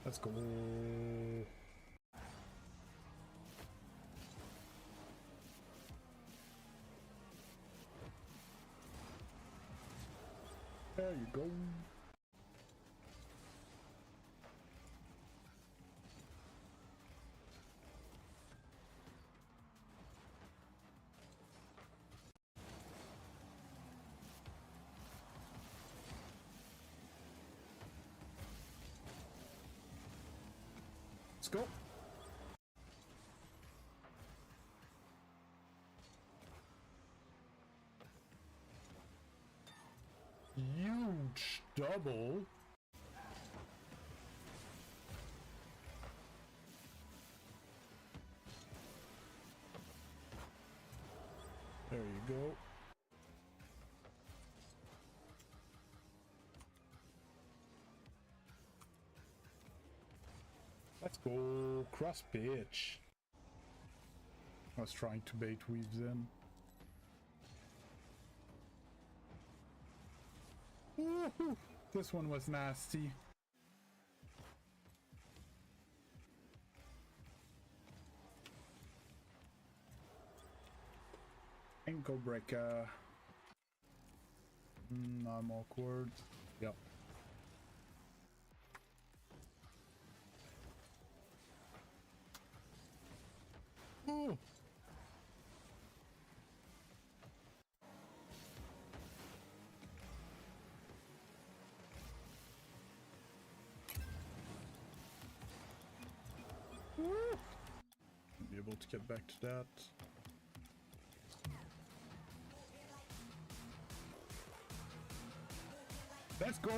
Let's go. There you go. Let's go. Huge double. There you go. Let's go. Cross pitch. I was trying to bait weaves in. Woohoo! This one was nasty. Ankle breaker. I'm awkward. Yep. Ooh. Be able to get back to that. Let's go!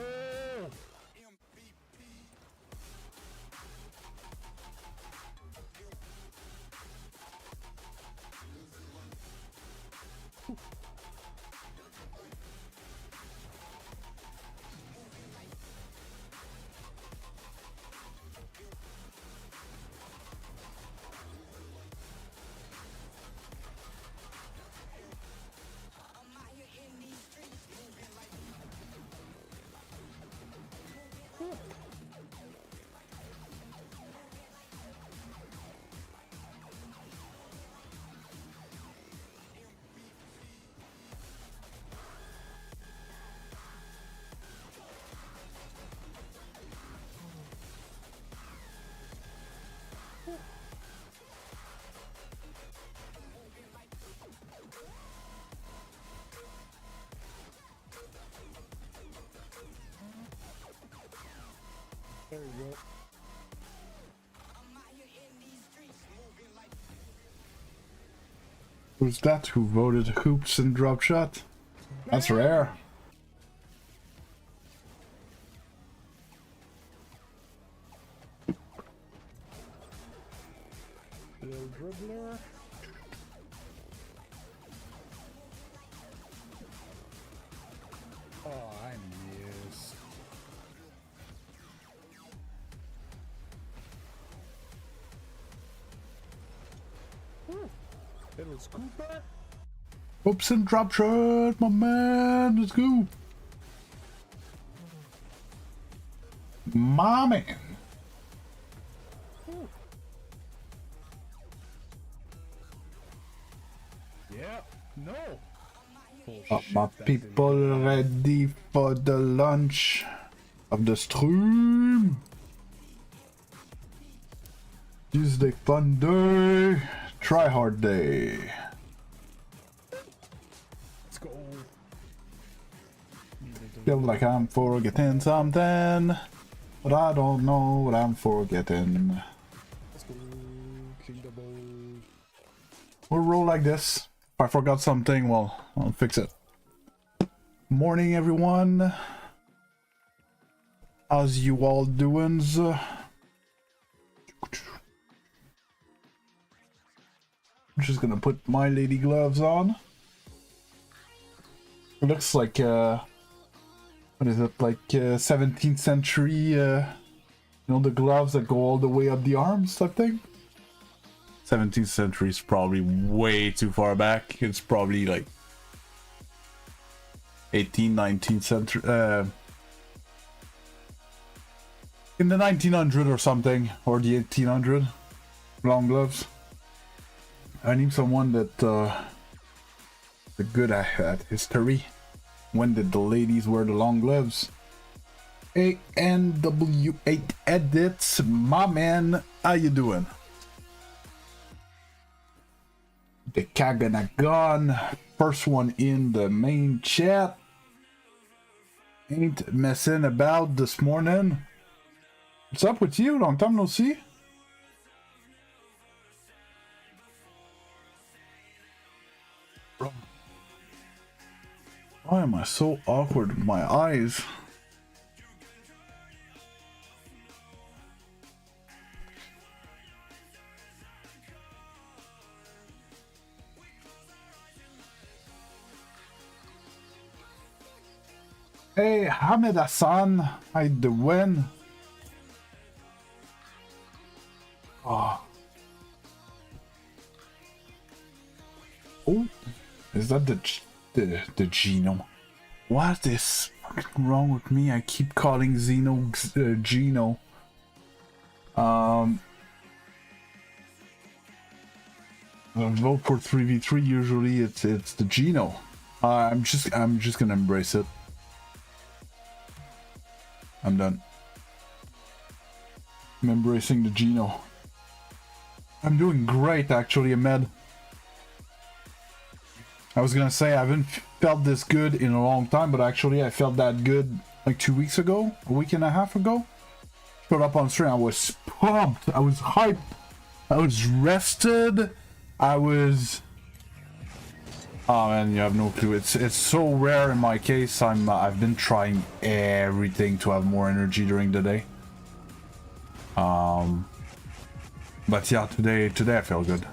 There you go. Who's that who voted hoops and drop shot? That's rare. Little dribbler. Oh, I missed. Little scooper. Hoops and drop shot, my man. Let's go. My man. Yeah, no. Oh, my people ready for the lunch of the stream. Tuesday fun day. Try hard day. Let's go. Feel like I'm forgetting something, but I don't know what I'm forgetting. Let's go. Clean the bowl. We'll roll like this. If I forgot something, well, I'll fix it. Morning, everyone. How's you all doing? I'm just gonna put my lady gloves on. It looks like what is it, like 17th century, you know, the gloves that go all the way up the arms type thing? 17th century is probably way too far back. It's probably like 18th, 19th century. in the 1900 or something, or the 1800. Long gloves. I need someone that good at history. When did the ladies wear the long gloves? ANW8 edits, my man, how you doing? The Kaganagon, first one in the main chat. Ain't messing about this morning. What's up with you? Long time no see. Why am I so awkward with my eyes? Hey, Hamid Hassan, how you doing? Oh. Oh, is that the Gino? What is fucking wrong with me? I keep calling Xeno Gino. I vote for 3v3. Usually it's the Gino. I'm just gonna embrace it. I'm done. I'm embracing the Gino. I'm doing great actually, Ahmed. I was gonna say I haven't felt this good in a long time, but actually I felt that good like 2 weeks ago, a week and a half ago. Showed up on stream, I was pumped, I was hyped, I was rested, I was... Oh man, you have no clue. It's so rare in my case. I've been trying everything to have more energy during the day. But yeah, today I feel good.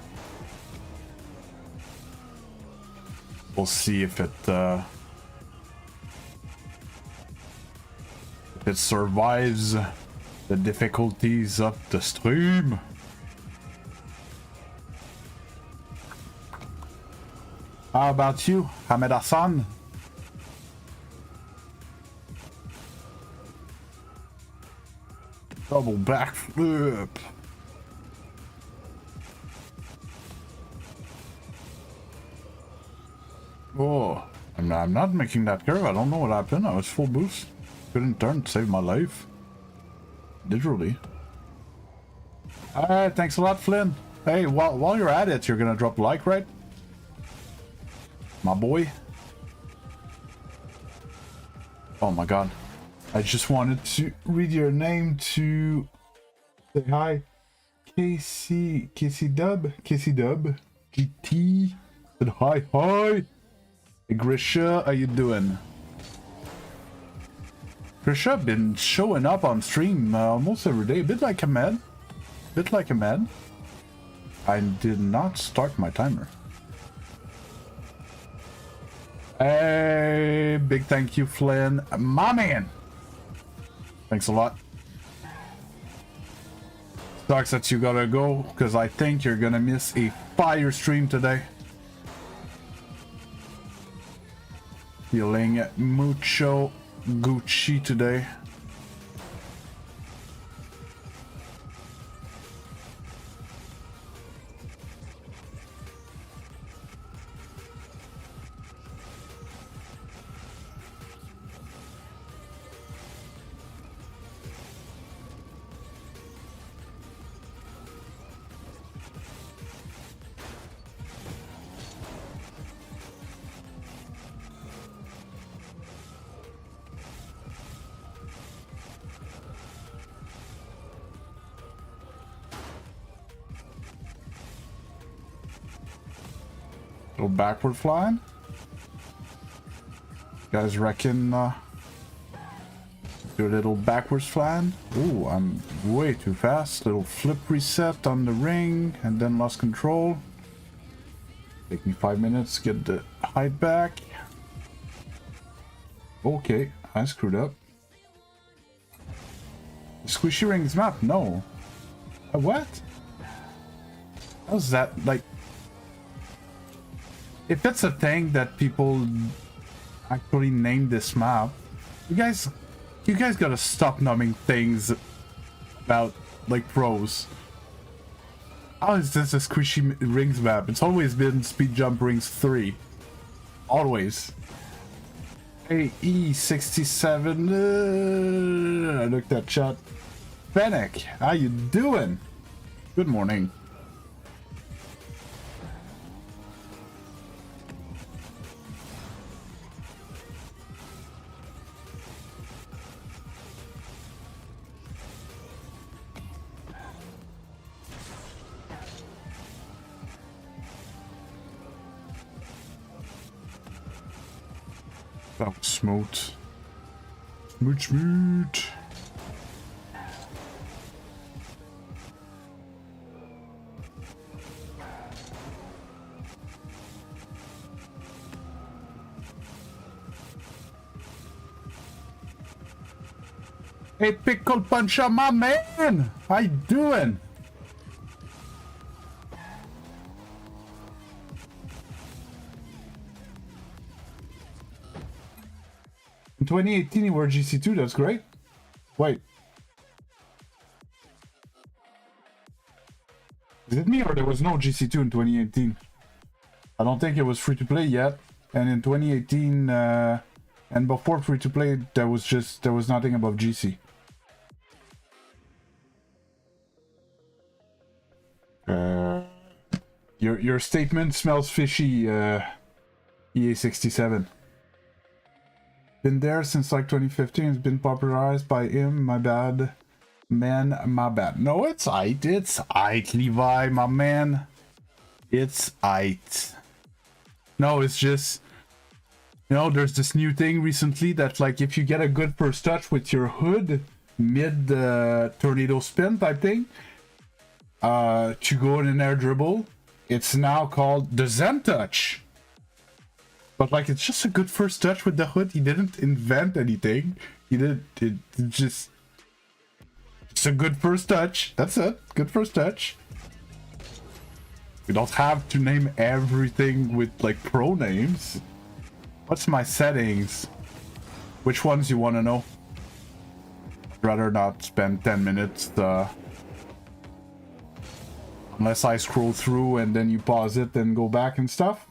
We'll see if it survives the difficulties of the stream. How about you, Hamid Hassan? Double backflip. Oh, I'm not making that curve. I don't know what happened. I was full boost. Couldn't turn to save my life. Literally. Alright, thanks a lot, Flynn. Hey, while you're at it, you're gonna drop a like, right? My boy. Oh my god. I just wanted to read your name to say hi. Casey Dub, GT said hi. Hey Grisha, how you doing? Grisha been showing up on stream almost every day, a bit like a man. I did not start my timer. Hey, big thank you, Flynn. My man! Thanks a lot. Sucks that you gotta go, because I think you're gonna miss a fire stream today. Feeling mucho Gucci today. Little backward flying. You guys reckon do a little backwards flying? Ooh, I'm way too fast. Little flip reset on the ring and then lost control. Take me 5 minutes to get the height back. Okay, I screwed up. Squishy rings map? No. What? How's that like? If it's a thing that people actually name this map, you guys gotta stop numbing things about like pros. How is this a squishy rings map? It's always been speed jump rings 3. Always. Hey, E67. I looked at chat. Fennec, how you doing? Good morning. That was smooth. Smooth. Hey, Pickle Puncher, my man! How you doing? In 2018, you were GC2, that's great. Wait. Is it me or there was no GC2 in 2018? I don't think it was free to play yet. And in 2018, and before free to play, there was nothing above GC. Your statement smells fishy, EA67. Been there since like 2015. It's been popularized by him. My bad, man. My bad. No, it's aight. It's aight, Levi, my man. It's aight. No, it's just, you know, there's this new thing recently that like if you get a good first touch with your hood mid tornado spin type thing, to go in an air dribble, it's now called the Zen touch. But like it's just a good first touch with the hood. He didn't invent anything. He did it just, it's a good first touch. That's it. Good first touch. You don't have to name everything with like pro names. What's my settings? Which ones you want to know? I'd rather not spend 10 minutes unless I scroll through and then you pause it and go back and stuff.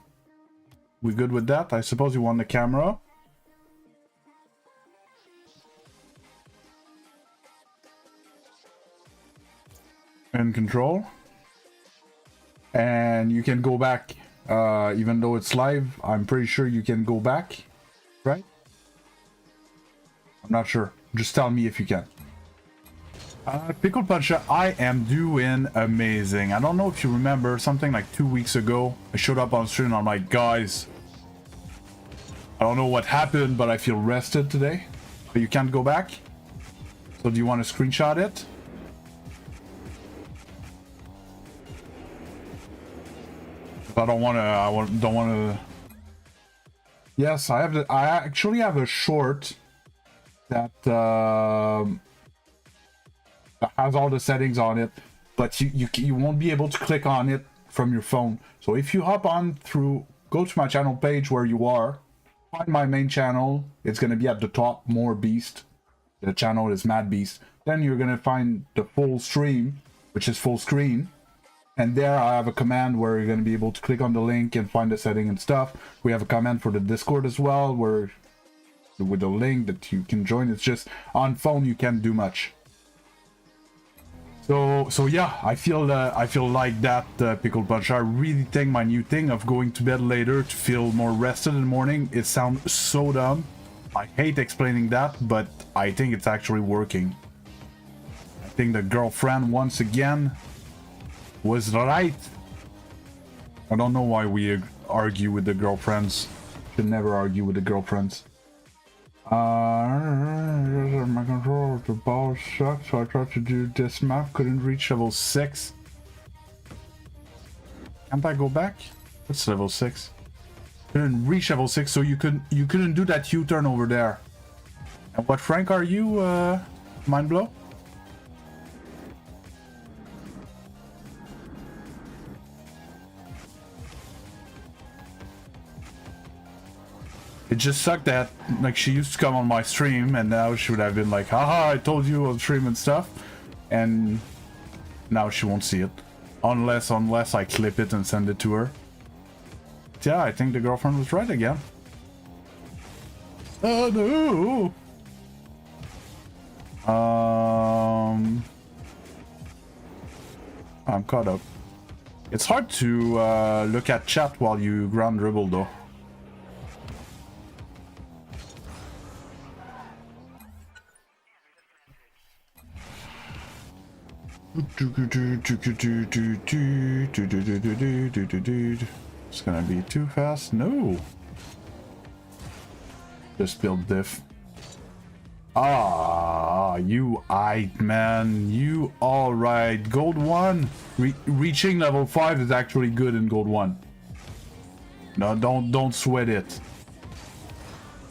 We good with that? I suppose you want the camera. And control. And you can go back, even though it's live, I'm pretty sure you can go back, right? I'm not sure. Just tell me if you can. Pickle Puncher, I am doing amazing. I don't know if you remember, something like 2 weeks ago, I showed up on stream and I'm like, guys, I don't know what happened, but I feel rested today. But you can't go back? So do you want to screenshot it? I don't want to. Yes, I actually have a short that has all the settings on it, but you won't be able to click on it from your phone. So if you hop on through, go to my channel page where you are, find my main channel. It's gonna be at the top, More Beast. The channel is Mad Beast. Then you're gonna find the full stream, which is full screen. And there I have a command where you're going to be able to click on the link and find the setting and stuff. We have a command for the Discord as well, where with the link that you can join. It's just on phone you can't do much. So yeah, I feel like that, Pickle Punch. I really think my new thing of going to bed later to feel more rested in the morning, it sounds so dumb. I hate explaining that, but I think it's actually working. I think the girlfriend once again was right. I don't know why we argue with the girlfriends. Should never argue with the girlfriends. My control of the ball sucks, so I tried to do this map. Couldn't reach level 6. Can't I go back? What's level 6? Couldn't reach level 6, so you couldn't do that U-turn over there. And what rank are you, Mindblow? It just sucked that, like, she used to come on my stream, and now she would have been like, haha, I told you on stream and stuff. and now she won't see it. Unless I clip it and send it to her. Yeah, I think the girlfriend was right again. Oh no! I'm caught up. It's hard to look at chat while you ground dribble though. It's gonna be too fast. No. Just build diff. Ah, you eyed man. You alright. Gold 1. Reaching level 5 is actually good in gold 1. No, don't sweat it.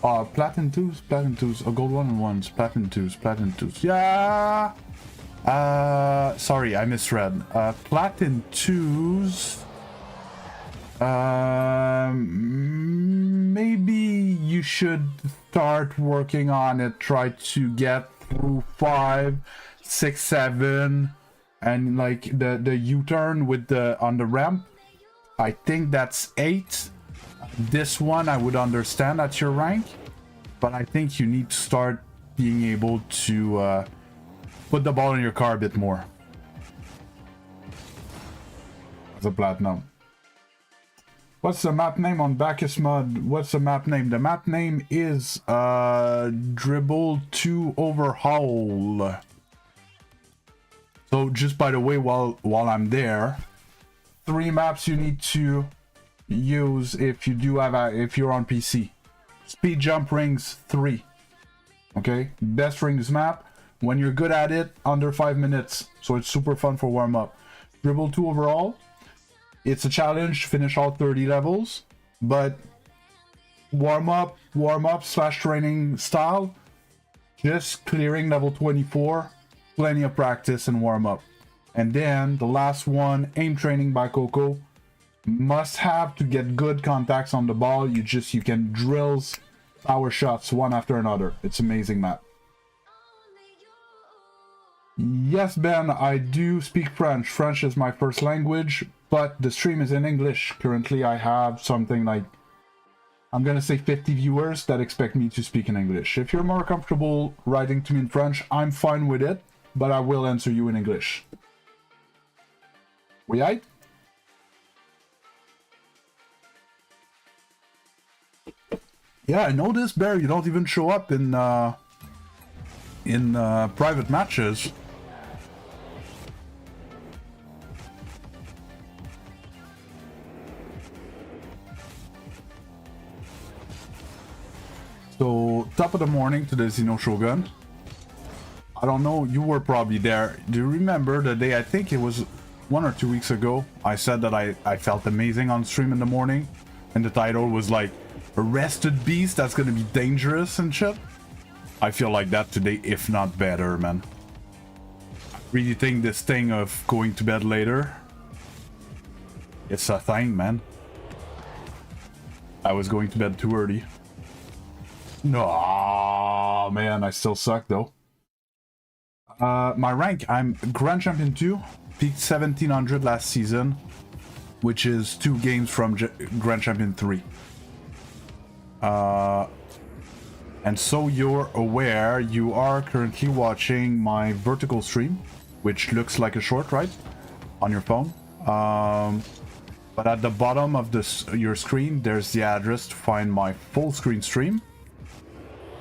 Platinum 2s, platinum 2s. Oh, gold 1 and 1s. Platinum 2s, platinum 2s. Yeah. Sorry, I misread. Platinum 2s. Maybe you should start working on it. Try to get through 5, 6, 7, and like the U-turn with the on the ramp. I think that's 8. This one I would understand at your rank, but I think you need to start being able to put the ball in your car a bit more. The platinum. What's the map name on Bacchus mod? What's the map name? The map name is Dribble 2 Overhaul. So just by the way, while I'm there, 3 maps you need to use if you do have if you're on PC. Speed jump rings 3. Okay, best rings map. When you're good at it, under 5 minutes. So it's super fun for warm up. Dribble 2 Overall. It's a challenge to finish all 30 levels, but warm up / training style, just clearing level 24, plenty of practice and warm up. And then the last one, aim training by Coco, must have to get good contacts on the ball. You can drills power shots one after another. It's amazing map. Yes, Ben, I do speak French. French is my first language, but the stream is in English. Currently, I have something like, I'm gonna say 50 viewers that expect me to speak in English. If you're more comfortable writing to me in French, I'm fine with it, but I will answer you in English. We aight? Yeah, I know this, Bear. You don't even show up in private matches. So, top of the morning to the Xeno Shogun. I don't know, you were probably there. Do you remember the day, I think it was 1 or 2 weeks ago, I said that I felt amazing on stream in the morning, and the title was like, Arrested Beast, that's gonna be dangerous and shit? I feel like that today, if not better, man. I really think this thing of going to bed later, it's a thing, man. I was going to bed too early. No, man, I still suck though. My rank, I'm Grand Champion 2, peaked 1700 last season, which is 2 games from Grand Champion 3. And so you're aware, you are currently watching my vertical stream, which looks like a short, right? On your phone. But at the bottom of your screen, there's the address to find my full screen stream,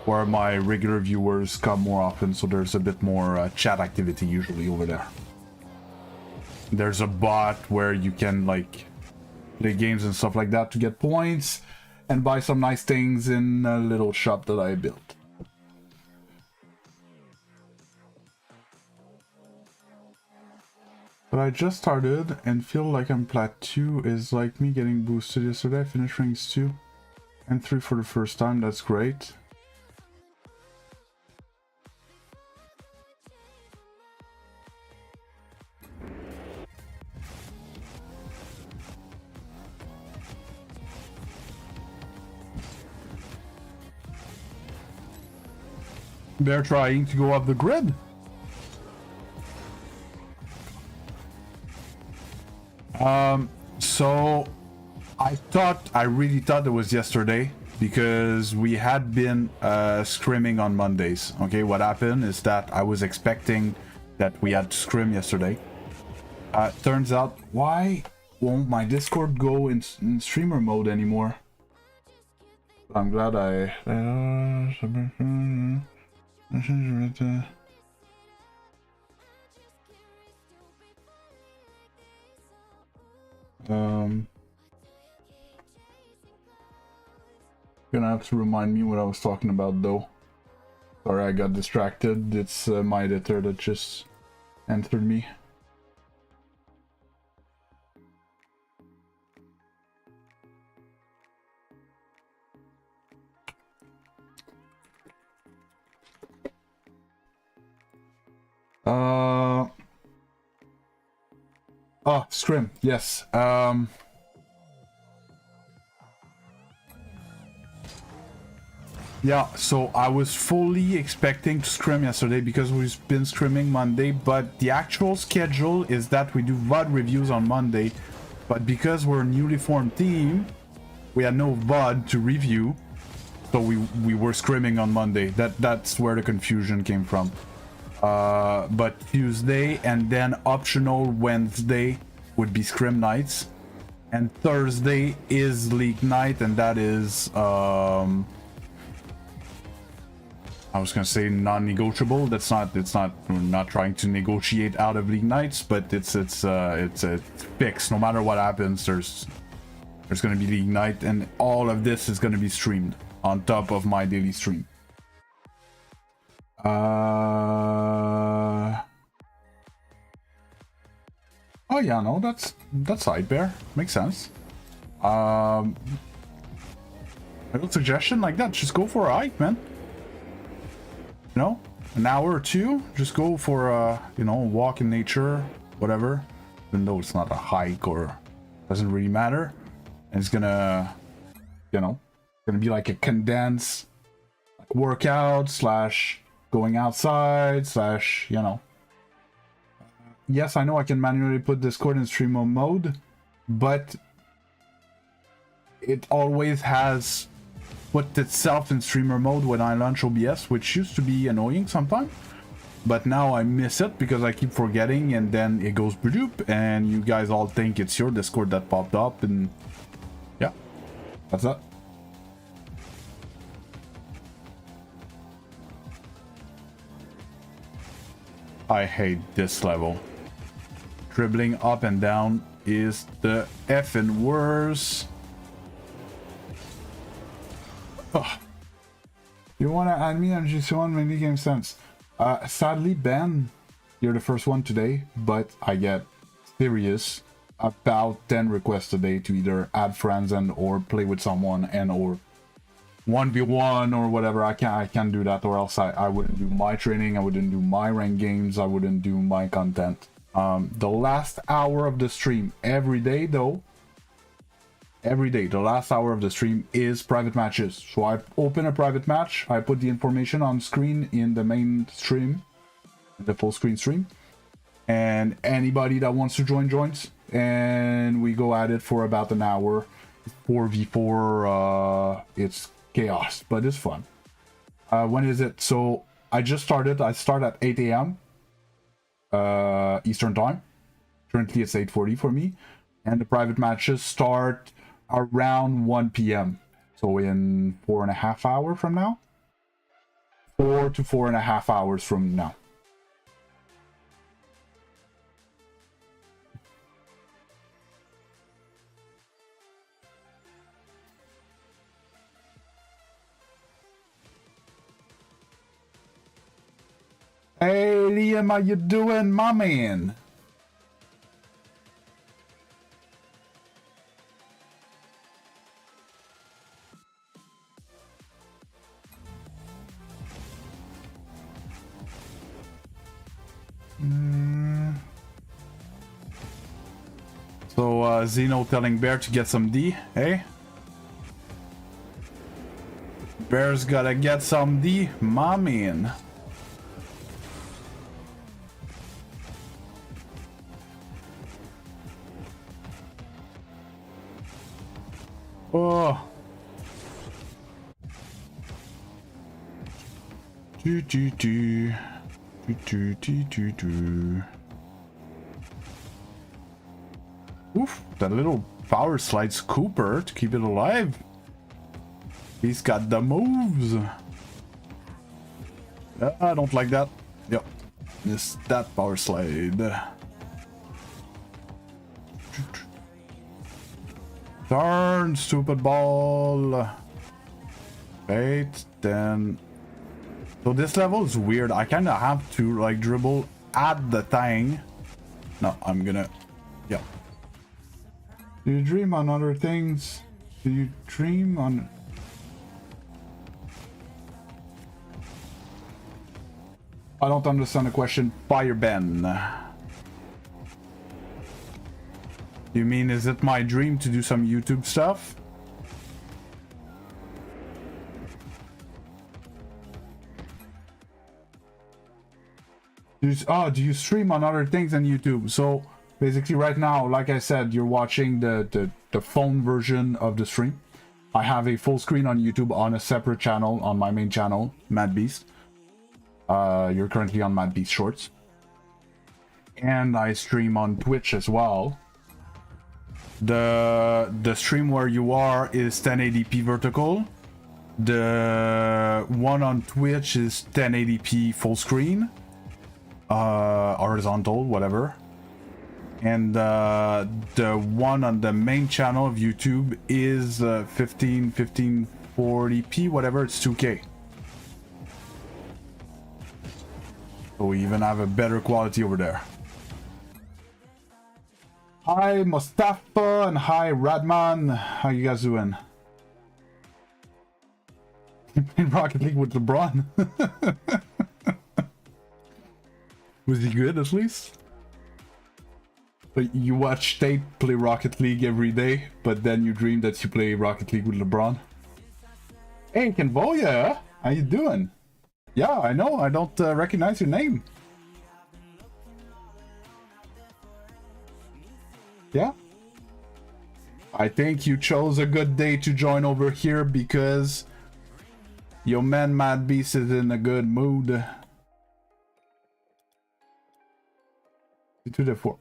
where my regular viewers come more often, so there's a bit more chat activity usually over there. There's a bot where you can like play games and stuff like that to get points and buy some nice things in a little shop that I built. But I just started and feel like I'm plat 2 is like me getting boosted yesterday. I finished rings 2 and 3 for the first time. That's great. They're trying to go off the grid. So I really thought it was yesterday because we had been scrimming on Mondays. Okay, what happened is that I was expecting that we had to scrim yesterday. Turns out, why won't my Discord go in streamer mode anymore? I'm glad I... Gonna have to remind me what I was talking about though. Sorry, I got distracted. It's my editor that just entered me. Oh, scrim, yes. Yeah, so I was fully expecting to scrim yesterday because we've been scrimming Monday, but the actual schedule is that we do VOD reviews on Monday, but because we're a newly formed team, we had no VOD to review, so we were scrimming on Monday. That's where the confusion came from. But Tuesday and then optional Wednesday would be scrim nights, and Thursday is league night, and that is I was gonna say non-negotiable. That's not. It's not. We're not trying to negotiate out of league nights, but it's fixed. No matter what happens, there's gonna be league night, and all of this is gonna be streamed on top of my daily stream. Oh yeah, no, that's side bear. Makes sense. A little suggestion like that, just go for a hike, man. You know, an hour or two, just go for a, you know, walk in nature, whatever. Even though it's not a hike or doesn't really matter. And it's gonna, you know, gonna be like a condensed workout slash going outside slash, you know. Yes, I know I can manually put Discord in streamer mode, but it always has put itself in streamer mode when I launch OBS, which used to be annoying sometimes, but now I miss it because I keep forgetting, and then it goes bloop, and you guys all think it's your Discord that popped up, and yeah, that's that. I hate this level. Dribbling up and down is the effing worst. Oh. You want to add me on GC1 mini game sense? Sadly, Ben, you're the first one today, but I get serious about 10 requests a day to either add friends and or play with someone and or 1v1 or whatever. I can't do that, or else I wouldn't do my training, I wouldn't do my ranked games, I wouldn't do my content. The last hour of the stream every day though, every day, the last hour of the stream is private matches. So I open a private match, I put the information on screen in the main stream, the full screen stream, and anybody that wants to join joins, and we go at it for about an hour. 4v4, it's chaos, but it's fun. When is it? So I just started. I start at 8 a.m. Eastern time. Currently it's 8:40 for me, and the private matches start around 1 p.m. So in 4.5 hours from now, 4 to 4.5 hours from now. Hey Liam, how you doing, my man? So Zeno telling Bear to get some D, hey? Bear's gotta get some D, my man. Oh. Do do do. Do do do do do. Oof, that little power slides Cooper to keep it alive. He's got the moves. I don't like that. Yep. Miss that power slide. Turn, stupid ball. Wait, then. So this level is weird. I kind of have to like dribble at the thing. No, I'm gonna. Yeah. Do you dream on other things? Do you dream on... I don't understand the question. Fire Ben. You mean, is it my dream to do some YouTube stuff? Do you stream on other things than YouTube? So basically right now, like I said, you're watching the phone version of the stream. I have a full screen on YouTube on a separate channel, on my main channel, Mad Beast. You're currently on Mad Beast Shorts. And I stream on Twitch as well. The stream where you are is 1080p vertical. The one on Twitch is 1080p full screen. Horizontal, whatever. And the one on the main channel of YouTube is 1540p, whatever, it's 2K. So we even have a better quality over there. Hi Mustafa and hi Radman, how you guys doing? In Rocket League with LeBron. Was he good at least? But you watch Tate play Rocket League every day, but then you dream that you play Rocket League with LeBron. Hey Kenvoya, how you doing? Yeah, I know, I don't recognize your name. Yeah? I think you chose a good day to join over here because your man Mad Beast is in a good mood.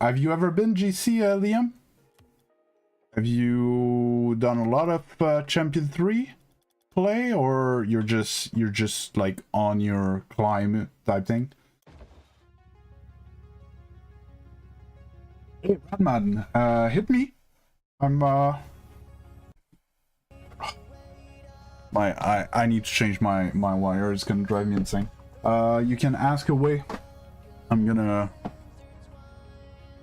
Have you ever been GC, Liam? Have you done a lot of Champion 3 play, or you're just like on your climb type thing? Hey, Batman, hit me. I'm I need to change my wire. It's gonna drive me insane. You can ask away. I'm gonna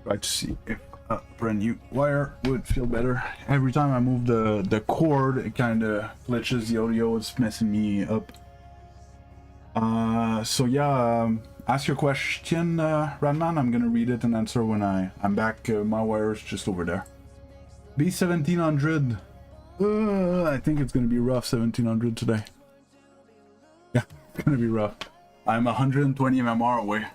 try to see if a brand new wire would feel better. Every time I move the cord, it kind of glitches the audio. It's messing me up. So yeah, ask your question, Radman. I'm gonna read it and answer when I'm back. My wire's just over there. B1700. I think it's gonna be rough 1700 today. Yeah, it's gonna be rough. I'm 120 MMR away.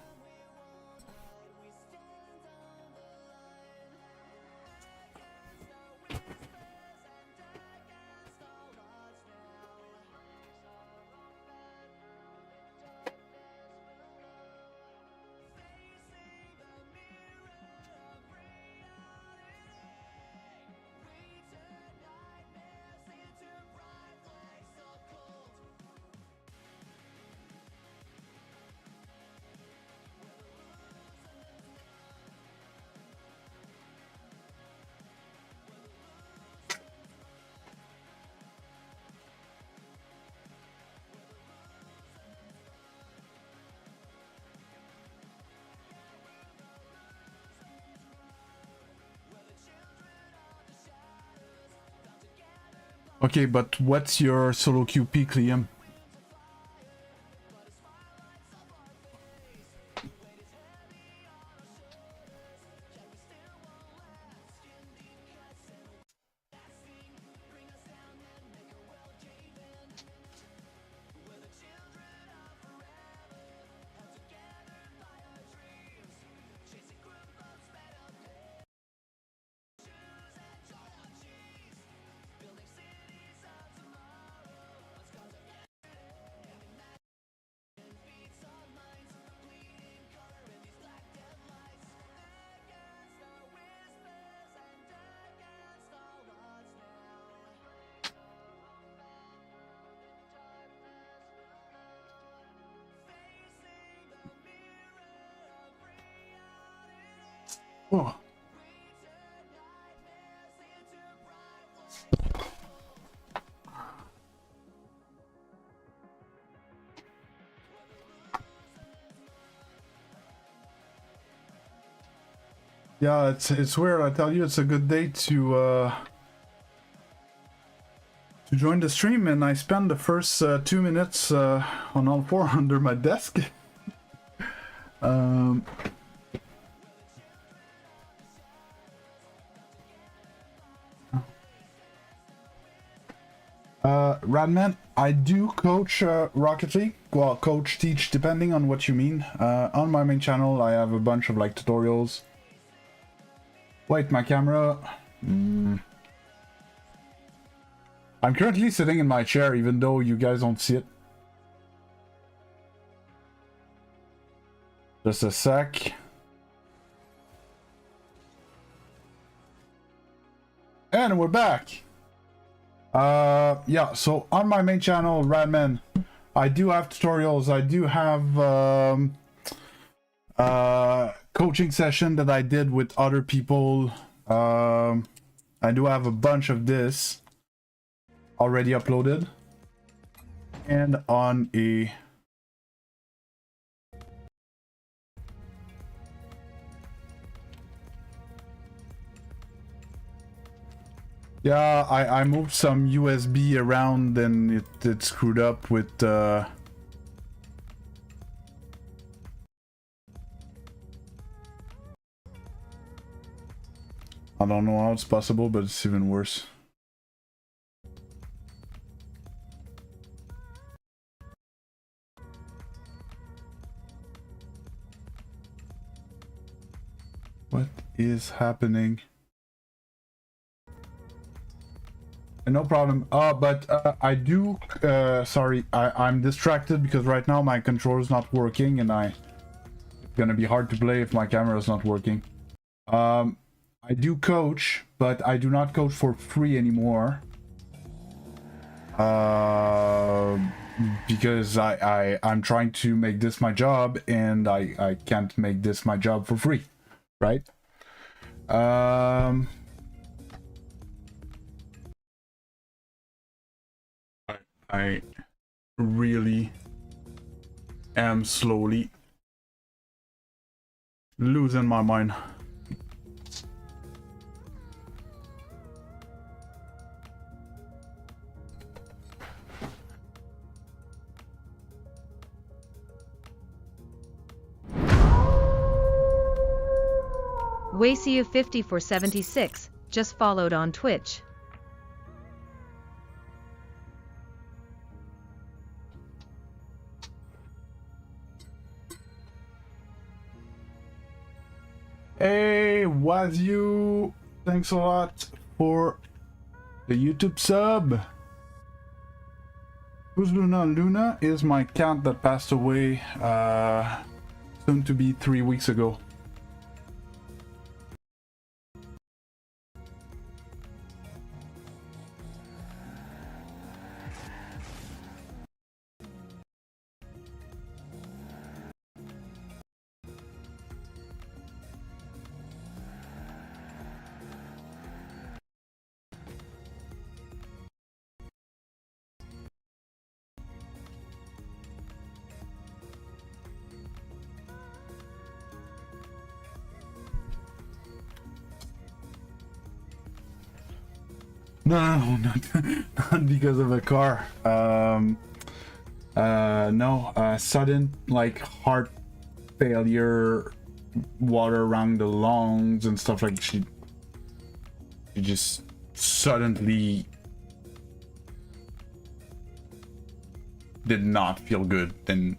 Okay, but what's your solo queue peak, Liam? Oh. Yeah, it's weird. I tell you, it's a good day to join the stream, and I spend the first 2 minutes on all four under my desk. Radman, I do coach Rocket League. Well, coach, teach, depending on what you mean. On my main channel, I have a bunch of like tutorials. Wait, my camera. I'm currently sitting in my chair, even though you guys don't see it. Just a sec. And we're back. Yeah, so on my main channel, Radman, I do have tutorials. I do have coaching session that I did with other people. I do have a bunch of this already uploaded. And on a yeah, I moved some USB around and it screwed up with I don't know how it's possible, but it's even worse. What is happening? No problem. But I do, sorry, I'm distracted because right now my controller is not working and it's gonna be hard to play if my camera is not working. I do coach, but I do not coach for free anymore. Because I'm trying to make this my job and I can't make this my job for free, right? I really am slowly losing my mind. WayCU50 for 76 just followed on Twitch. Hey, was you? Thanks a lot for the YouTube sub. Who's Luna? Luna is my cat that passed away soon to be 3 weeks ago. No, not because of a car. No, sudden like heart failure, water around the lungs and stuff like she just suddenly did not feel good. Then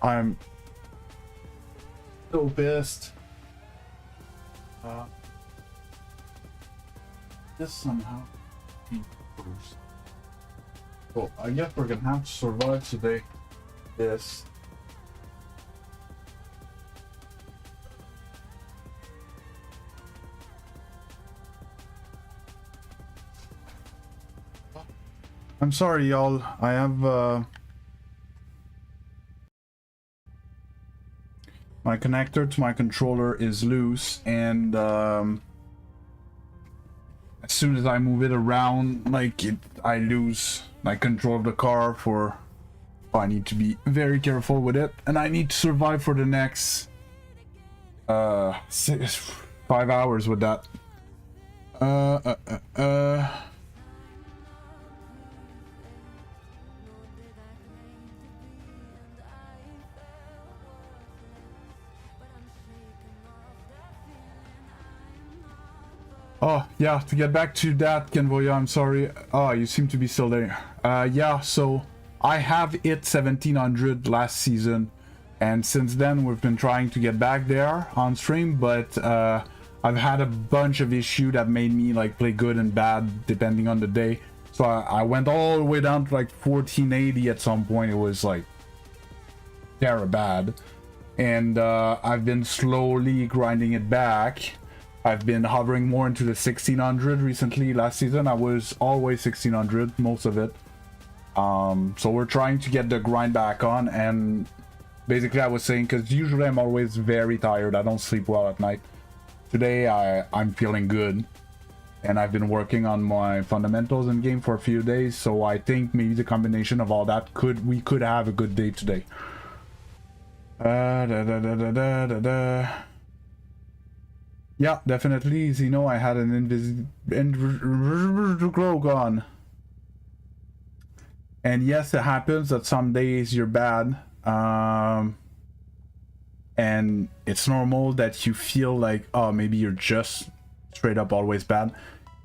I'm so pissed. This somehow. Well, I guess we're gonna have to survive today. Yes. I'm sorry, y'all. I have my connector to my controller is loose, and as soon as I move it around, like I lose like control of the car. For I need to be very careful with it, and I need to survive for the next 5 hours with that. Oh, yeah, to get back to that, Kenvoya, I'm sorry. Oh, you seem to be still there. Yeah, so I have hit 1700 last season, and since then we've been trying to get back there on stream, but I've had a bunch of issues that made me like play good and bad depending on the day. So I went all the way down to like 1480 at some point. It was like terror bad, and I've been slowly grinding it back. I've been hovering more into the 1600 recently. Last season I was always 1600 most of it. So we're trying to get the grind back on, and basically I was saying, because usually I'm always very tired, I don't sleep well at night. Today I'm feeling good, and I've been working on my fundamentals in game for a few days, so I think maybe the combination of all that we could have a good day today. Yeah, definitely, Zeno. I had an invisible gone. And yes, it happens that some days you're bad. And it's normal that you feel like, oh, maybe you're just straight up always bad.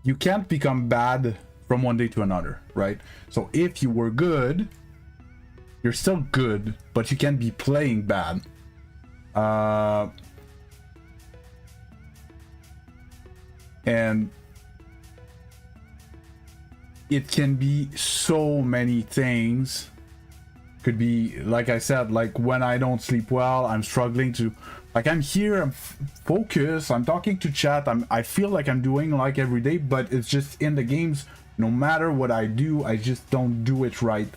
You can't become bad from one day to another, right? So if you were good, you're still good, but you can't be playing bad. And it can be so many things. Could be, like I said, like when I don't sleep well, I'm struggling to, like I'm here, I'm focused, I'm talking to chat, I feel like I'm doing like every day, but it's just in the games, no matter what I do, I just don't do it right.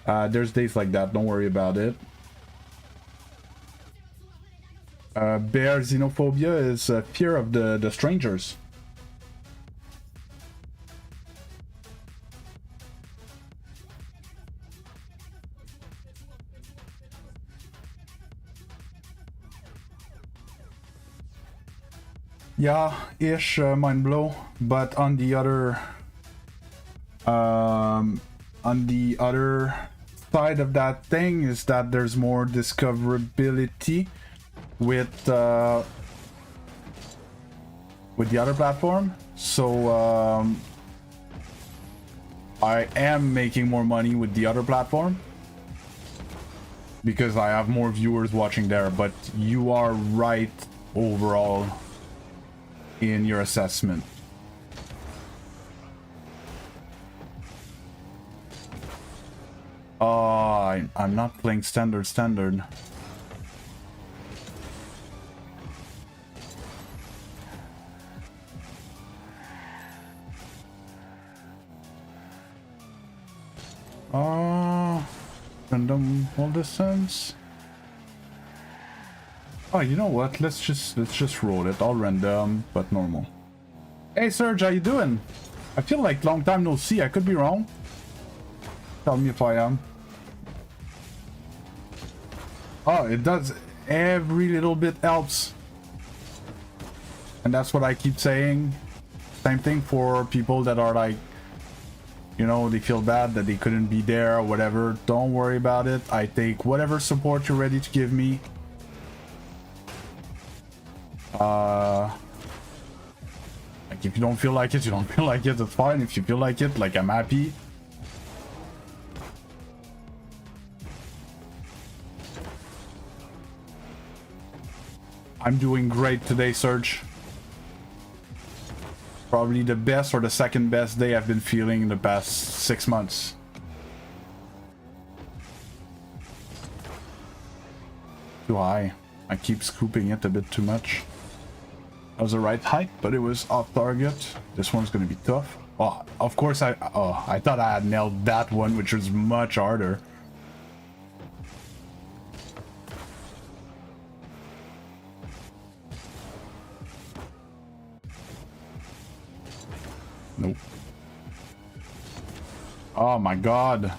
There's days like that, don't worry about it. Bear xenophobia is fear of the strangers. Yeah, ish, mind blow, but on the other side of that thing is that there's more discoverability with the other platform. So I am making more money with the other platform because I have more viewers watching there, but you are right overall in your assessment. I'm not playing standard. Random hold distance. Oh, you know what? Let's just roll it. All random, but normal. Hey Serge, how you doing? I feel like long time no see. I could be wrong. Tell me if I am. Oh, it does. Every little bit helps. And that's what I keep saying. Same thing for people that are like, you know, they feel bad that they couldn't be there or whatever. Don't worry about it. I take whatever support you're ready to give me. Like if you don't feel like it, you don't feel like it, it's fine. If you feel like it, like I'm happy. I'm doing great today, Serge. Probably the best or the second best day I've been feeling in the past 6 months. Too high. I keep scooping it a bit too much. That was the right height, but it was off target. This one's gonna be tough. Oh, of course I thought I had nailed that one, which was much harder. Nope. Oh my god.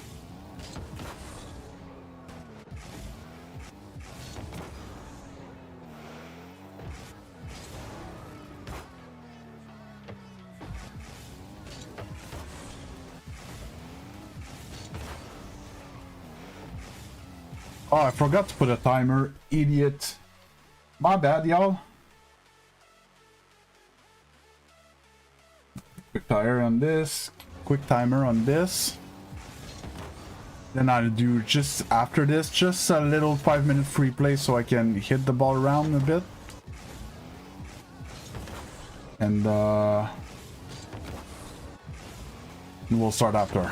Oh, I forgot to put a timer. Idiot. My bad, y'all. Quick tire on this. Quick timer on this. Then I'll do just after this, just a little 5-minute free play so I can hit the ball around a bit. And we'll start after.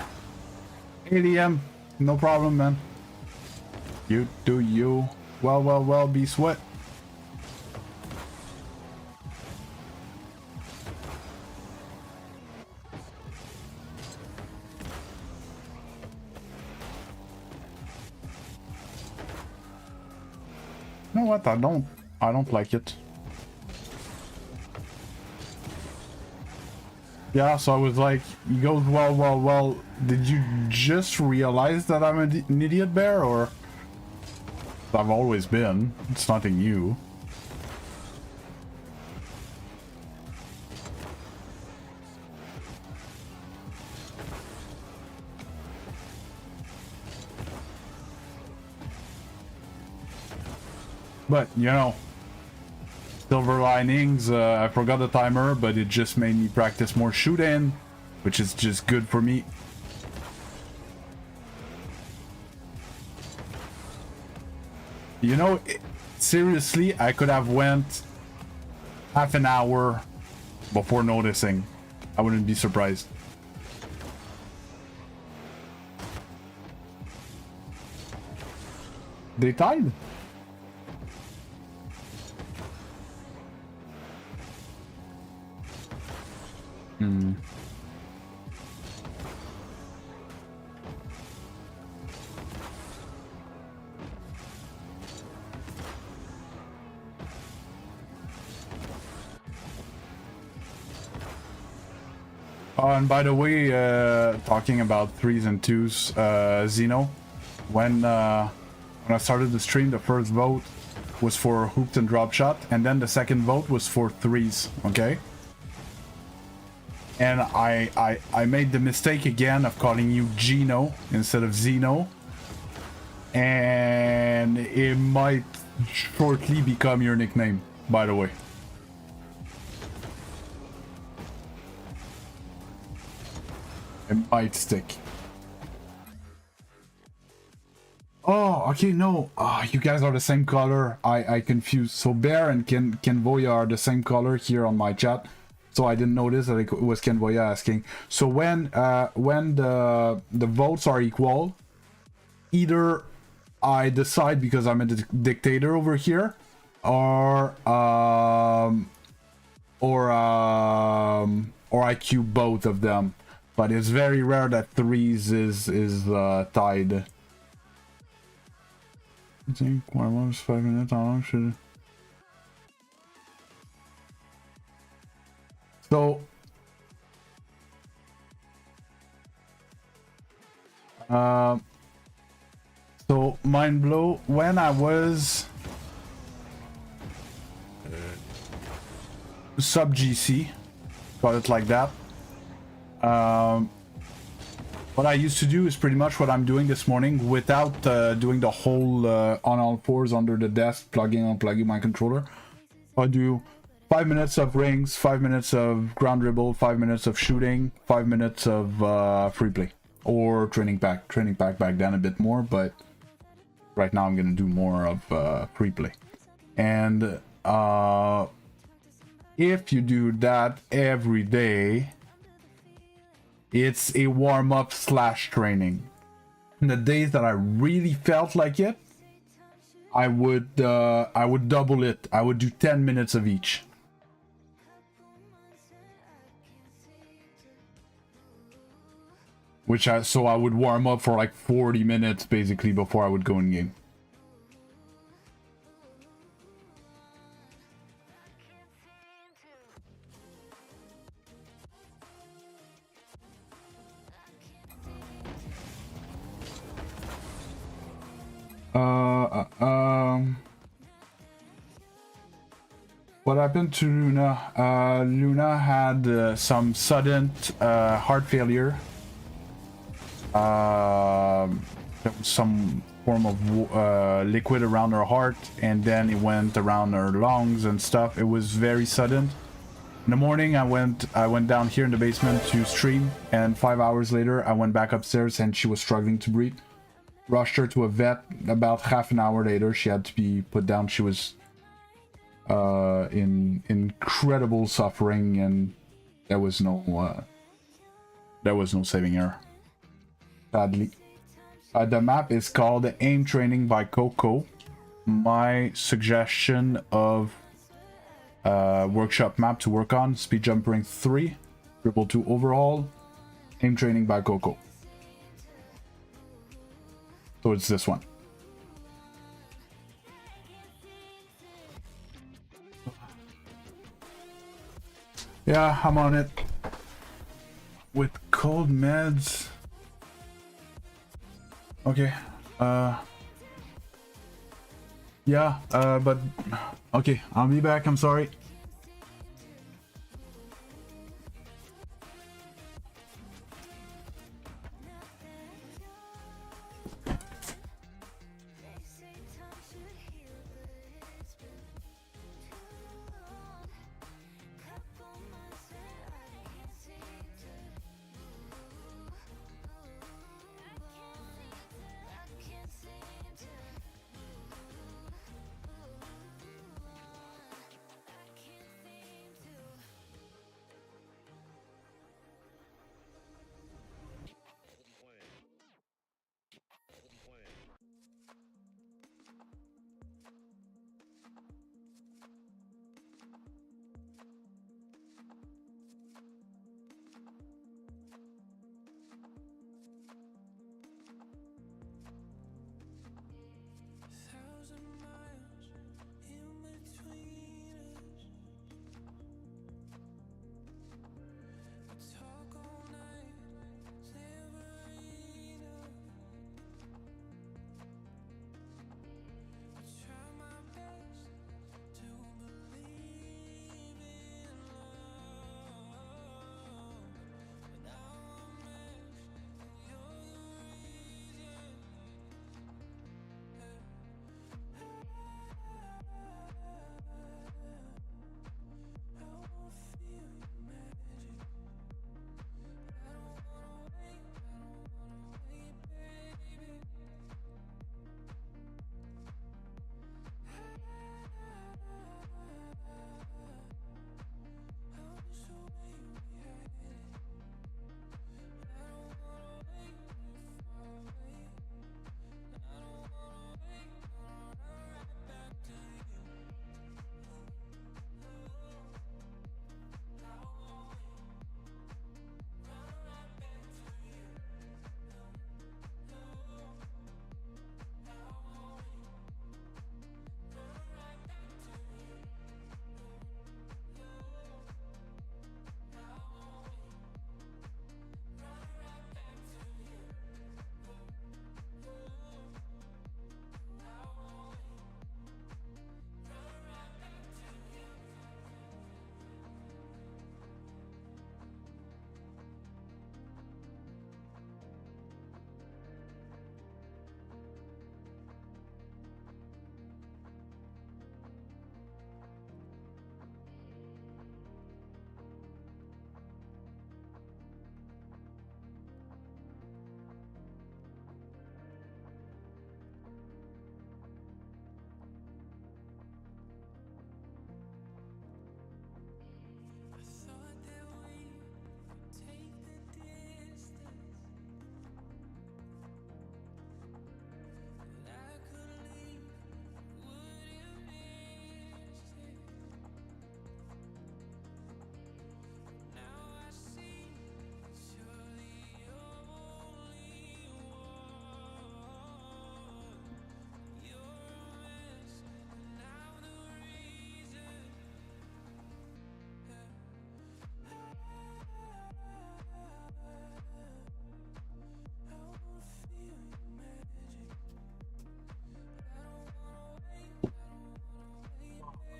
8 AM. No problem, man. You do you. Well, be sweat. You know what? I don't like it. Yeah, so I was like, he goes, well, did you just realize that I'm an idiot bear, or? I've always been. It's nothing new. But, you know, silver linings, I forgot the timer, but it just made me practice more shooting, which is just good for me. You know, seriously, I could have went half an hour before noticing. I wouldn't be surprised. They tied? Hmm. Oh, and by the way, talking about 3s and 2s, Zeno, when I started the stream, the first vote was for hooked and drop shot, and then the second vote was for 3s, okay? And I made the mistake again of calling you Gino instead of Zeno, and it might shortly become your nickname, by the way. It might stick. Oh, okay, no. You guys are the same color. I confused. So Bear and Kenvoya are the same color here on my chat. So I didn't notice that it was Kenvoya asking. So when the votes are equal, either I decide because I'm a dictator over here, or I cube both of them. But it's very rare that 3s is tied. I think 1 was 5 minutes. How long should? So mind blow, when I was sub GC, call it like that. What I used to do is pretty much what I'm doing this morning without doing the whole on all fours under the desk, plugging and unplugging my controller. I do 5 minutes of rings, 5 minutes of ground dribble, 5 minutes of shooting, 5 minutes of free play or training pack. Training pack back then a bit more, but right now I'm gonna do more of free play. And if you do that every day, it's a warm-up slash training. And the days that I really felt like it, I would double it. I would do 10 minutes of each. So I would warm up for like 40 minutes basically before I would go in game. What happened to Luna? Luna had some sudden heart failure. There was some form of liquid around her heart, and then it went around her lungs and stuff. It was very sudden. In the morning, I went down here in the basement to stream, and 5 hours later, I went back upstairs, and she was struggling to breathe. Rushed her to a vet. About half an hour later, she had to be put down. She was in incredible suffering, and there was no saving her. Sadly. The map is called Aim Training by Coco. My suggestion of workshop map to work on: Speed Jumpering 3, 222 Overhaul, Aim Training by Coco. So it's this one. Yeah, I'm on it. With cold meds. Okay. Yeah, but okay, I'll be back. I'm sorry.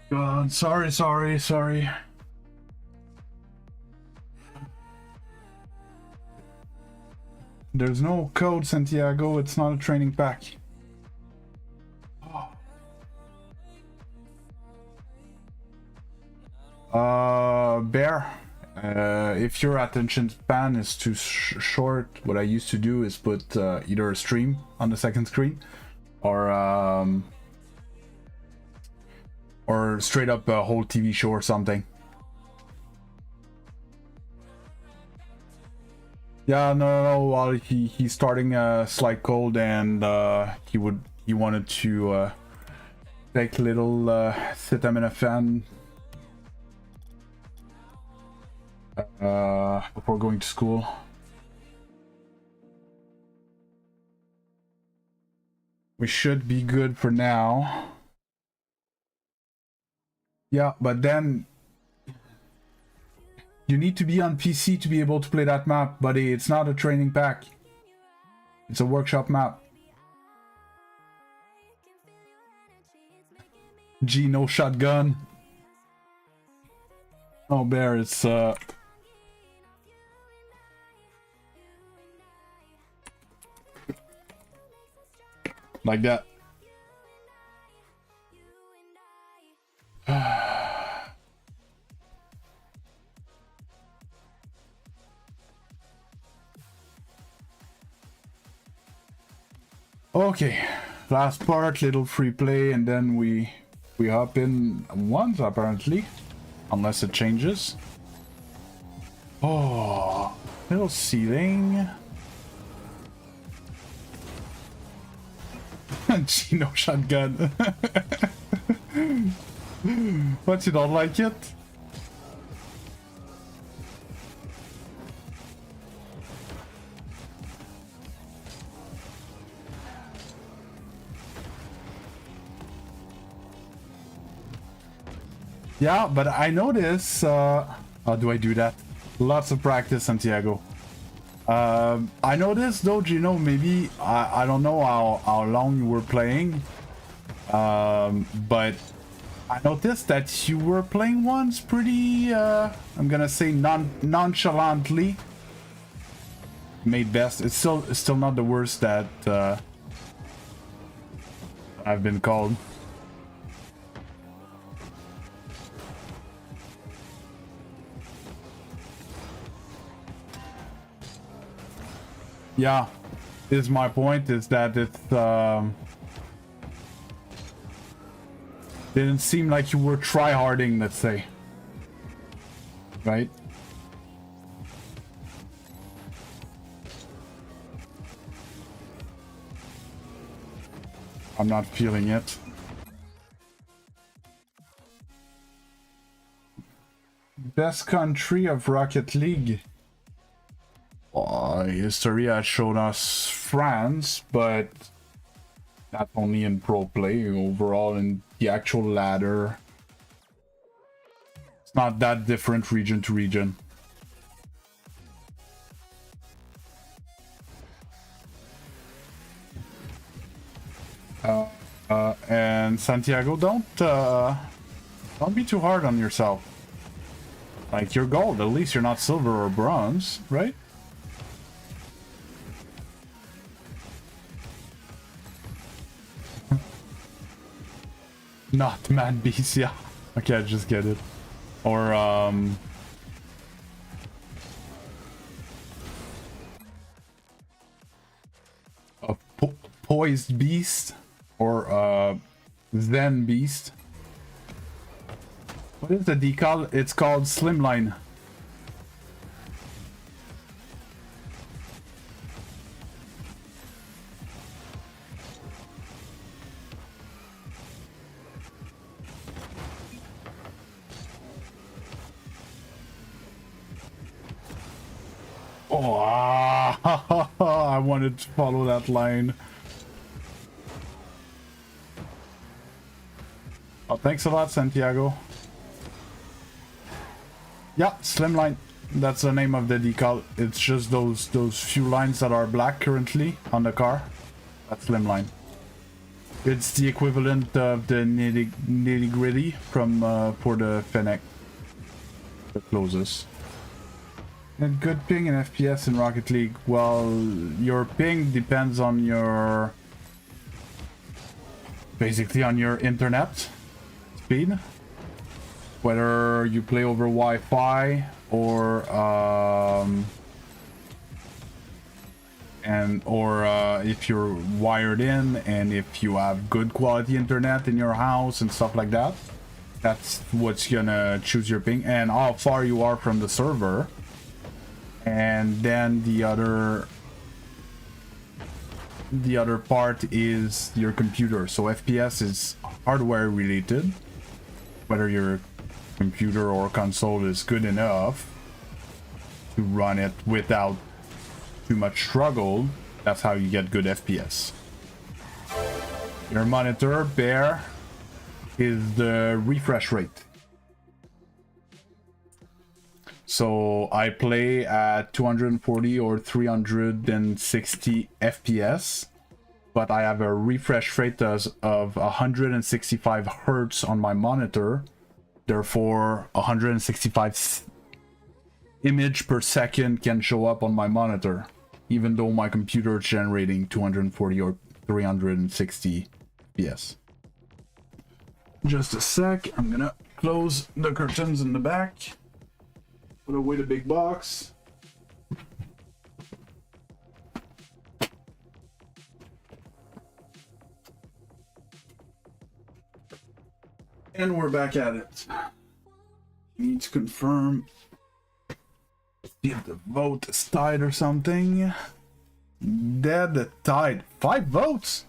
God, sorry. There's no code, Santiago. It's not a training pack. Bear. If your attention span is too short, what I used to do is put either a stream on the second screen, or straight up a whole TV show or something. Yeah, no. Well, he's starting a slight cold, and he wanted to take a little acetaminophen before going to school. We should be good for now. Yeah, but then you need to be on PC to be able to play that map, buddy. It's not a training pack. It's a workshop map. G, no shotgun. Oh, Bear, it's like that. Okay, last part, little free play, and then we hop in once apparently, unless it changes. Oh, little ceiling. Gino shotgun. What, you don't like it? Yeah, but I notice, how do I do that? Lots of practice, Santiago. I noticed though, Gino, maybe, I don't know how long you were playing, but I noticed that you were playing once pretty, I'm gonna say nonchalantly. Made best. It's still not the worst that I've been called. Yeah, is my point, is that it didn't seem like you were tryharding, let's say. Right? I'm not feeling it. Best country of Rocket League. History has shown us France, but not only in pro play, overall in the actual ladder. It's not that different region to region. And Santiago, don't be too hard on yourself. Like, you're gold, at least you're not silver or bronze, right? Not man beast, yeah. Okay, I just get it. Or a poised beast, or Zen beast. What is the decal? It's called Slimline. Oh, I wanted to follow that line. Oh, thanks a lot, Santiago. Yeah, Slimline. That's the name of the decal. It's just those few lines that are black currently on the car. That's Slimline. It's the equivalent of the nitty gritty from for the Fennec. The closest. And good ping and FPS in Rocket League. Well, your ping depends on your basically on your internet speed. Whether you play over Wi-Fi or if you're wired in and if you have good quality internet in your house and stuff like that, that's what's gonna choose your ping and how far you are from the server. And then the other part is your computer. So FPS is hardware related, whether your computer or console is good enough to run it without too much struggle. That's how you get good FPS. Your monitor, Bear, is the refresh rate. So I play at 240 or 360 FPS, but I have a refresh rate of 165 Hertz on my monitor. Therefore, 165 image per second can show up on my monitor, even though my computer is generating 240 or 360 FPS. Just a sec, I'm gonna close the curtains in the back. Put away the big box. And we're back at it. Need to confirm if the vote is tied or something. Dead tied. 5 votes?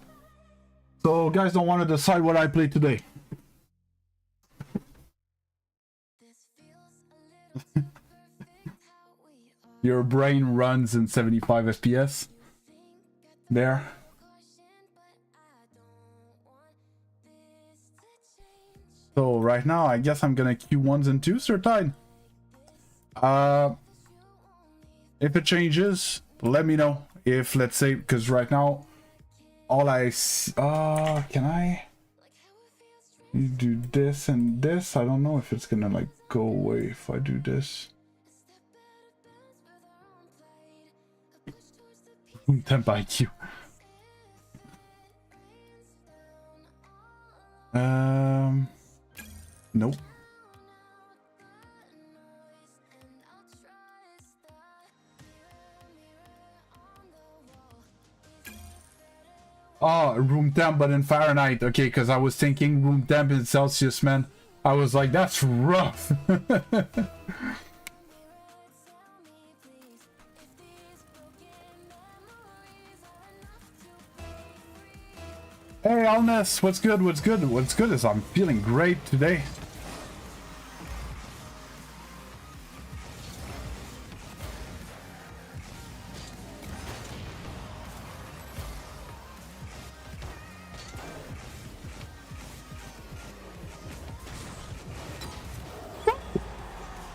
So guys don't want to decide what I play today. Your brain runs in 75 FPS. There. So right now, I guess I'm gonna queue 1s and 2s or tied. If it changes, let me know. If, let's say, because right now, all I see, can I do this and this? I don't know if it's gonna like go away if I do this. Temp IQ. Nope. Oh, room temp, but in Fahrenheit. Okay, because I was thinking room temp in Celsius, man. I was like, that's rough. Hey, Alness, what's good? What's good? What's good is I'm feeling great today.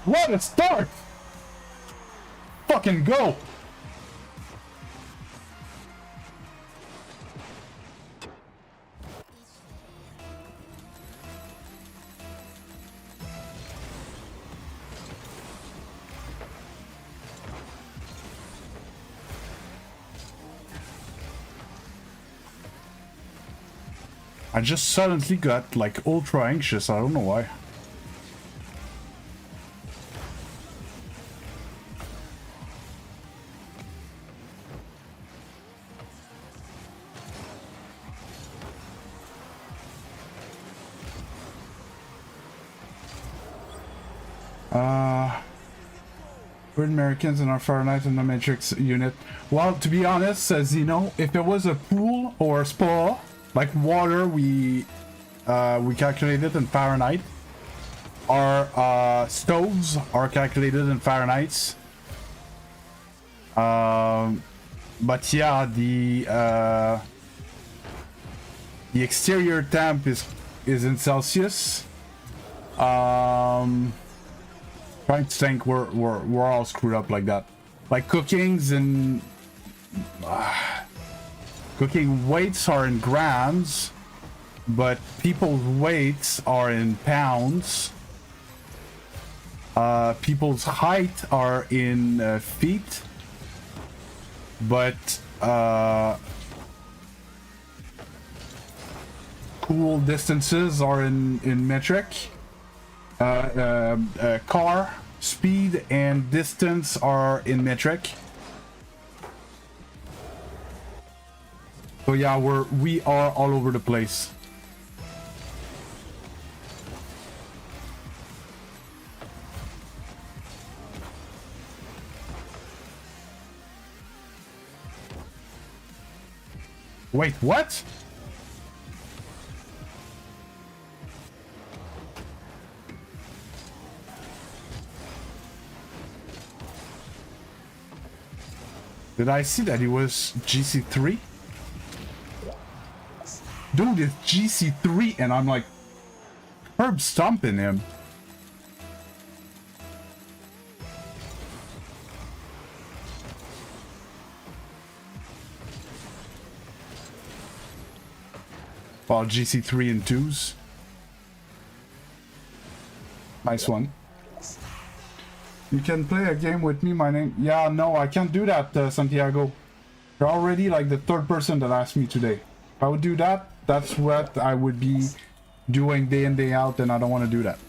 What a start! Fucking go! I just suddenly got like ultra anxious, I don't know why. We're Americans in our Fahrenheit in the Matrix unit. Well, to be honest, as you know, if it was a pool or a spa, like water, we calculated in Fahrenheit. Our stoves are calculated in Fahrenheit. But yeah, the exterior temp is in Celsius. Trying to think, we're all screwed up like that. Like cookings and cooking weights are in grams, but people's weights are in pounds. People's height are in feet, but cool distances are in metric. Car speed and distance are in metric. So yeah, we are all over the place. Wait, what? Did I see that he was GC3? Dude, it's GC3 and I'm like curb stomping him. Well, GC3 and 2s. Nice one. You can play a game with me, my name... Yeah, no, I can't do that, Santiago. You're already like the third person that asked me today. If I would do that, that's what I would be doing day in, day out, and I don't want to do that.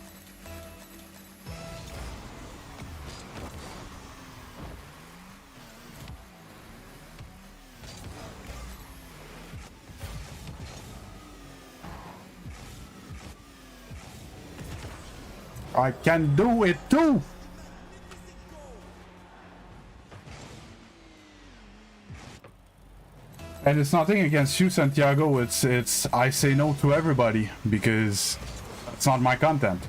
I can do it too! And it's nothing against you, Santiago, it's I say no to everybody, because that's not my content.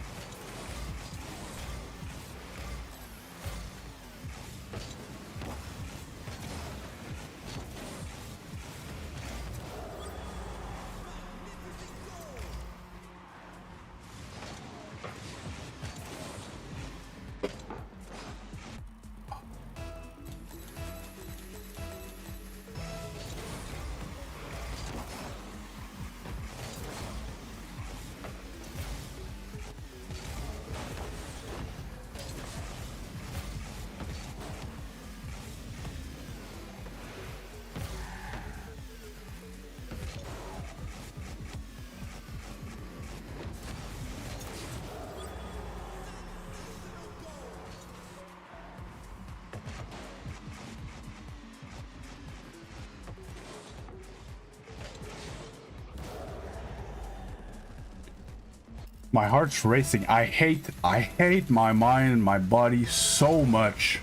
My heart's racing. I hate my mind and my body so much.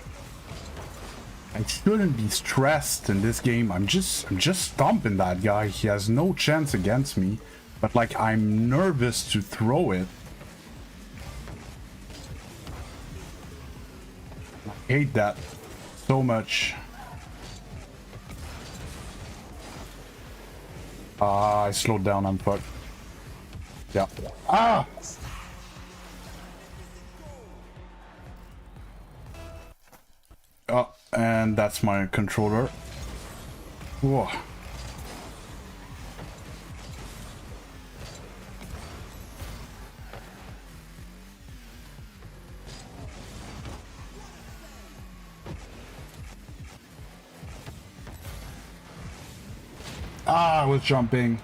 I shouldn't be stressed in this game. I'm just stomping that guy. He has no chance against me. But like, I'm nervous to throw it. I hate that so much. I slowed down, I'm fucked. Yeah. Ah! Oh, and that's my controller. Whoa. Ah, I was jumping.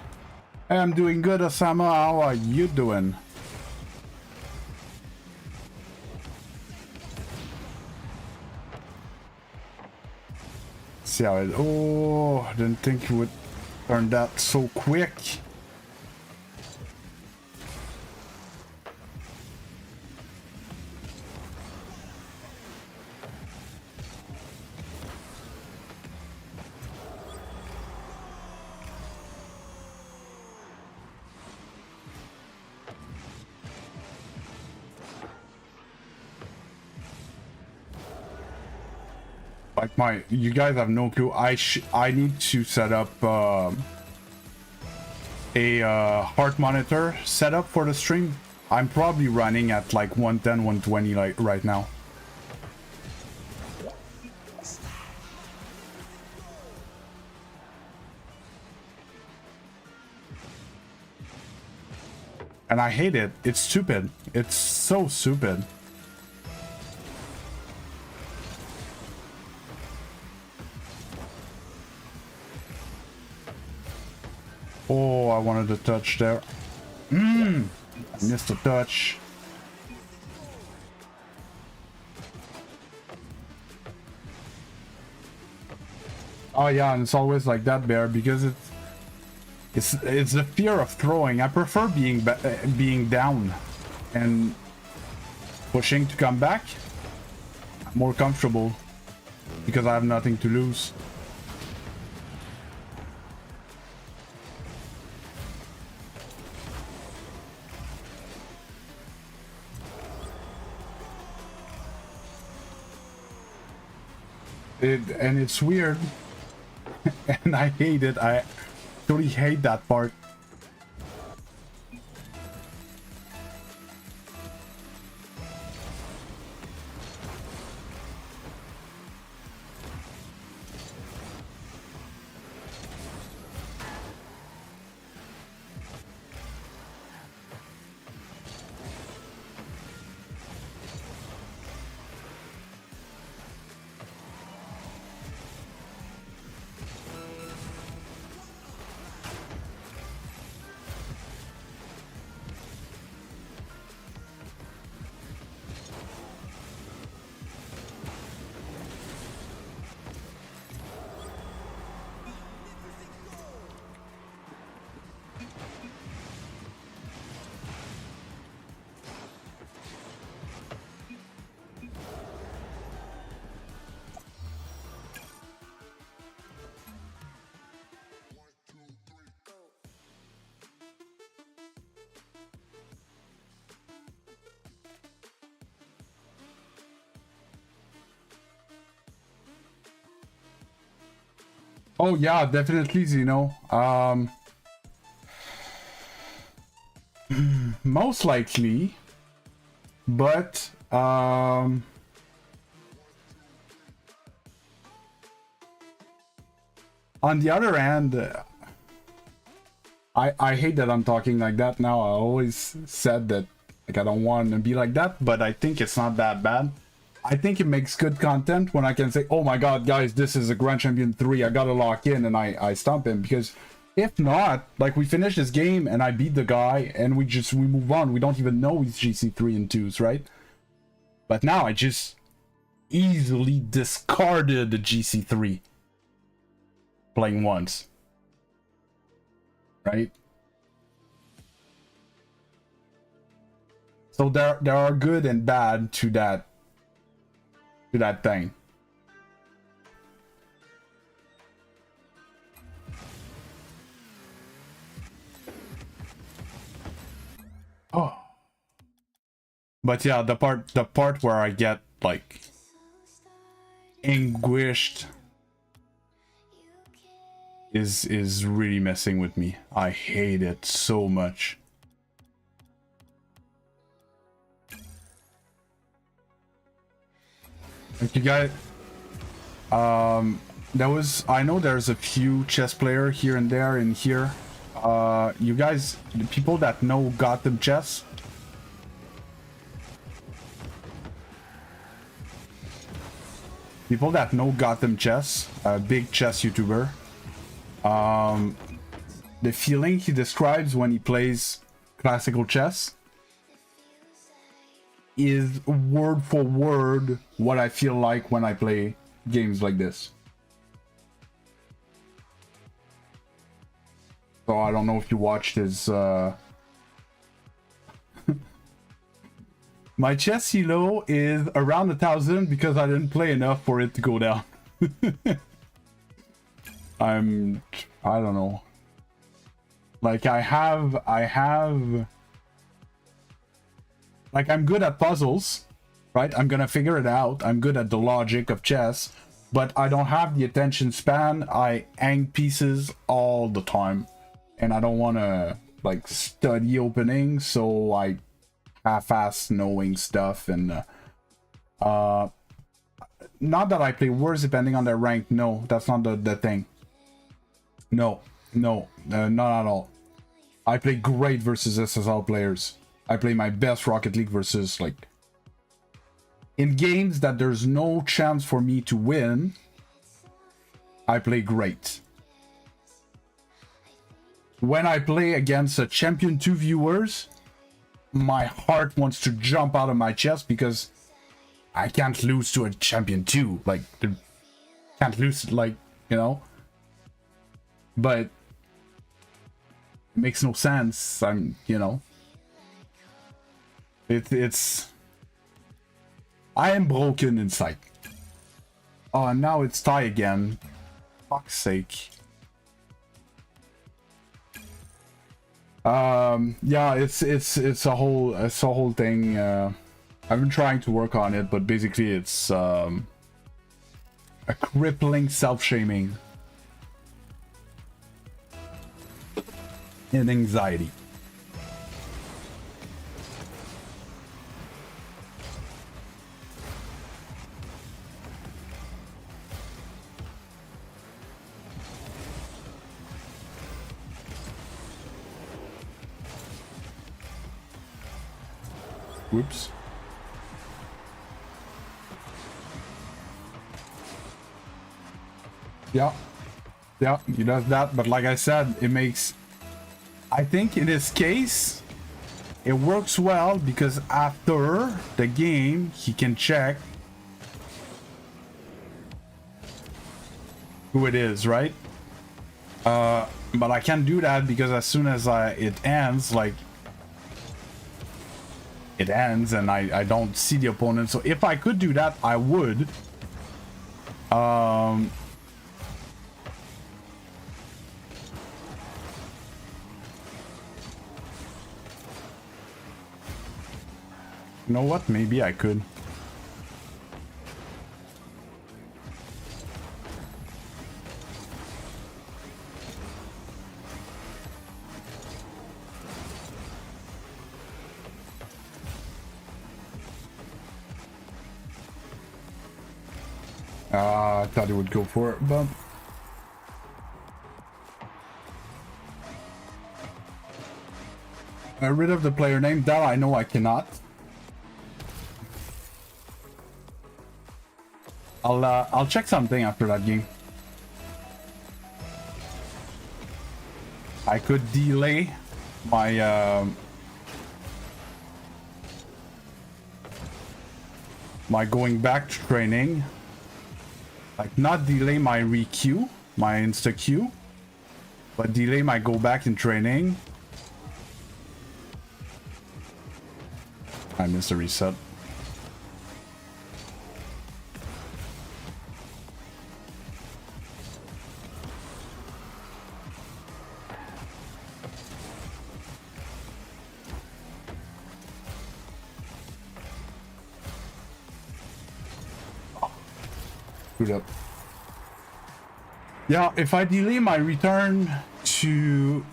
I'm doing good, Osama. How are you doing? See how it... Oh, I didn't think you would turn that so quick. Like you guys have no clue. I need to set up a heart monitor setup for the stream. I'm probably running at like 110, 120 like right now. And I hate it. It's stupid. It's so stupid. Oh, I wanted to touch there. I missed a touch. Oh yeah, and it's always like that, Bear, because it's the fear of throwing. I prefer being down and pushing to come back. I'm more comfortable because I have nothing to lose. And it's weird. And I hate it. I totally hate that part. Oh yeah, definitely, Zeno. Most likely, but on the other hand, I hate that I'm talking like that now. I always said that like I don't want to be like that, but I think it's not that bad. I think it makes good content when I can say, oh my god, guys, this is a Grand Champion 3, I gotta lock in, and I stomp him. Because if not, like, we finish this game and I beat the guy and we move on. We don't even know he's GC3 and 2s, right? But now I just easily discarded the GC3 playing once, right? So there are good and bad to that thing. Oh, but yeah, the part where I get like anguished is really messing with me. I hate it so much. Like, you guys, I know there's a few chess player here and there in here. You guys, the people that know Gotham chess, a big chess YouTuber, the feeling he describes when he plays classical chess is word for word what I feel like when I play games like this. So I don't know if you watched his my chess elo is around 1,000 because I didn't play enough for it to go down. I don't know. Like I have like, I'm good at puzzles, right? I'm gonna figure it out. I'm good at the logic of chess, but I don't have the attention span. I hang pieces all the time, and I don't want to like study openings, so I half-ass knowing stuff. And not that I play worse depending on their rank. No, that's not the thing. No, not at all. I play great versus SSL players. I play my best Rocket League versus, like, in games that there's no chance for me to win, I play great. When I play against a Champion 2 viewers, my heart wants to jump out of my chest because I can't lose to a Champion 2. Like, can't lose, like, you know? But it makes no sense. I'm, you know. It's... I am broken inside. Oh, and now it's tie again. Fuck's sake. Yeah, it's a whole thing. I've been trying to work on it, but basically it's a crippling self-shaming and anxiety. Whoops. Yeah, he does that, but like I said, it makes... I think in this case, it works well because after the game, he can check who it is, right? But I can't do that because as soon as it ends, like... It ends and I don't see the opponent. So if I could do that, I would. You know what? Maybe I could. I thought he would go for it, but... rid of the player name. That I know I cannot. I'll check something after that game. I could delay my my going back to training. Like, not delay my re-queue, my insta-queue, but delay my go back in training. I missed a reset. Up. Yeah, if I delay my return to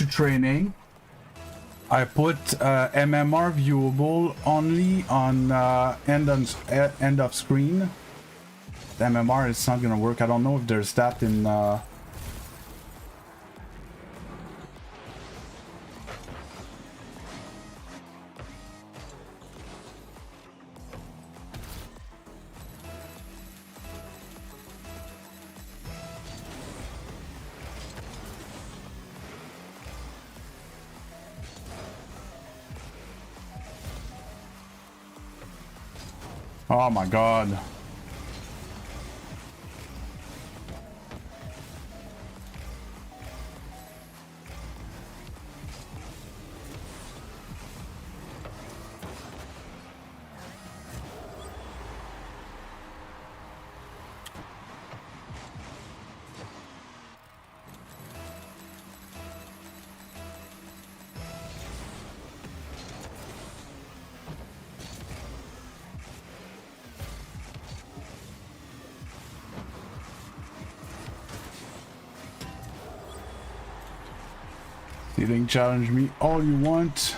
training, I put MMR viewable only on end of screen. The MMR is not gonna work. I don't know if there's that in oh my god. You can challenge me all you want.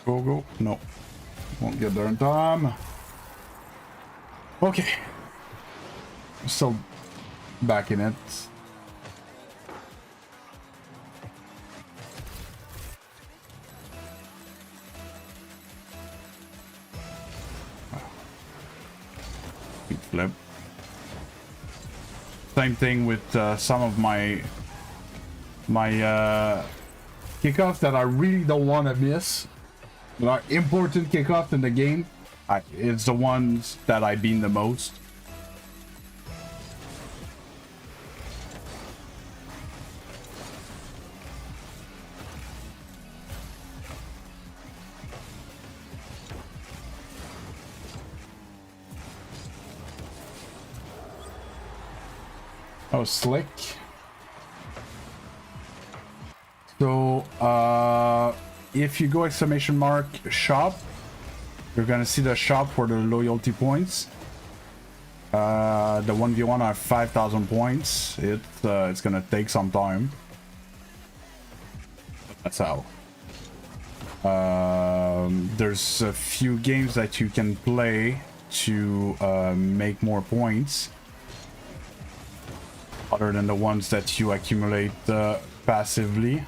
Go, go. No. Won't get there in time. Okay. Still back in it. Feet flip. Same thing with some of my kickoffs that I really don't want to miss. That are important kickoffs in the game. It's the ones that I beat the most. Oh, slick. So, if you go exclamation mark shop, you're gonna see the shop for the loyalty points. The 1v1 are 5,000 points. It's gonna take some time. That's how. There's a few games that you can play to make more points. Other than the ones that you accumulate passively.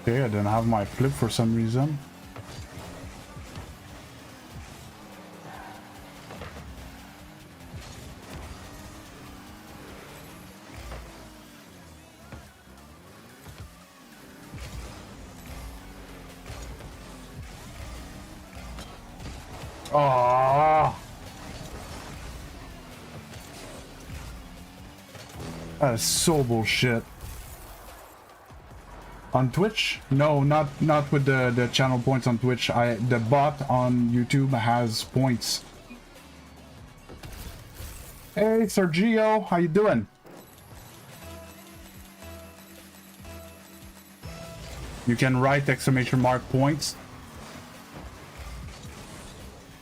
Okay, I didn't have my flip for some reason. Ah, that is so bullshit. On Twitch? No, not with the channel points on Twitch. The bot on YouTube has points. Hey Sergio, how you doing? You can write exclamation mark points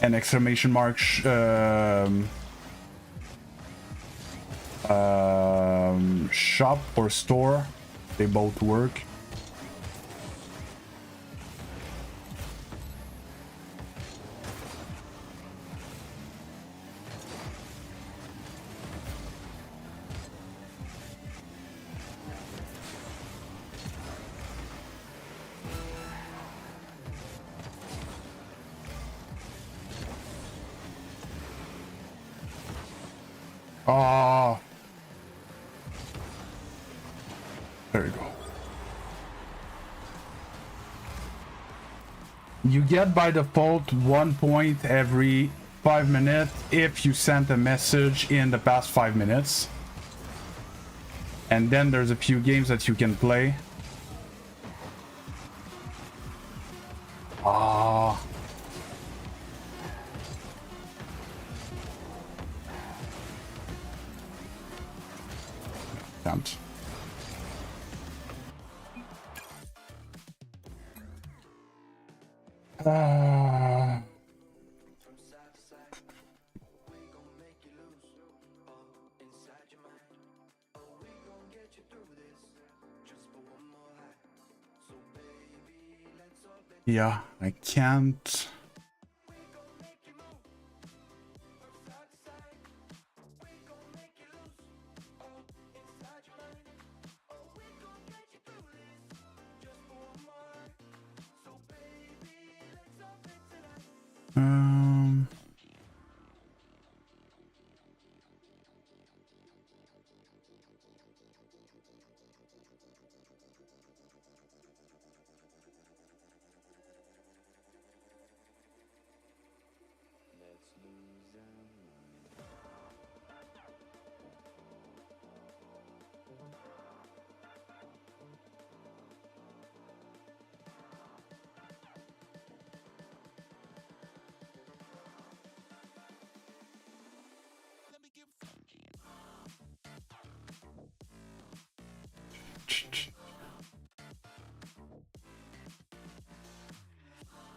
and exclamation mark shop or store. They both work. Ah, there you go. You get by default 1 point every 5 minutes if you sent a message in the past 5 minutes. And then there's a few games that you can play. Ah. Can't. Yeah, I can't.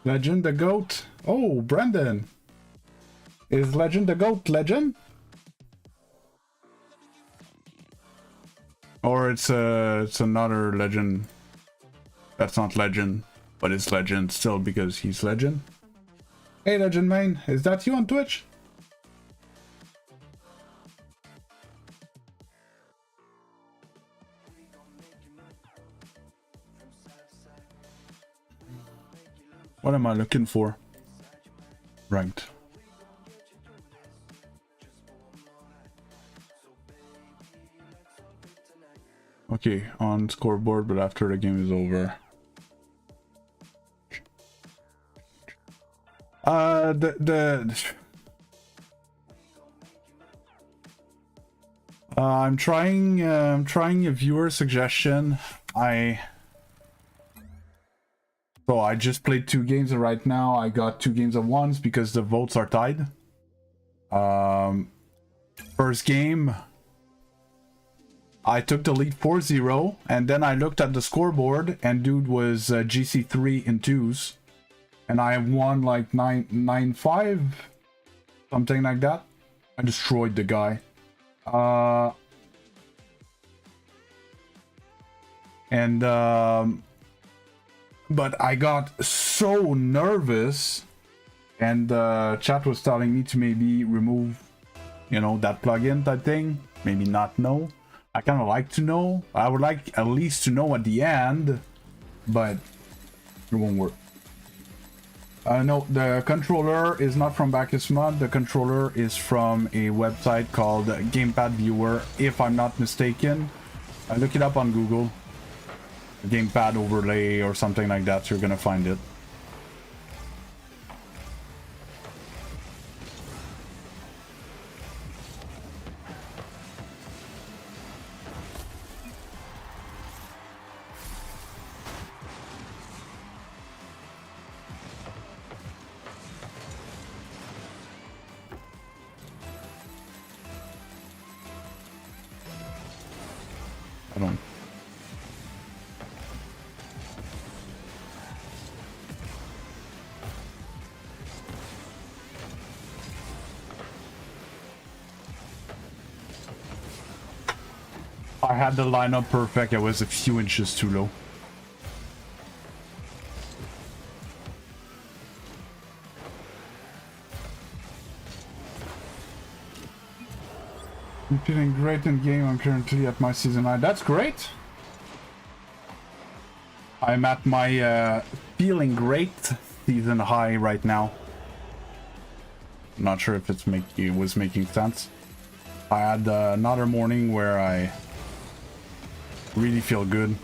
Legend the goat. Oh, Brendan. Is Legend the GOAT, Legend? Or it's another Legend that's not Legend, but it's Legend still because he's Legend. Hey Legend Main, is that you on Twitch? What am I looking for? Ranked. Okay, on scoreboard, but after the game is over. I'm trying a viewer suggestion. So I just played 2 games and right now I got 2 games at once because the votes are tied. First game, I took the lead 4-0 and then I looked at the scoreboard and dude was GC3 in 2s. And I won like 9-5, something like that. I destroyed the guy. But I got so nervous, and chat was telling me to maybe remove, you know, that plugin type thing. Maybe not know. I kind of like to know. I would like at least to know at the end, but it won't work. No, the controller is not from Bacchus Mod. The controller is from a website called Gamepad Viewer, if I'm not mistaken. I look it up on Google. Gamepad overlay or something like that, so you're gonna find it. I don't. I had the lineup perfect. I was a few inches too low. I'm feeling great in game. I'm currently at my season high. That's great. I'm at my feeling great season high right now. Not sure if it was making sense. I had another morning where I really feel good.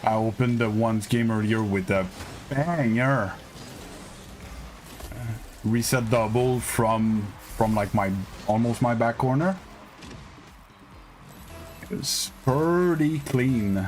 I opened the one's game earlier with a banger. Reset double from like almost my back corner. It's pretty clean.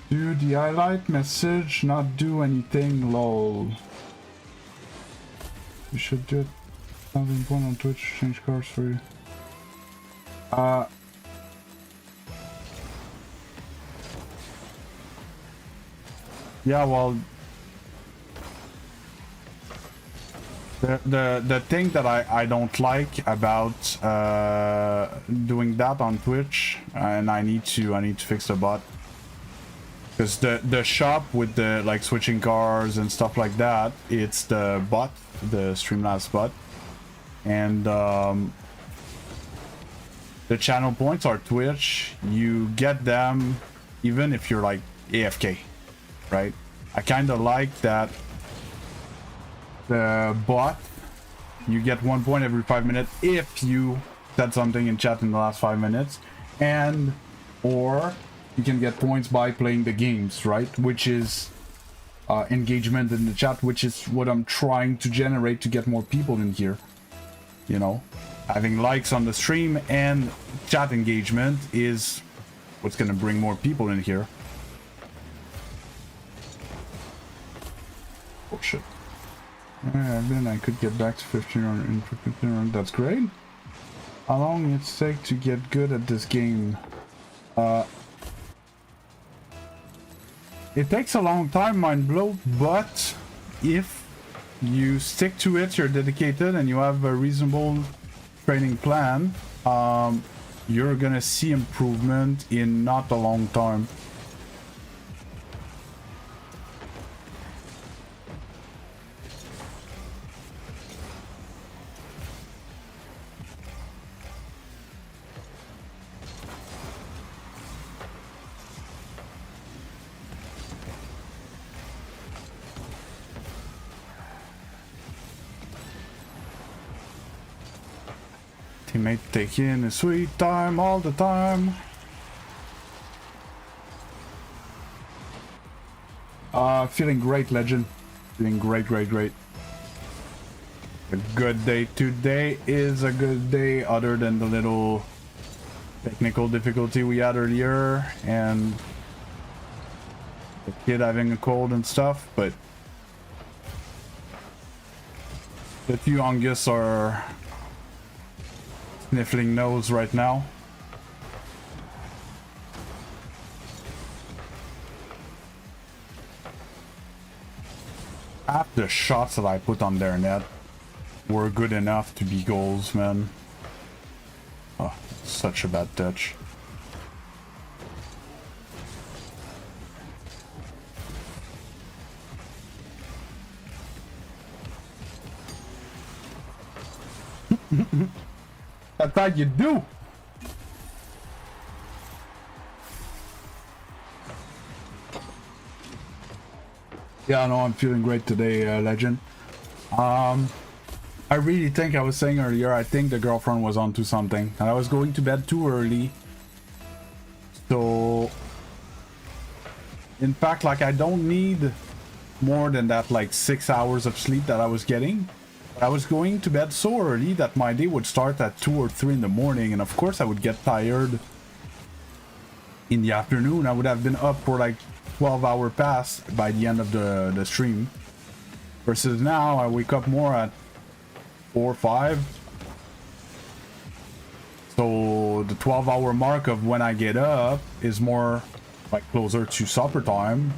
Do the highlight message not do anything, lol. You should do it. Something point on Twitch, change cars for you. Yeah, well, the thing that I don't like about doing that on Twitch, and I need to fix the bot. Because the shop with the like switching cars and stuff like that, it's the bot, the Streamlabs bot, and the channel points are Twitch. You get them even if you're like AFK, right? I kind of like that the bot, you get 1 point every 5 minutes if you said something in chat in the last 5 minutes, and or you can get points by playing the games, right? Which is engagement in the chat, which is what I'm trying to generate to get more people in here. You know, having likes on the stream and chat engagement is what's gonna bring more people in here. Oh shit. Then I could get back to 1500 in 1500. That's great. How long it take to get good at this game? It takes a long time, mind blow, but if you stick to it, you're dedicated, and you have a reasonable training plan, you're gonna see improvement in not a long time. Teammate taking a sweet time all the time. Feeling great, Legend. Feeling great, great, great. A good day. Today is a good day, other than the little technical difficulty we had earlier and the kid having a cold and stuff, but the few Angus are sniffling nose right now. Half the shots that I put on their net were good enough to be goals, man. Oh, such a bad touch. That's how you do. Yeah, no, I'm feeling great today, Legend. I really think I was saying earlier, I think the girlfriend was onto something. And I was going to bed too early. So, in fact, like, I don't need more than that, like, 6 hours of sleep that I was getting. I was going to bed so early that my day would start at 2 or 3 in the morning, and of course I would get tired in the afternoon. I would have been up for like 12-hour pass by the end of the stream. Versus now, I wake up more at 4 or 5. So the 12-hour mark of when I get up is more like closer to supper time.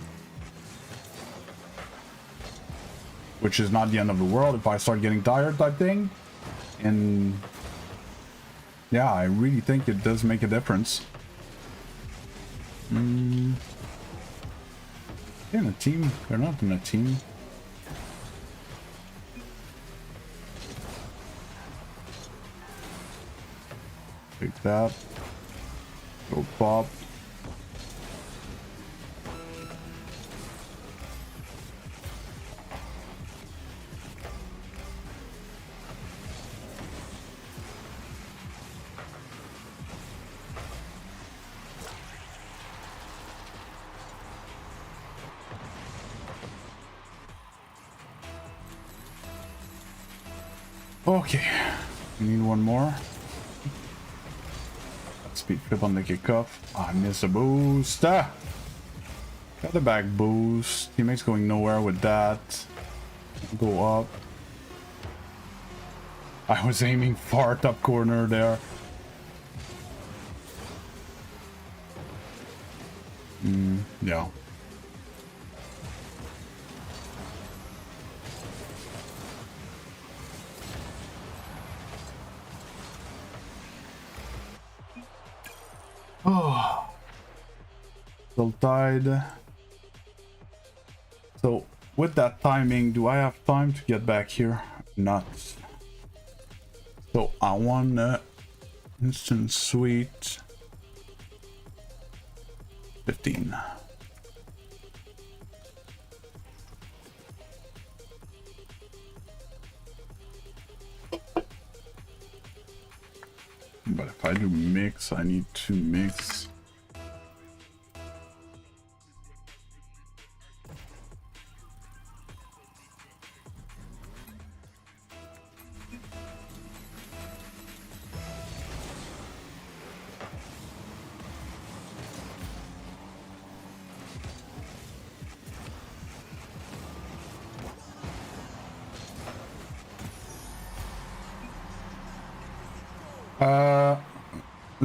Which is not the end of the world if I start getting tired type thing. And yeah, I really think it does make a difference. In a team? They're not in a team. Take that. Go pop. Okay, we need one more. Speed flip on the kickoff. I miss a boost. Got the back boost. Teammates going nowhere with that. Go up. I was aiming far top corner there. Yeah. Oh, still tied. So with that timing, do I have time to get back here? Not. So I want instant sweet 15. But if I do mix, I need to mix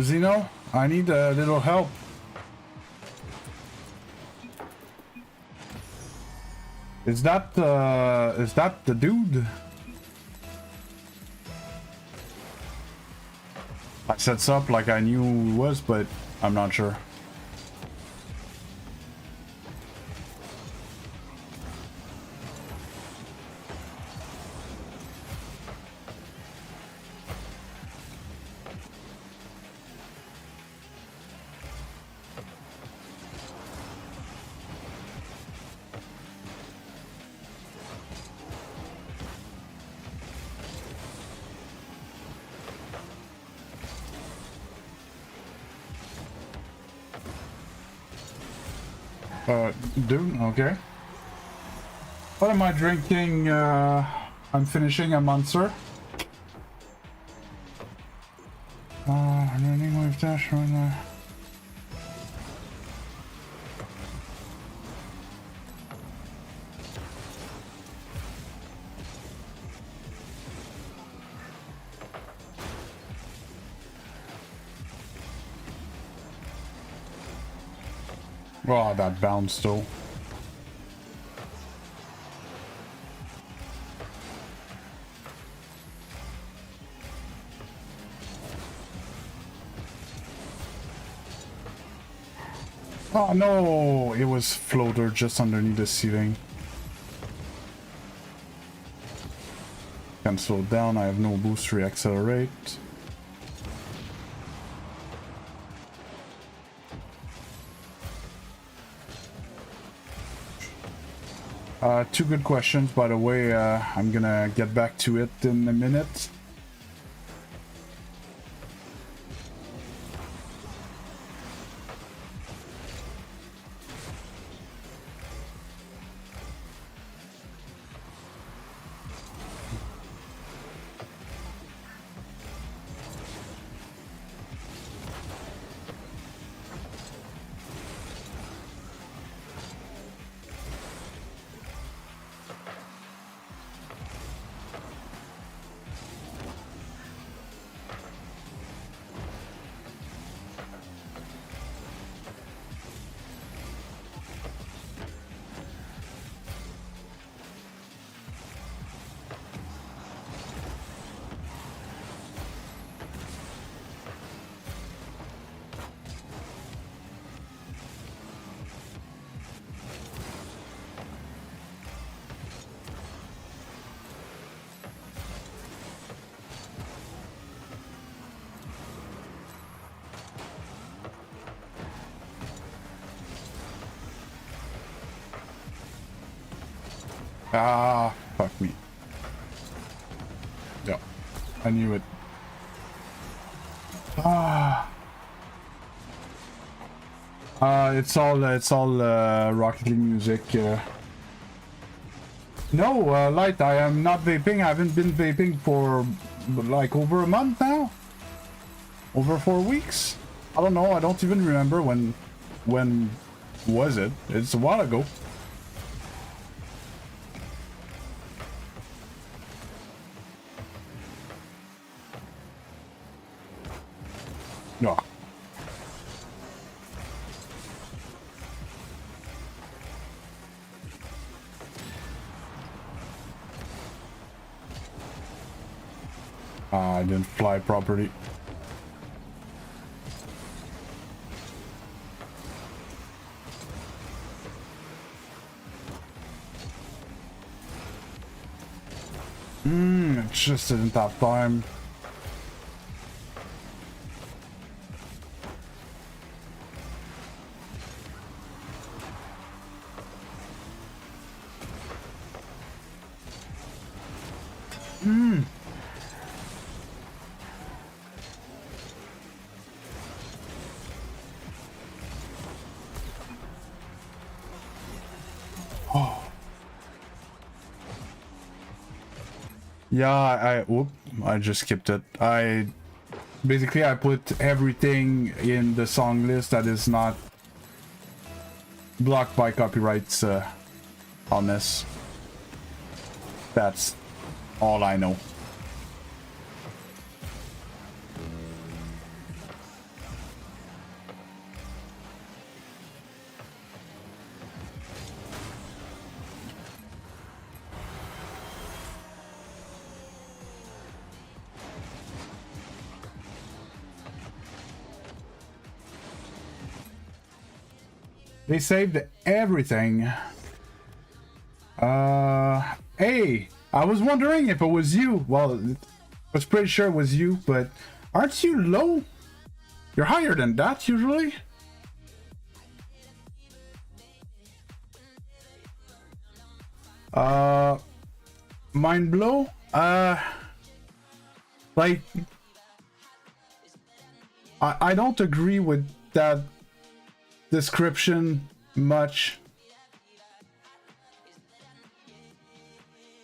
Zeno, I need a little help. Is that the dude? I sets up like I knew who it was, but I'm not sure. Dude, okay. What am I drinking? I'm finishing a Monster. Running with dash right now. Oh, that bounced though. Oh no, it was floater just underneath the ceiling. Can slow down, I have no boost, reaccelerate. Two good questions, by the way. I'm gonna get back to it in a minute. Ah, fuck me. Yeah, I knew it. Ah. It's all Rocket League music. No, Light, I am not vaping. I haven't been vaping for like over a month now. Over 4 weeks. I don't know. I don't even remember when was it? It's a while ago. No. I didn't fly properly. It just didn't have time. Yeah, I just skipped it. Basically I put everything in the song list that is not blocked by copyrights on this. That's all I know. They saved everything. Hey, I was wondering if it was you. Well, I was pretty sure it was you, but aren't you low? You're higher than that usually. Mind blow? Like, I don't agree with that description much.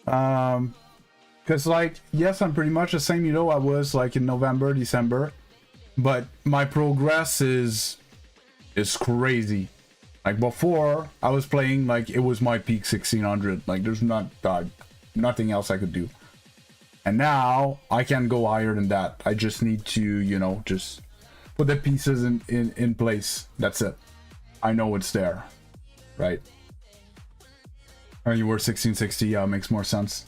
Because like, yes, I'm pretty much the same, you know, I was like in November, December, but my progress is crazy. Like before, I was playing like it was my peak 1600. Like there's nothing else I could do. And now I can go higher than that. I just need to, you know, just put the pieces in place. That's it. I know it's there, right? And you were 1660, yeah, makes more sense.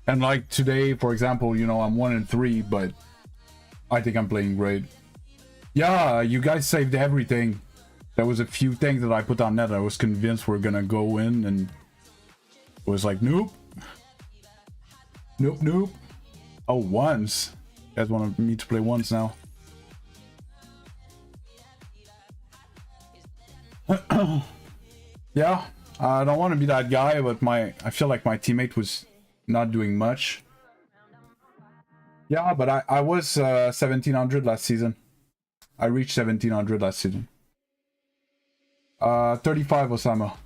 And like today, for example, you know, I'm 1-3, but I think I'm playing great. Yeah, you guys saved everything. There was a few things that I put on net. I was convinced we're gonna go in, and it was like, nope. Nope, nope. Oh, once. You guys want me to play once now? Yeah, I don't want to be that guy, but I feel like my teammate was not doing much. Yeah, but I was 1700 last season. I reached 1700 last season. 35 Osama.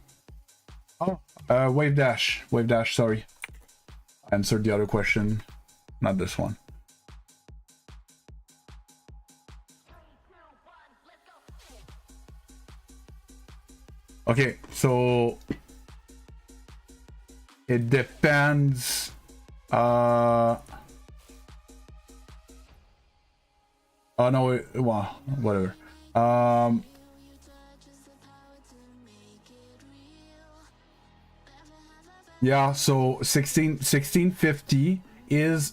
Oh, wave dash, sorry. Answered the other question, not this one. Okay, so it depends. Oh no, well, whatever. Yeah, so 1650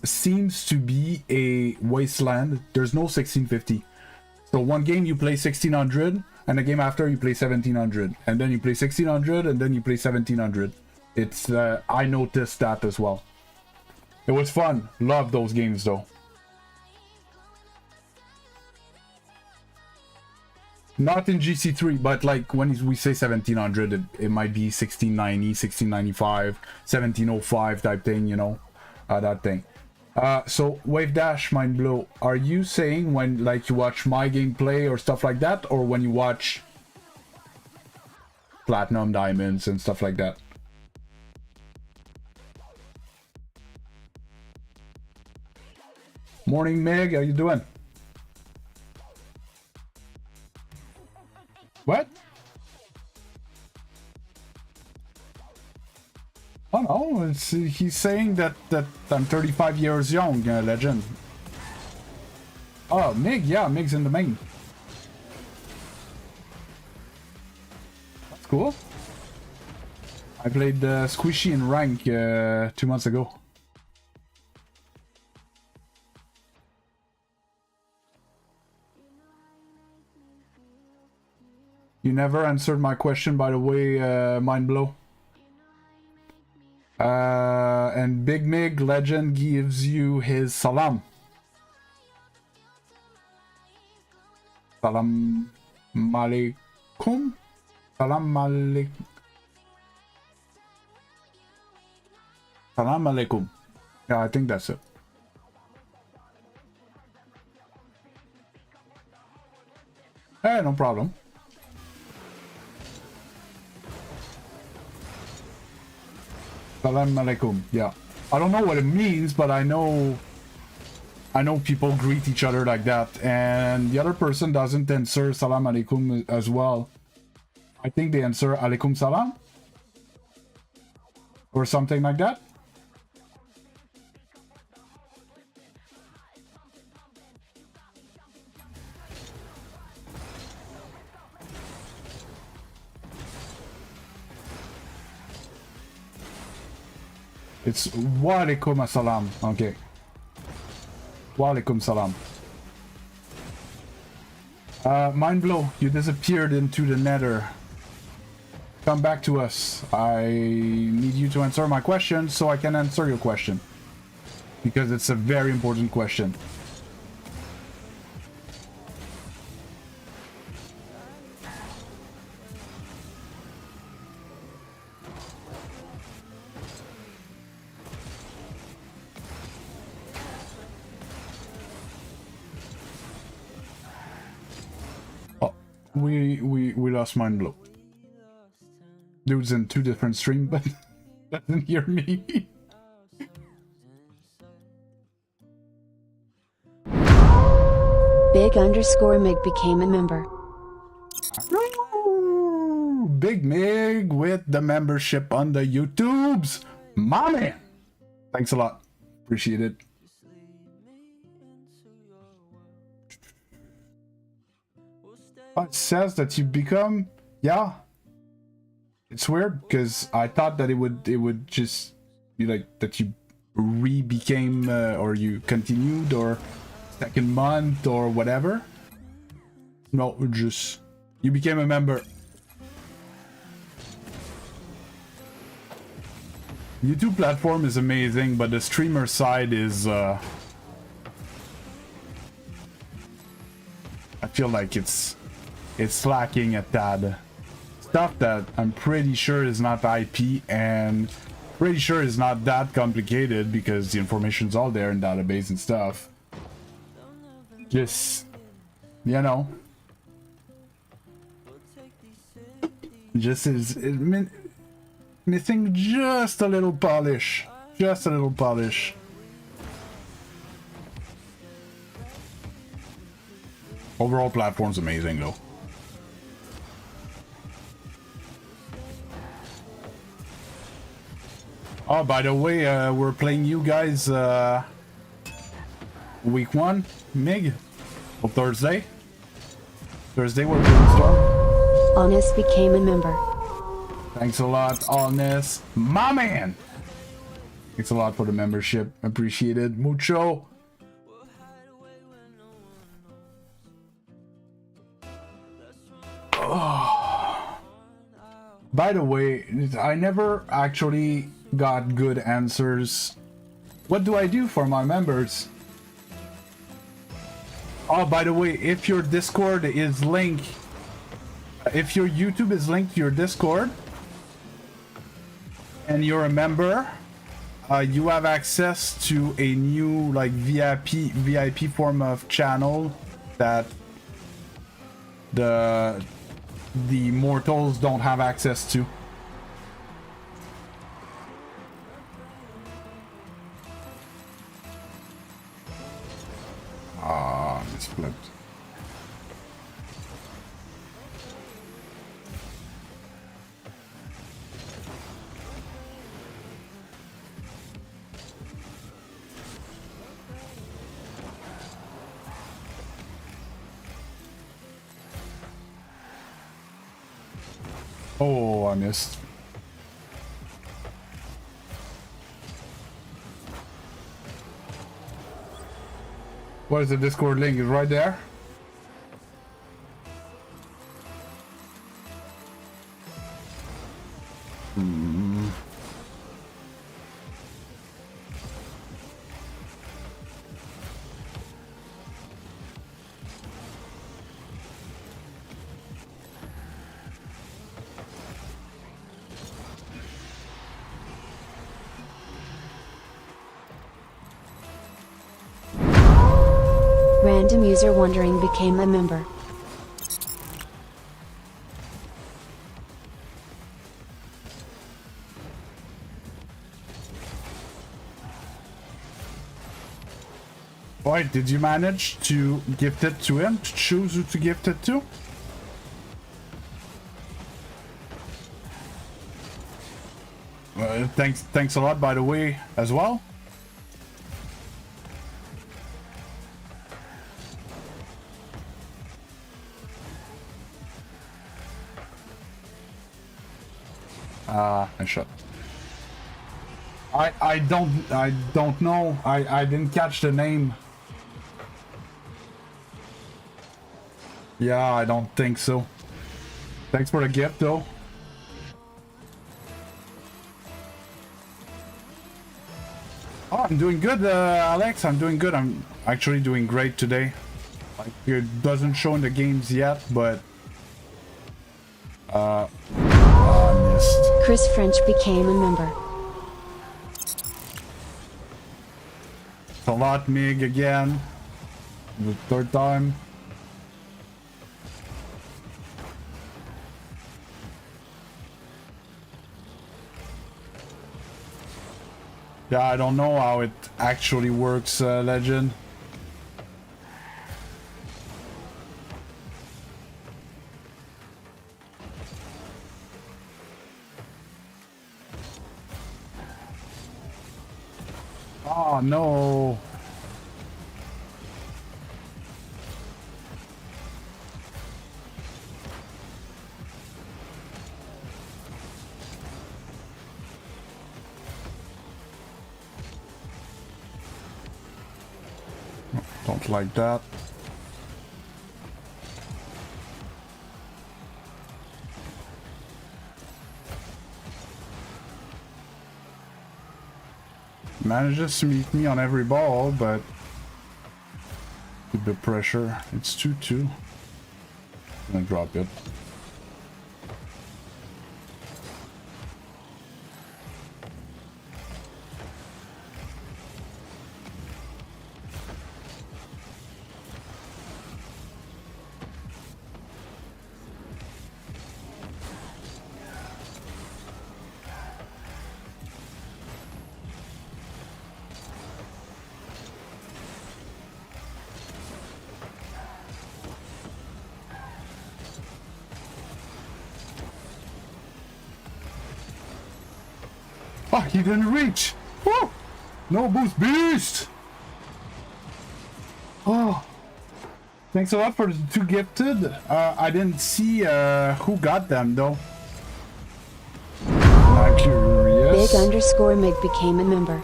seems to be a wasteland. There's no 1650. So one game you play 1600, and the game after you play 1700, and then you play 1600, and then you play 1700. It's I noticed that as well. It was fun. Love those games though. Not in GC3, but like when we say 1700, it might be 1690, 1695, 1705 type thing, you know, that thing. So Wave Dash, Mind Blow, are you saying when like you watch my gameplay or stuff like that, or when you watch Platinum, Diamonds and stuff like that? Morning Meg, how you doing? What? Oh no, he's saying that I'm 35 years young, Legend. Oh, Mig, yeah, Mig's in the main. That's cool. I played Squishy in rank 2 months ago. You never answered my question, by the way, Mind Blow. And Big Mig Legend gives you his salam. Salam alaikum. Salam alaikum. Salam alaikum. Yeah, I think that's it. Hey, no problem. Salam alaikum. Yeah, I don't know what it means, but I know people greet each other like that, and the other person doesn't answer salam alaikum as well. I think they answer alaikum salam or something like that. It's wa alaikum assalam. Okay. Wa alaikum salam. Mindblow, you disappeared into the nether. Come back to us. I need you to answer my question so I can answer your question. Because it's a very important question. Oh, we lost Mindblow. Dude's in 2 different streams, but doesn't hear me. Big_Mig became a member. Ooh, Big Mig with the membership on the YouTubes. My man. Thanks a lot. Appreciate it. Oh, it says that you become... Yeah. It's weird because I thought that it would just be like that you became or you continued or second month or whatever. No, just you became a member. YouTube platform is amazing, but the streamer side is I feel like it's lacking a tad. Stuff that I'm pretty sure is not IP and pretty sure is not that complicated because the information's all there in database and stuff. Just, you know, just is missing just a little polish. Just a little polish. Overall platform's amazing though. Oh, by the way, we're playing you guys week 1, Mig, on Thursday. Thursday we're playing Storm. Honest became a member. Thanks a lot, Honest. My man! Thanks a lot for the membership. Appreciate it. Mucho. Oh. By the way, I never actually got good answers. What do I do for my members? Oh, by the way, if your Discord is linked, if your YouTube is linked to your Discord and you're a member, you have access to a new like VIP form of channel that the mortals don't have access to. Ah, misflipped. Oh, I missed. What is the Discord link? Is right there. Random user wondering became a member. Why did you manage to gift it to him? To choose who to gift it to? Thanks a lot, by the way, as well. I shot. I don't know. I didn't catch the name. Yeah, I don't think so. Thanks for the gift, though. Oh, I'm doing good, Alex. I'm doing good. I'm actually doing great today. Like, it doesn't show in the games yet, but... I missed. Chris French became a member. It's a lot, Mig, again. The third time. Yeah, I don't know how it actually works, Legend. Oh, no. Don't like that. Manages to meet me on every ball, but keep the pressure. It's 2-2. I'm gonna drop it. Oh, he didn't reach! Woo! No boost beast! Oh. Thanks a lot for the 2 gifted. I didn't see who got them though. Not curious. Big_Mig became a member.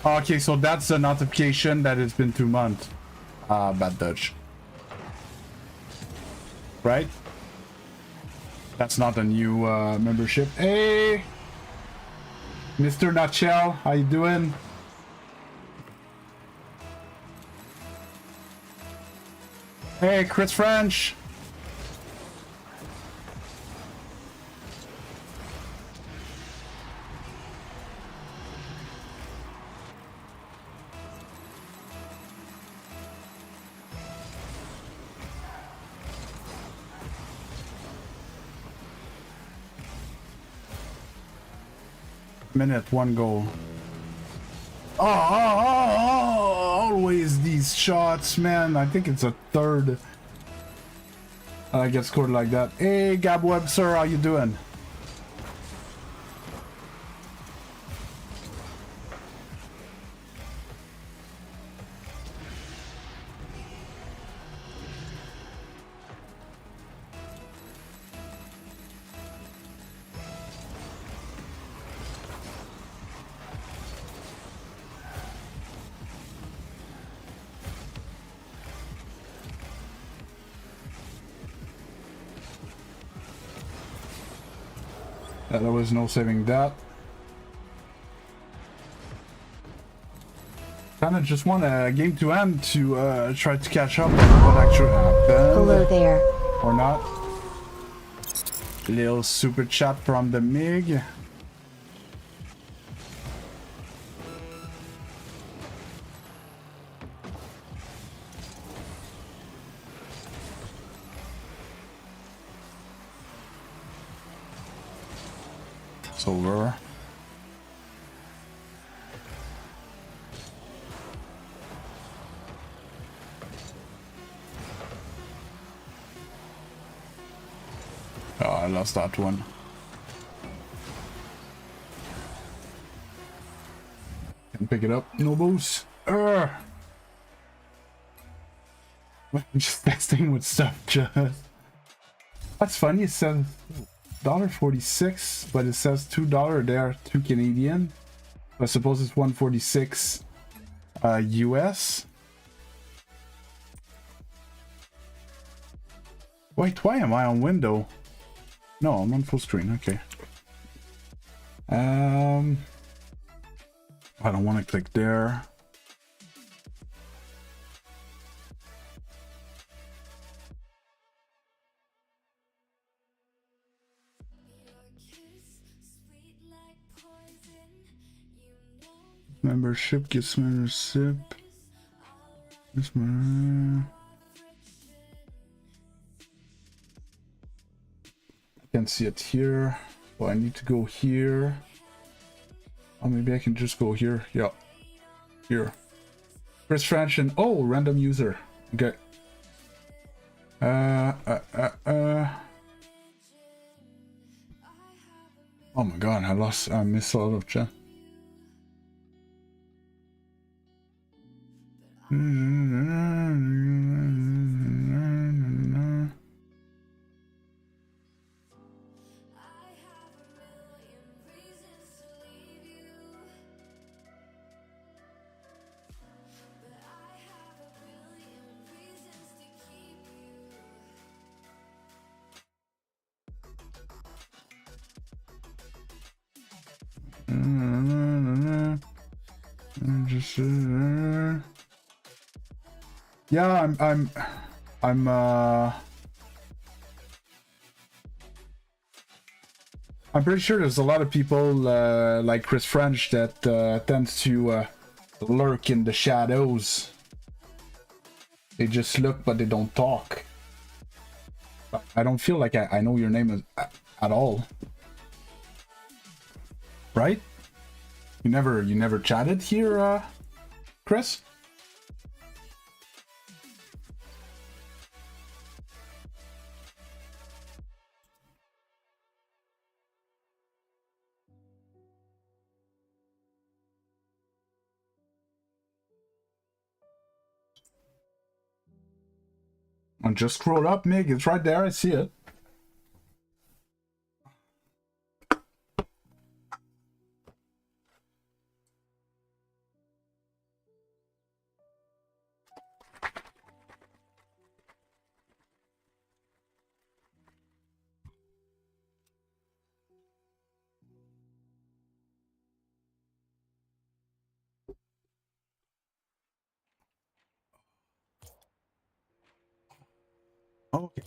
Okay, so that's the notification that it's been 2 months. Bad Dutch. Right? That's not a new membership. Hey! Mr. Nutshell, how you doing? Hey, Chris French! Minute, 1 goal. Oh, always these shots, man. I think it's a third. I get scored like that. Hey, Gab Webster, how you doing? Yeah, there was no saving that. Kinda just want a game to end to try to catch up on what actually happened. Hello there. Or not. Little super chat from the MiG. It's over. Oh, I lost that one. Can pick it up. No boost. I'm just testing with stuff. Just that's funny. It says $1.46, but it says $2 there, 2 Canadian. I suppose it's 146 US. Wait, why am I on window? No, I'm on full screen. Okay. I don't want to click there. Membership gets membership. This one. I can't see it here. Well, I need to go here. Oh, maybe I can just go here. Yeah. Here. Chris French and oh, random user. Okay. Oh my god, I missed a lot of chat. Yeah, I'm pretty sure there's a lot of people like Chris French that tends to lurk in the shadows. They just look, but they don't talk. I don't feel like I know your name at all. Right? You never chatted here, Chris? I just scrolled up, Mig. It's right there. I see it. Okay.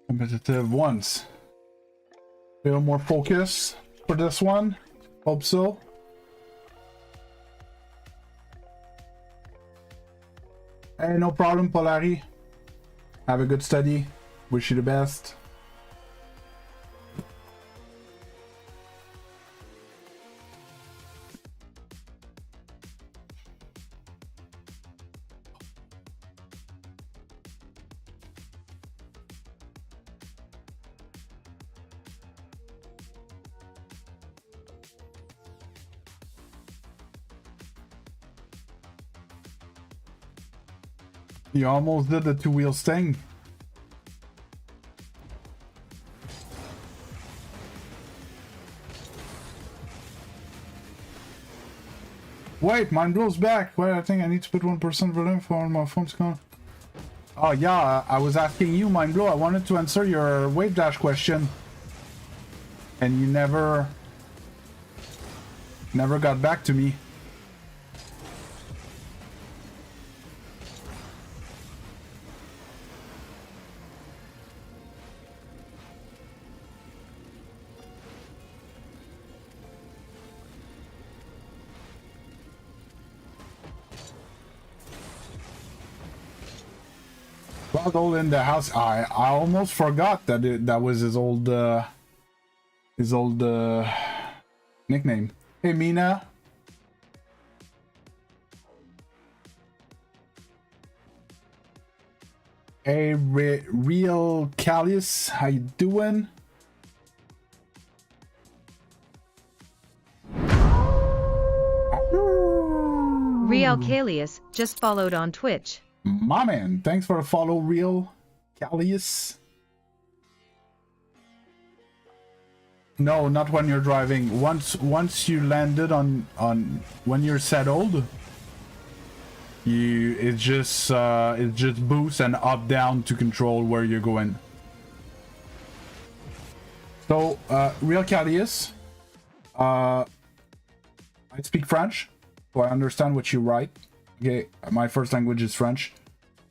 Competitive once. A little more focus for this one. Hope so. Hey, no problem, Polari. Have a good study. Wish you the best. You almost did the 2 wheels thing. Wait, mine blows back. Wait, I think I need to put 1% volume for my phone's gone. Oh yeah, I was asking you, Mind Blow. I wanted to answer your Wave Dash question. And you never got back to me. Old in the house. I almost forgot that that was his old nickname. Hey Mina. Hey Real Callius, how you doing? Real Callius just followed on Twitch. My man, thanks for the follow, Real Callius. No, not when you're driving. Once you landed on when you're settled, it just boosts and up down to control where you're going. So real Calius, I speak French, so I understand what you write. Okay, my first language is French,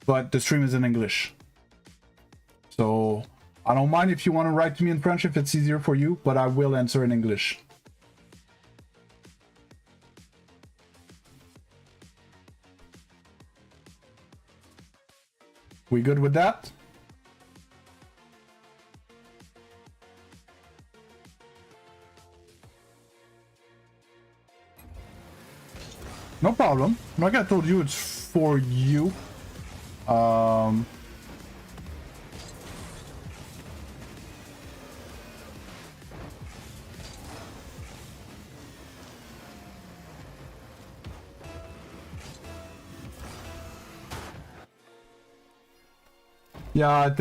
but the stream is in English. So I don't mind if you want to write to me in French if it's easier for you, but I will answer in English. We good with that? No problem. Like I told you, it's for you. Yeah, it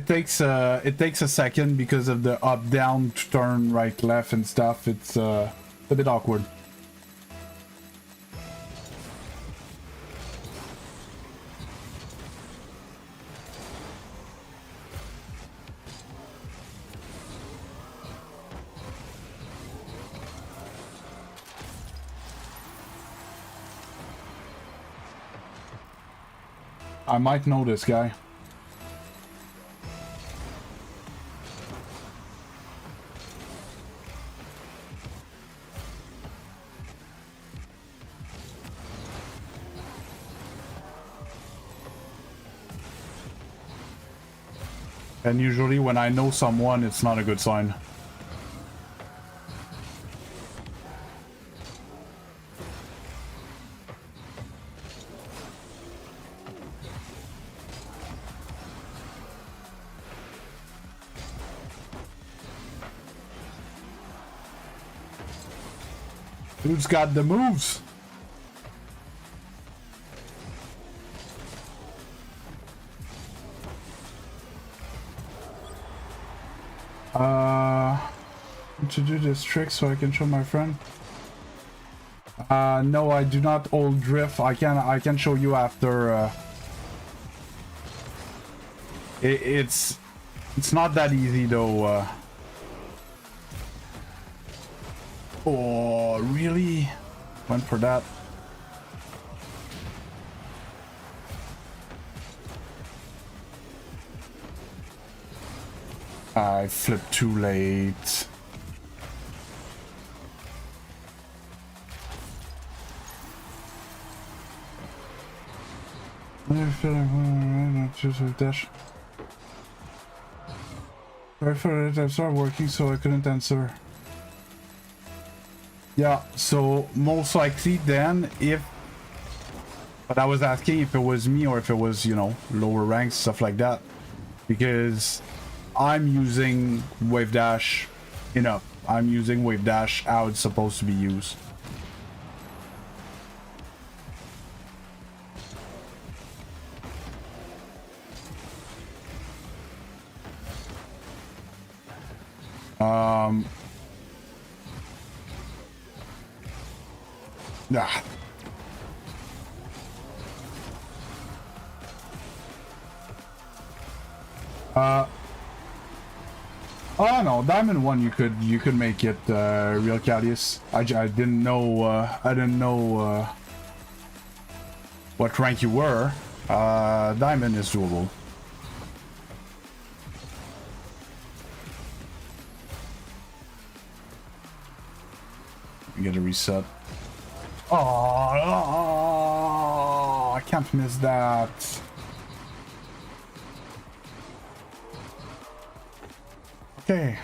takes a second because of the up down turn right left and stuff. It's a bit awkward. I might know this guy. And usually when I know someone, it's not a good sign. Who's got the moves? To do this trick so I can show my friend. No, I do not hold drift. I can show you after. It's not that easy though. Oh, really? Went for that. I flipped too late. I feel like not just a dash. I thought it had started working, so I couldn't answer. Yeah, so most likely then, if... But I was asking if it was me or if it was, you know, lower ranks, stuff like that. Because I'm using wave dash enough. I'm using wave dash how it's supposed to be used. Yeah. Oh no, Diamond 1 you could make it real Cadius. I didn't know what rank you were. Diamond is doable. Get a reset. Oh, I can't miss that. Okay.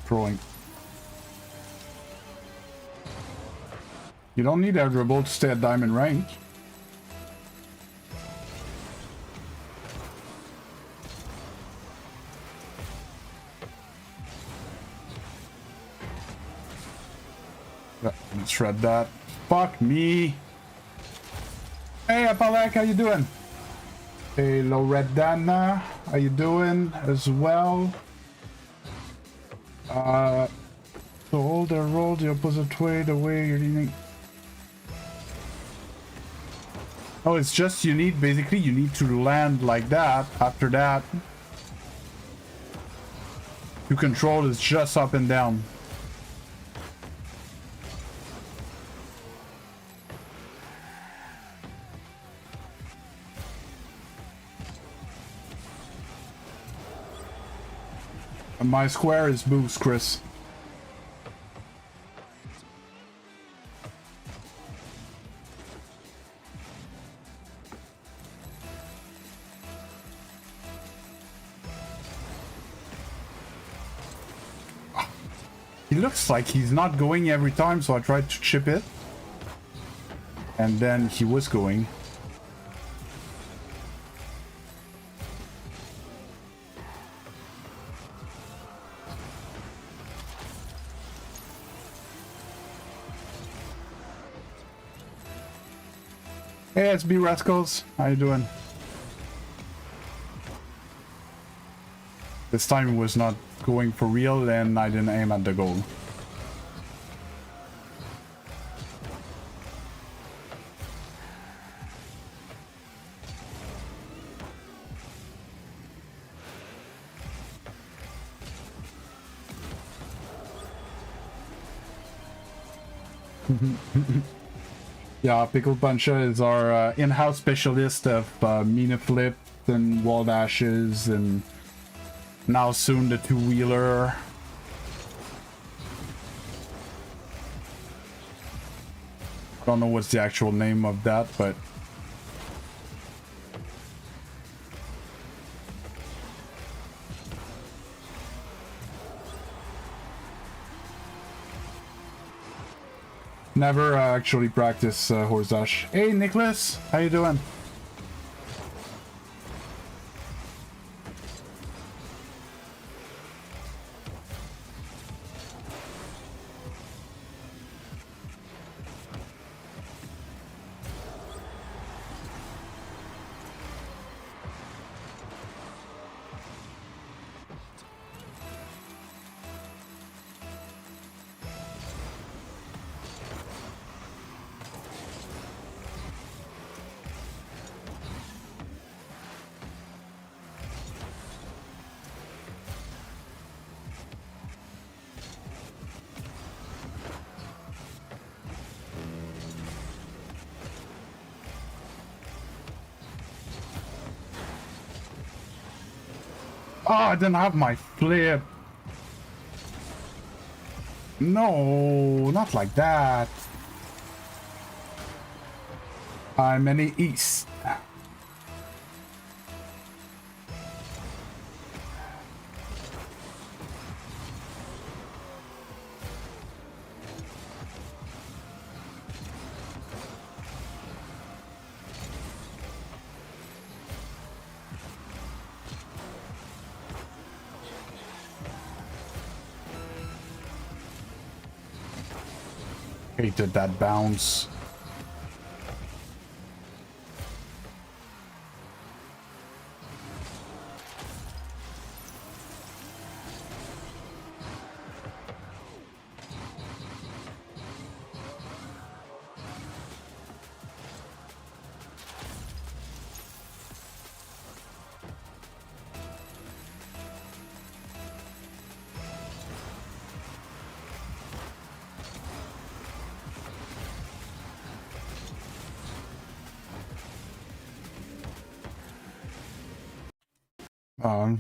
Throwing. You don't need air dribble to stay at diamond rank. Let's shred that. Fuck me. Hey, Apalek, how you doing? Hey, Loredana, how you doing as well? So hold and roll the opposite way, the way you're leaning. Oh, it's just you need, basically, you need to land like that. After that, to control is just up and down. And my square is boost, Chris. He looks like he's not going every time, so I tried to chip it. And then he was going. Hey, it's B Rascals. How you doing? This time it was not going for real and I didn't aim at the goal. Yeah, Pickle Puncher is our in-house specialist of Mina Flip and Wall Dashes and now soon the two-wheeler. I don't know what's the actual name of that, but never actually practice horse dash. Hey Nicholas, how you doing? Oh, I didn't have my flip. No, not like that. I'm any east. Hated that bounce.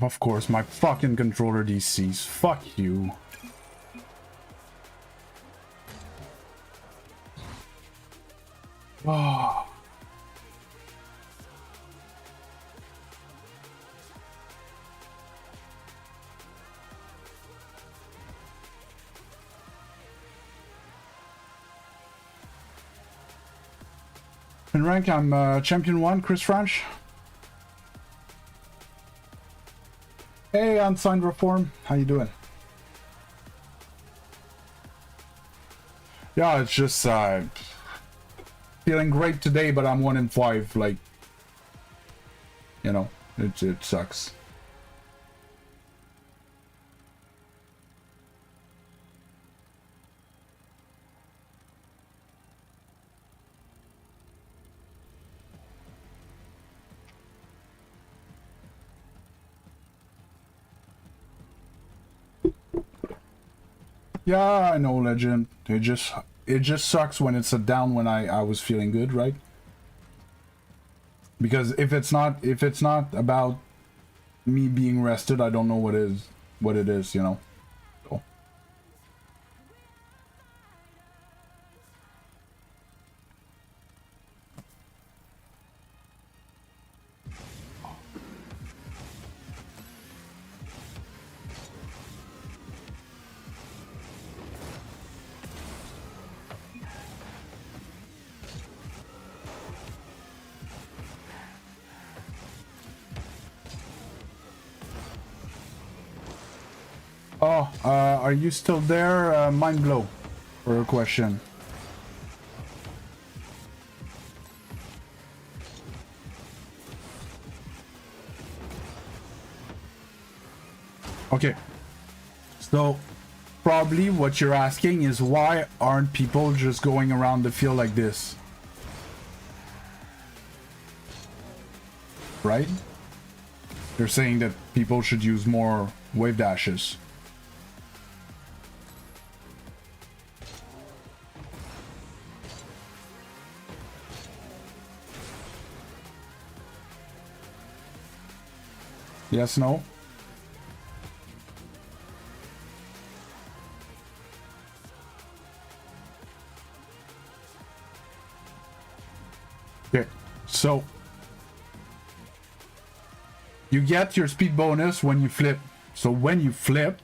Of course, my fucking controller DCs. Fuck you. Oh. In rank, I'm champion 1, Chris French. Hey, Unsigned Reform, how you doing? Yeah, it's just feeling great today, but I'm 1-5. Like, you know, it sucks. Yeah, I know, Legend. It just sucks when it's a down when I was feeling good, right? Because if it's not about me being rested, I don't know what it is, you know. So. Oh, are you still there? Mind blow for a question. Okay. So, probably what you're asking is why aren't people just going around the field like this? Right? You're saying that people should use more wave dashes. Yes, no? Okay, so you get your speed bonus when you flip. So when you flip,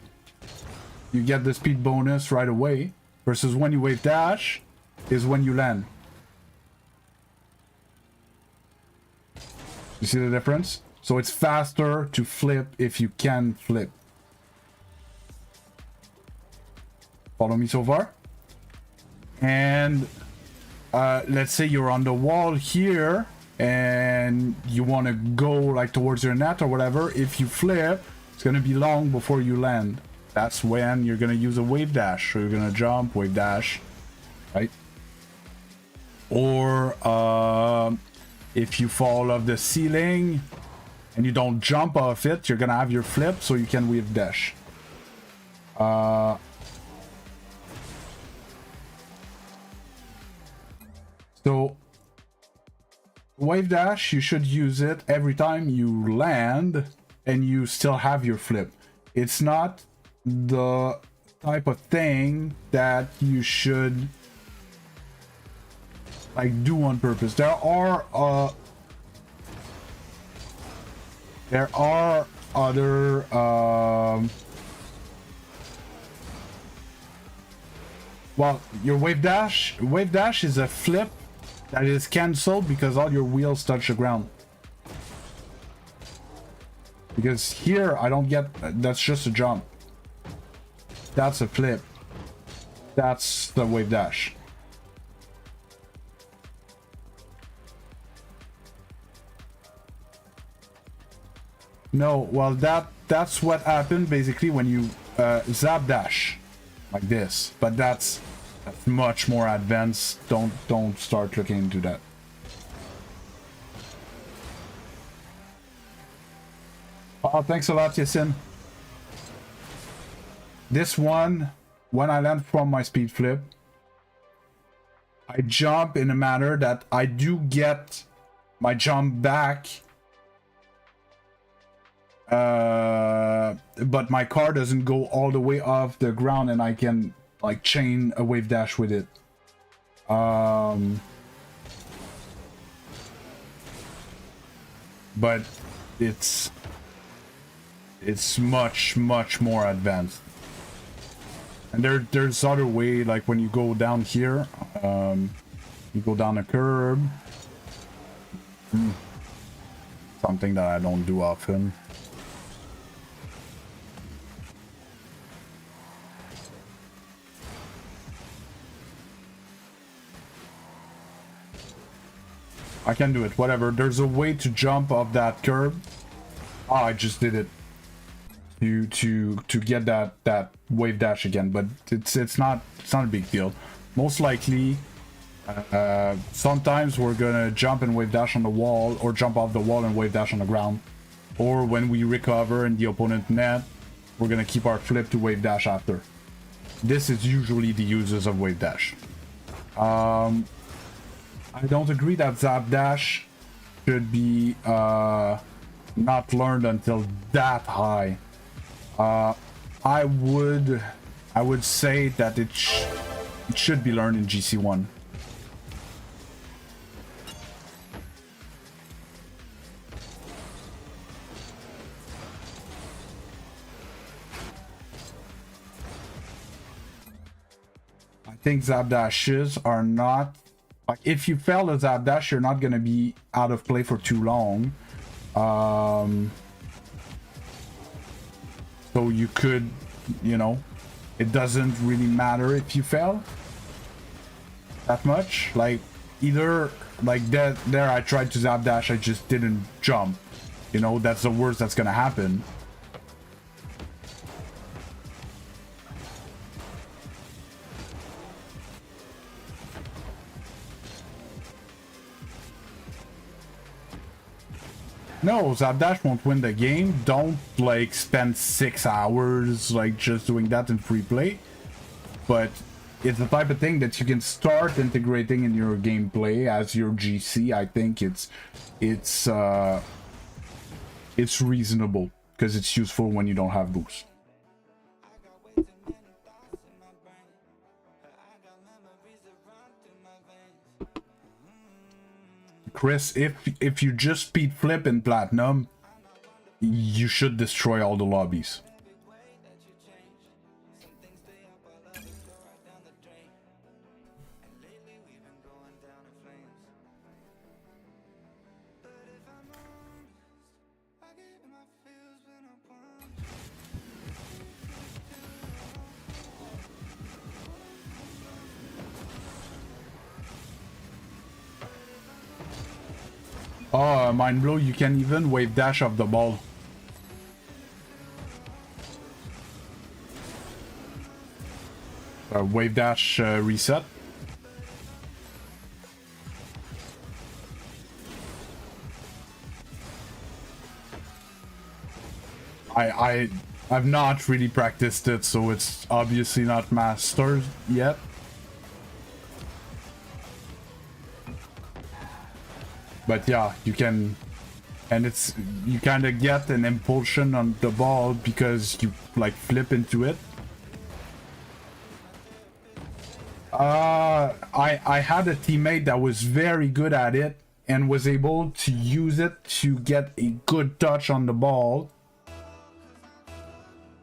you get the speed bonus right away, versus when you wave dash is when you land. You see the difference? So it's faster to flip if you can flip. Follow me so far? And let's say you're on the wall here and you want to go like towards your net or whatever. If you flip, it's going to be long before you land. That's when you're going to use a wave dash. So you're going to jump, wave dash, right? Or if you fall off the ceiling and you don't jump off it, you're going to have your flip so you can wave dash. So wave dash, you should use it every time you land and you still have your flip. It's not the type of thing that you should like do on purpose. There are other well, your wave dash is a flip that is cancelled because all your wheels touch the ground. Because here I don't get, that's just a jump. That's a flip. That's the wave dash. No, well that's what happened basically when you zap dash like this, but that's much more advanced. Don't start looking into that. Oh, thanks a lot, Yasin. This one, when I land from my speed flip, I jump in a manner that I do get my jump back, but my car doesn't go all the way off the ground and I can like chain a wave dash with it. But it's much more advanced. And there's other way, like when you go down here, you go down a curb. Something that I don't do often. I can do it, whatever. There's a way to jump off that curb. Oh, I just did it. To get that wave dash again, but it's not a big deal. Most likely, sometimes we're gonna jump and wave dash on the wall, or jump off the wall and wave dash on the ground. Or when we recover in the opponent net, we're gonna keep our flip to wave dash after. This is usually the uses of wave dash. I don't agree that zap dash should be not learned until that high. I would say that it should be learned in GC1. I think zap dashes are not, like, if you fail a zap dash, you're not gonna be out of play for too long. So you could, you know, it doesn't really matter if you fail that much. Like, either, like, there I tried to zap dash, I just didn't jump. You know, that's the worst that's gonna happen. No, zap dash won't win the game. Don't, like, spend 6 hours, like, just doing that in free play. But it's the type of thing that you can start integrating in your gameplay as your GC. I think it's reasonable, because it's useful when you don't have boost. Chris, if you just speed flip in platinum, you should destroy all the lobbies. Oh, mind blow, you can even wave dash off the ball. Wave dash reset. I've not really practiced it, so it's obviously not mastered yet. But yeah, you can, and it's, you kind of get an impulsion on the ball because you, like, flip into it. I had a teammate that was very good at it and was able to use it to get a good touch on the ball,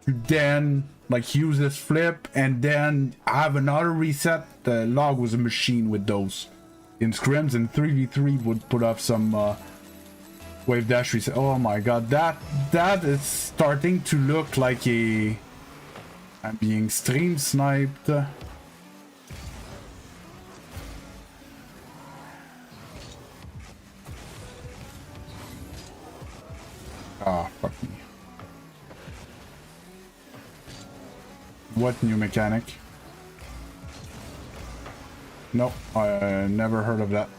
to then, like, use this flip and then have another reset. The log was a machine with those. In scrims and 3v3 would put up some wave dash reset. Oh my god, that is starting to look like a... I'm being stream sniped. Ah, fuck me. What new mechanic? Nope, I never heard of that.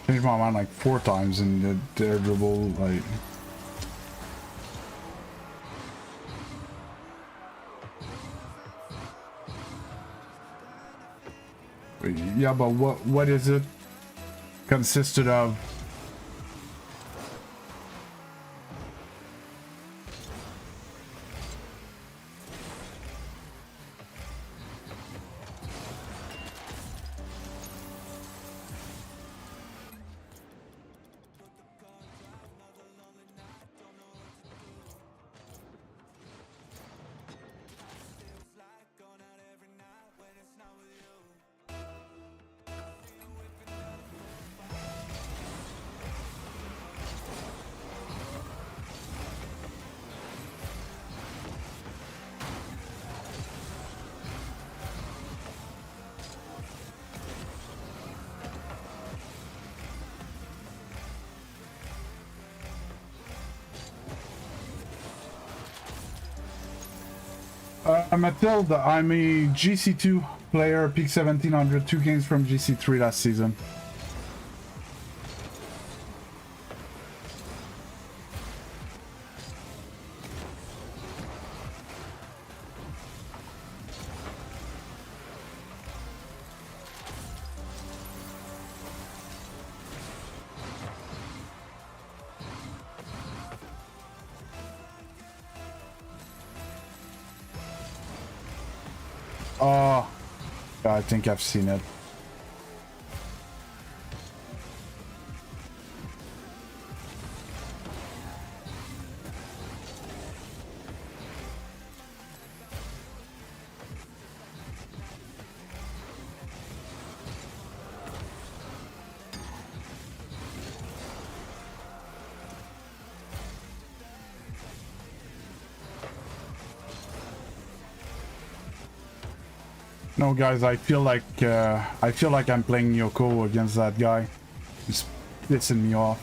Changed my mind like 4 times in the Daredevil, like... Yeah, but what is it consisted of? I'm Matilda. I'm a GC2 player, peak 1700, 2 games from GC3 last season. Oh, yeah, I think I've seen it. No, guys, I feel like I'm playing Yoko against that guy. He's pissing me off.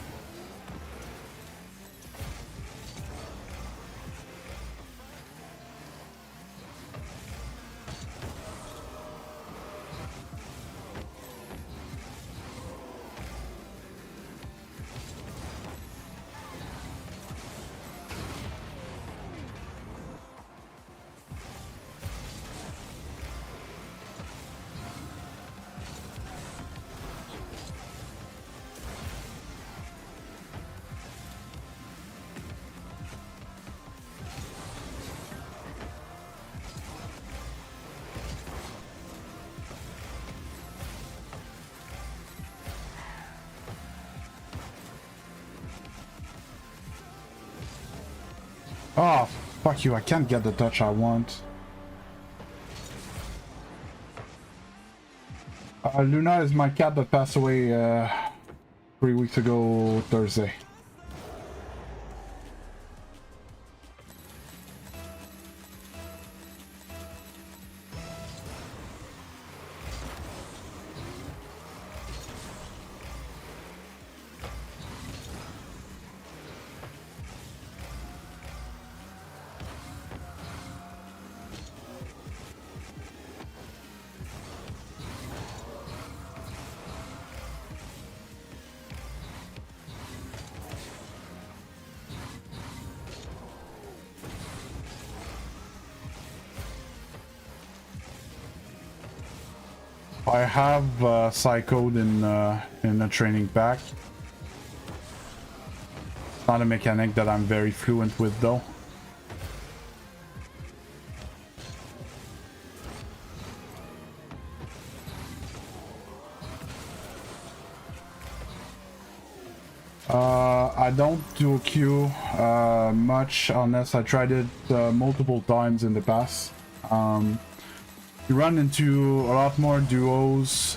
Oh, fuck you, I can't get the touch I want. Luna is my cat that passed away 3 weeks ago Thursday. I have Psychode in a training pack. Not a mechanic that I'm very fluent with though. I don't do Q much unless I tried it multiple times in the past. You run into a lot more duos,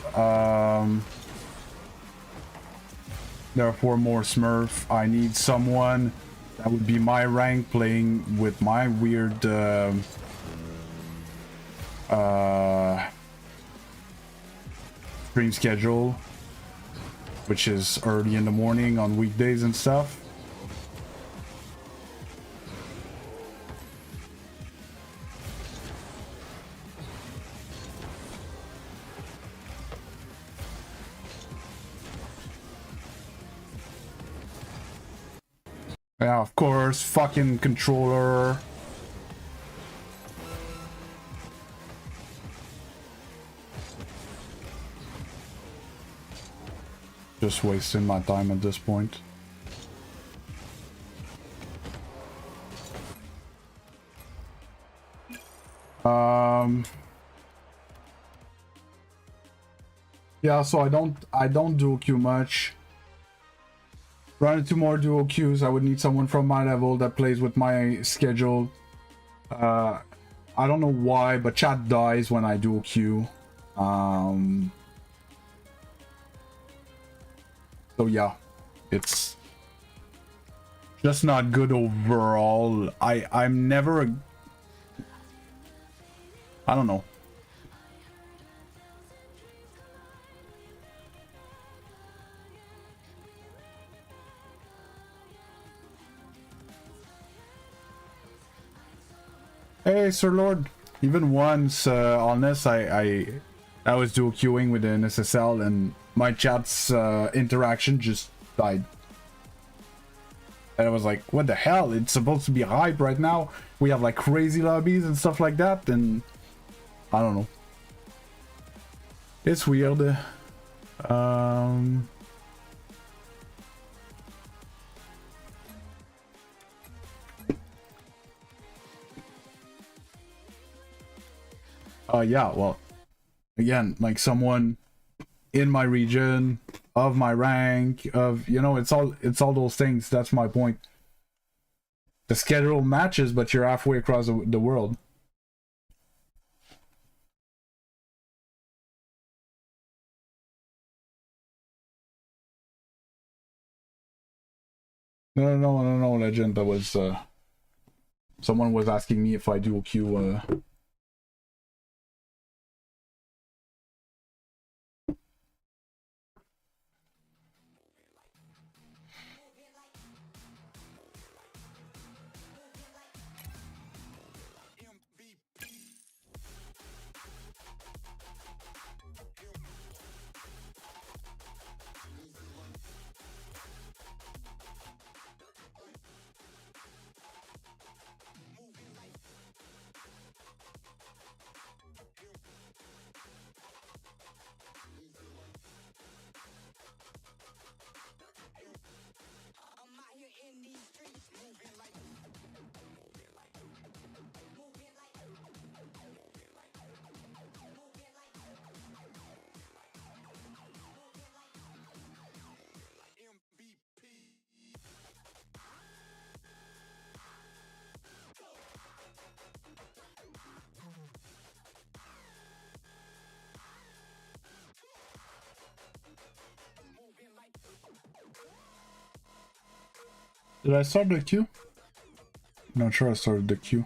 therefore more Smurf. I need someone that would be my rank playing with my weird stream schedule, which is early in the morning on weekdays and stuff. Yeah, of course, fucking controller. Just wasting my time at this point. Yeah, so I don't dual queue much. Run into more dual queues. I would need someone from my level that plays with my schedule. I don't know why, but chat dies when I dual queue. So yeah, it's just not good overall. I'm never a... I don't know. Hey, Sir Lord. Even once, honest, I was dual queuing with an SSL and my chat's interaction just died. And I was like, what the hell? It's supposed to be hype right now. We have like crazy lobbies and stuff like that, and I don't know. It's weird. Yeah, well, again, like someone in my region, of my rank, of, you know, it's all those things. That's my point. The schedule matches, but you're halfway across the world. No, Legend. That was someone was asking me if I dual queue. Did I start the queue? Not sure I started the queue.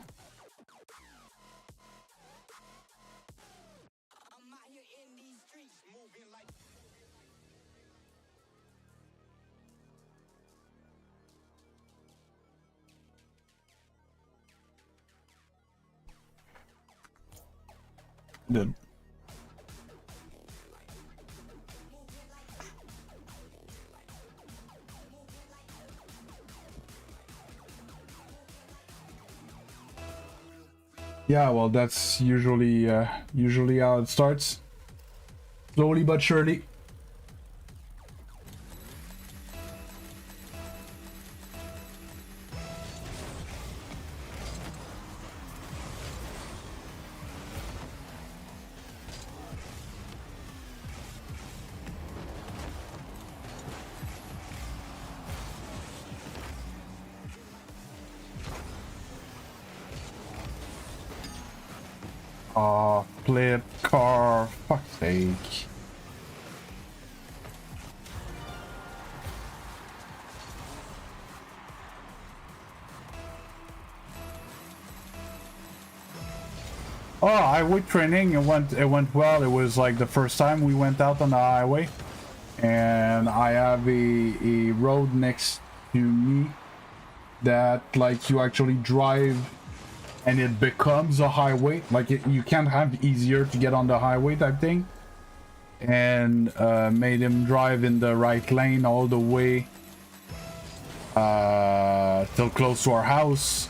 Did. Yeah, well, that's usually how it starts. Slowly but surely. Flip car, fuck's sake. Oh, highway training, it went well. It was like the first time we went out on the highway, and I have a road next to me that like you actually drive and it becomes a highway. Like you can't have easier to get on the highway type thing, and made him drive in the right lane all the way till close to our house,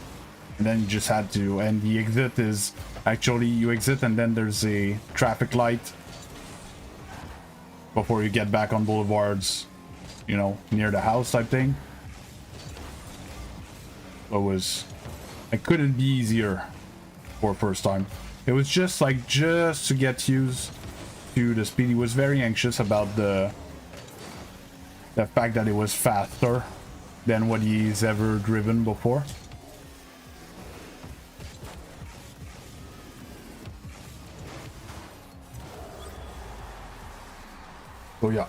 and then you just had to, and the exit is actually you exit and then there's a traffic light before you get back on boulevards, you know, near the house type thing. It couldn't be easier for first time. It was just to get used to the speed. He was very anxious about the fact that it was faster than what he's ever driven before. Oh yeah.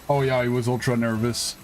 Oh yeah, he was ultra nervous.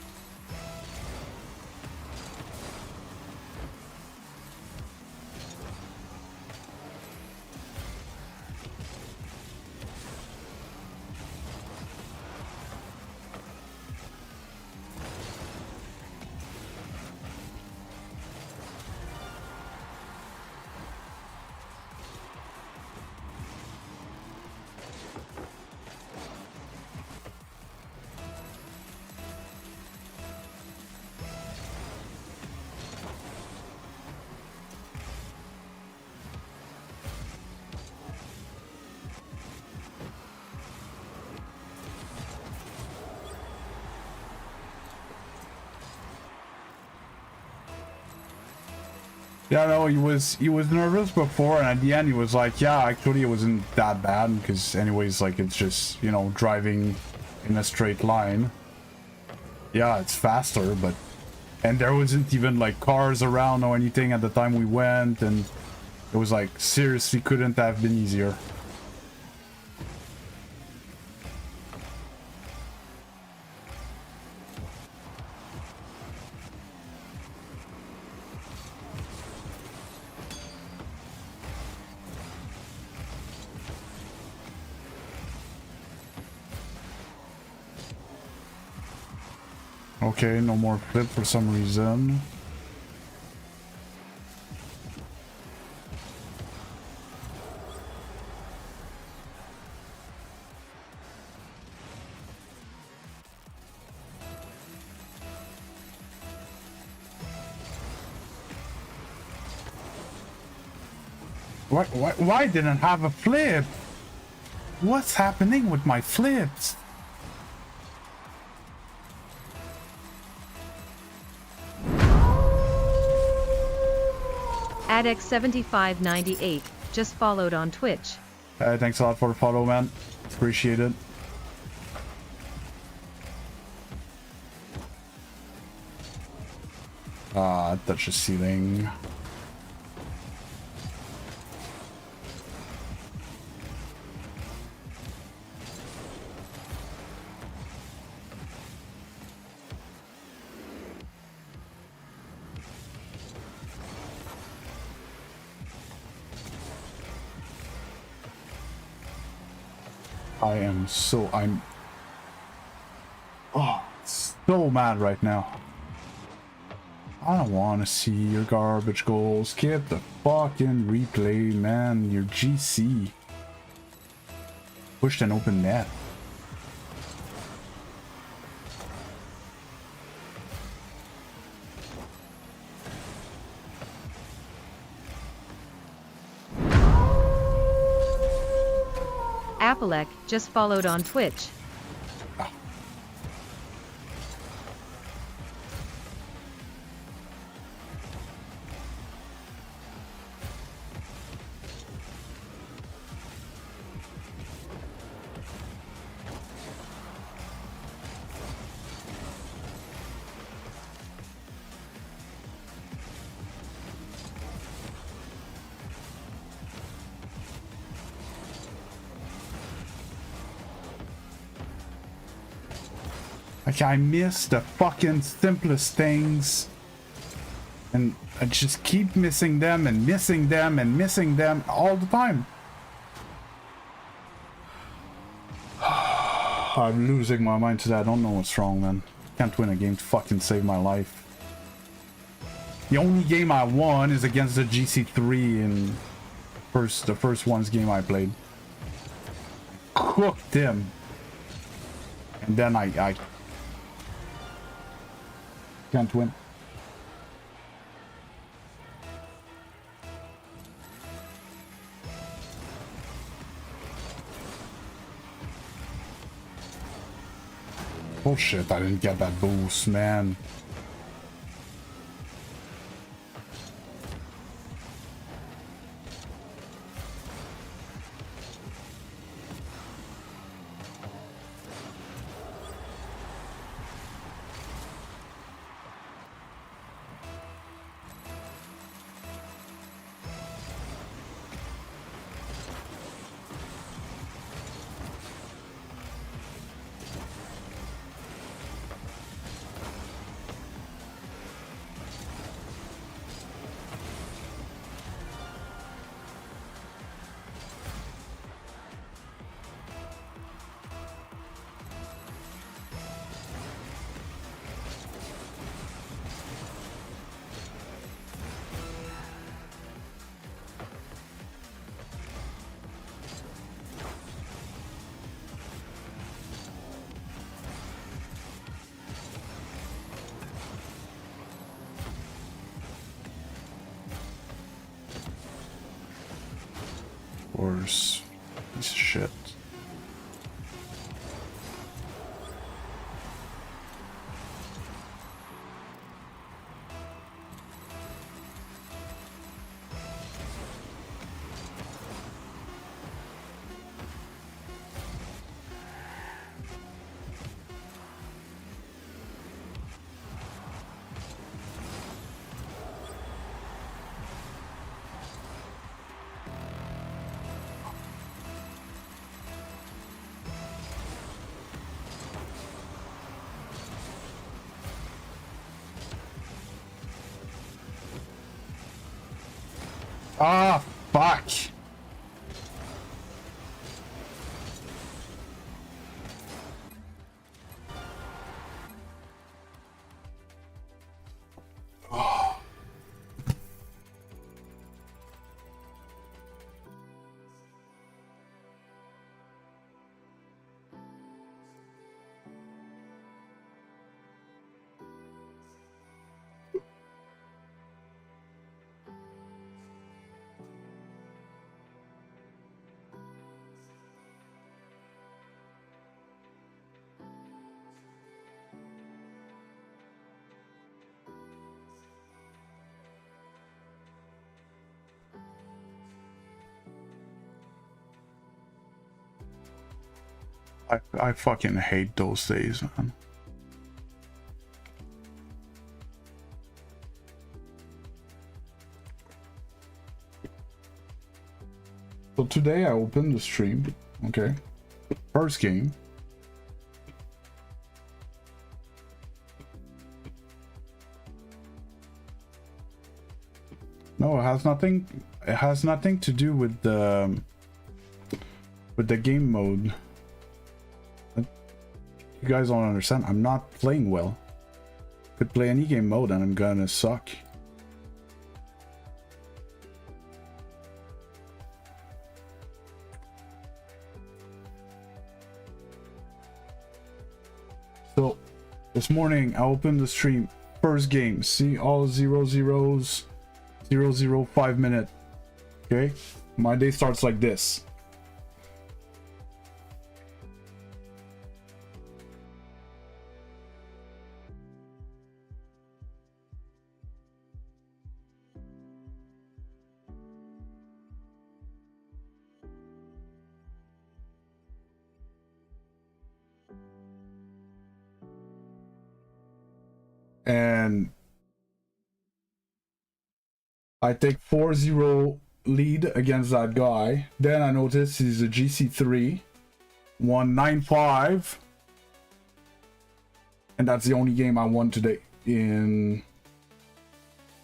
Yeah, no, he was nervous before, and at the end he was like, yeah, actually it wasn't that bad, because anyways, like, it's just, you know, driving in a straight line. Yeah, it's faster, but... And there wasn't even, like, cars around or anything at the time we went, and it was like, seriously couldn't have been easier. Okay, no more flip for some reason. Why didn't have a flip? What's happening with my flips? AdX7598 just followed on Twitch. Thanks a lot for the follow, man. Appreciate it. Touch the ceiling. I'm so mad right now. I don't want to see your garbage goals. Skip the fucking replay, man. Your GC. Pushed an open net. Appalek just followed on Twitch. Like, I miss the fucking simplest things. And I just keep missing them and missing them and missing them all the time. I'm losing my mind today. I don't know what's wrong, man. Can't win a game to fucking save my life. The only game I won is against the GC3 in the first one's game I played. Cooked him. And then I can't win. Bullshit, I didn't get that boost, man. Piece of shit. Ah, fuck. I fucking hate those days, man. So today I opened the stream, okay? First game. No, it has nothing to do with the game mode. You guys don't understand. I'm not playing well. Could play any game mode and I'm gonna suck. So this morning I opened the stream, first game, see all 0-0s, 0-0 5-minute. Okay, my day starts like this. And I take 4-0 lead against that guy. Then I notice he's a GC3, won 9-5, and that's the only game I won today in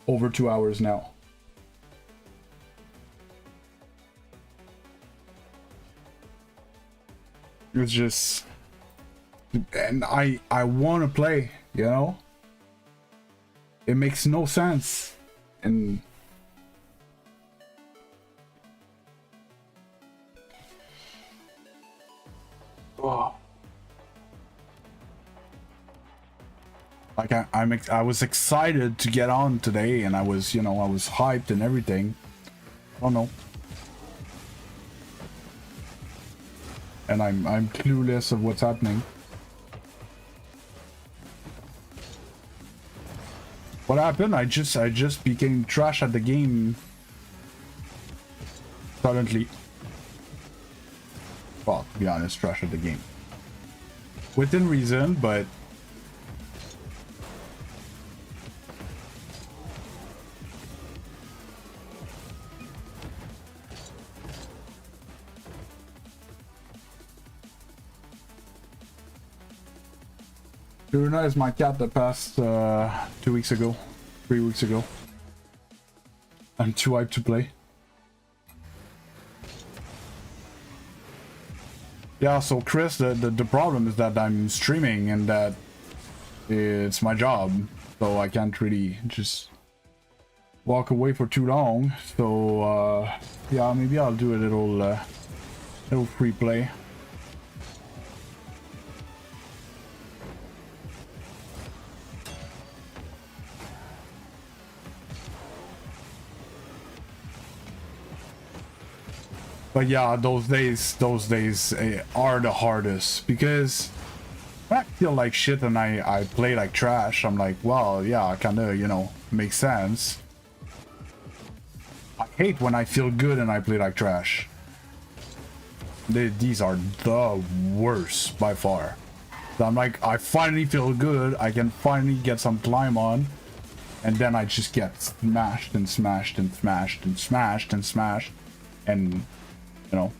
over 2 hours now. It's just, and I want to play, you know. It makes no sense, and oh. Like I was excited to get on today, and I was, you know, I was hyped and everything. I don't know, and I'm clueless of what's happening. What happened? I just became trash at the game suddenly. Well, to be honest, trash at the game. Within reason, but Luna is my cat that passed 2 weeks ago, 3 weeks ago. I'm too hyped to play. Yeah, so Chris, the problem is that I'm streaming and that it's my job, so I can't really just walk away for too long. So yeah, maybe I'll do a little free play. But yeah, those days are the hardest, because when I feel like shit and I play like trash, I'm like, well, yeah, kinda, you know, makes sense. I hate when I feel good and I play like trash. These are the worst by far. So I'm like, I finally feel good, I can finally get some climb on, and then I just get smashed and smashed and smashed and smashed and smashed, and you know.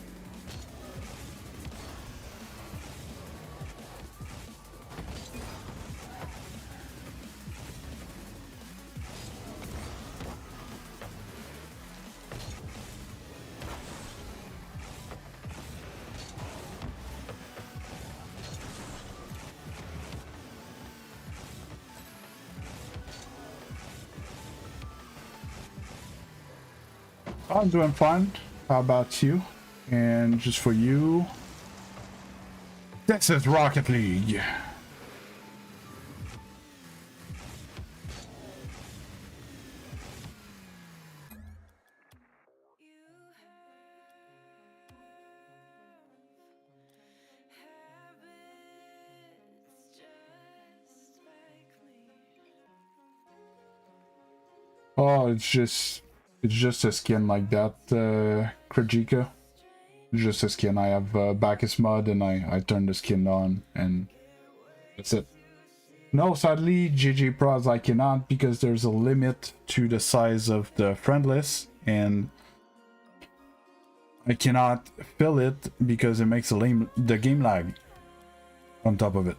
I'm doing fine. How about you? And just for you, this is Rocket League. Oh, it's just a skin like that, Krajika. Just a skin. I have Bacchus mod and I turn the skin on and that's it. No, sadly, GG Pros I cannot because there's a limit to the size of the friend list and I cannot fill it because it makes the game lag on top of it.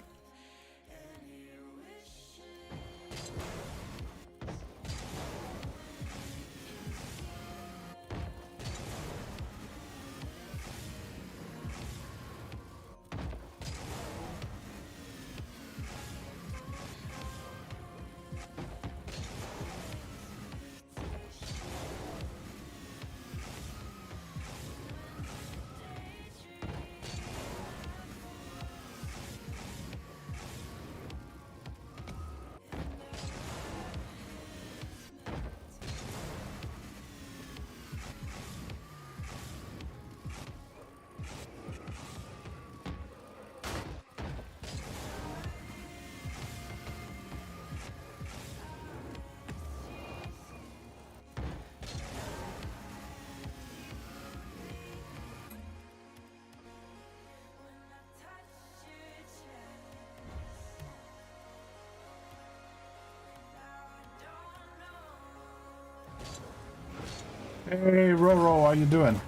Hey, Roro, how you doing?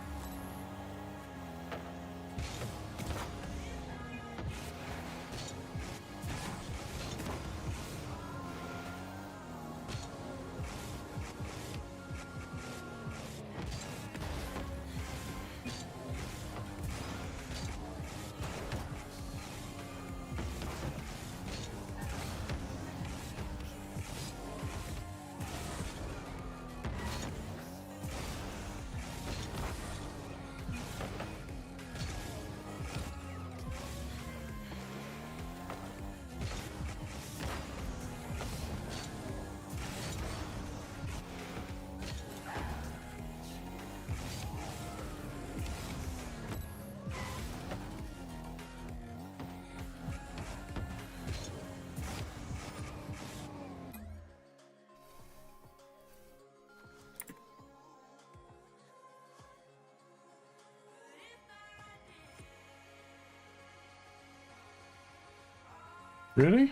Really?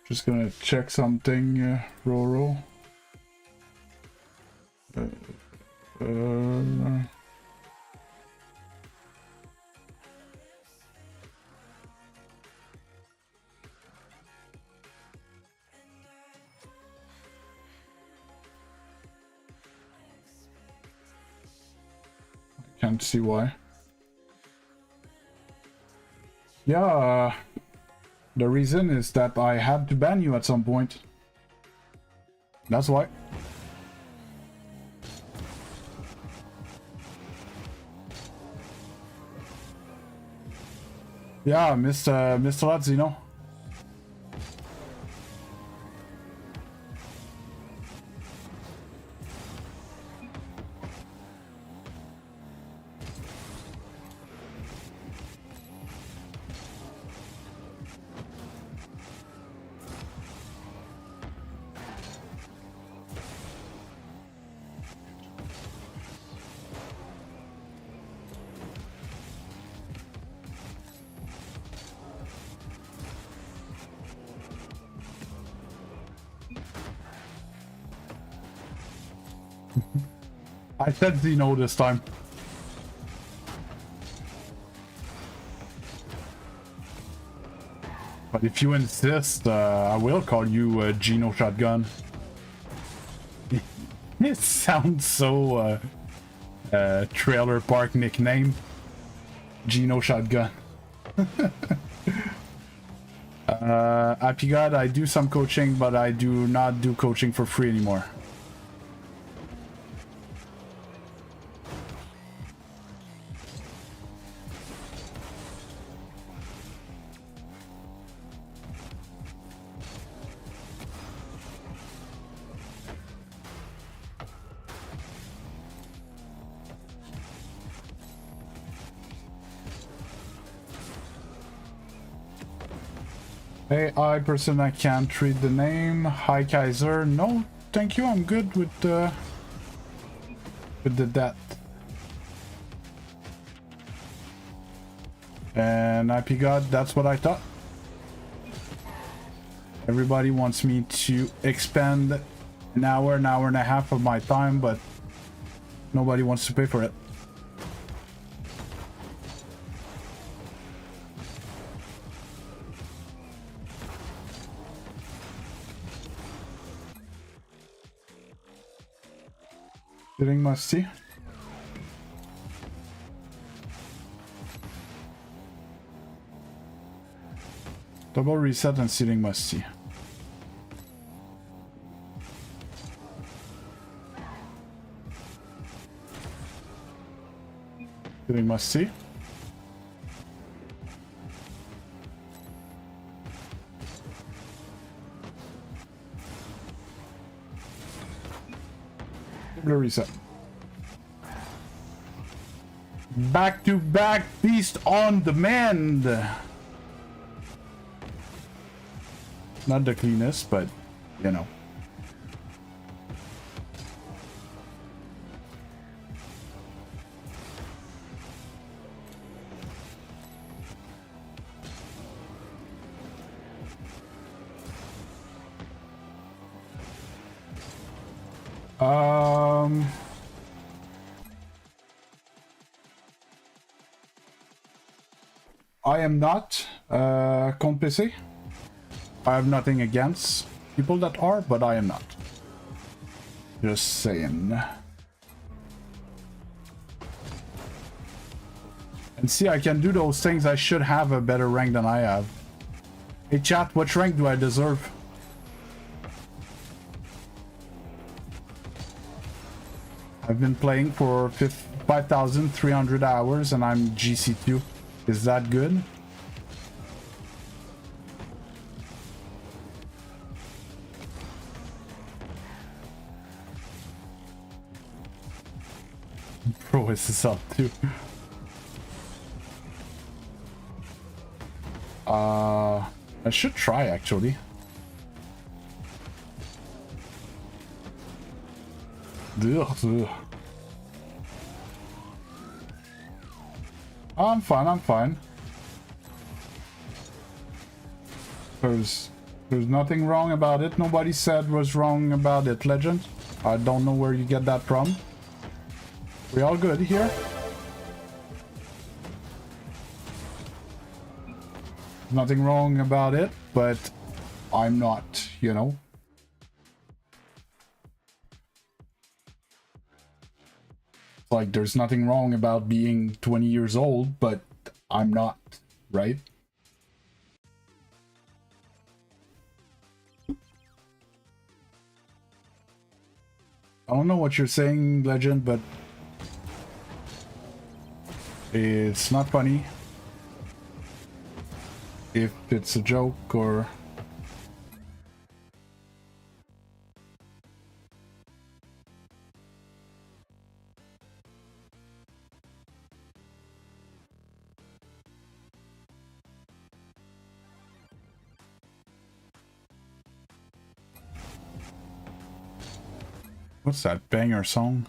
Just gonna check something, Roro. Can't see why. Yeah, the reason is that I had to ban you at some point. That's why. Yeah, Mr. Lazino. I said Zeno this time. But if you insist, I will call you Geno Shotgun. It sounds so trailer park nickname. Geno Shotgun. Happy God, I do some coaching, but I do not do coaching for free anymore. Hey, I person, I can't read the name. Hi, Kaiser. No, thank you. I'm good with the death. And Happy God, that's what I thought. Everybody wants me to expend an hour and a half of my time, but nobody wants to pay for it. Sitting musty. Double reset and sitting musty. Sitting musty. Double reset. Back to back beast on demand. Not the cleanest, but you know. I am not Compte PC. I have nothing against people that are, but I am not. Just saying. And see, I can do those things. I should have a better rank than I have. Hey chat, which rank do I deserve? I've been playing for 5,300 hours and I'm GC2. Is that good? Bro, is this up too? I should try actually. Ugh. I'm fine. There's nothing wrong about it. Nobody said was wrong about it, Legend. I don't know where you get that from. We all good here? Nothing wrong about it, but I'm not, you know. Like, there's nothing wrong about being 20 years old, but I'm not, right? I don't know what you're saying, Legend, but it's not funny. If it's a joke or... What's that banger song?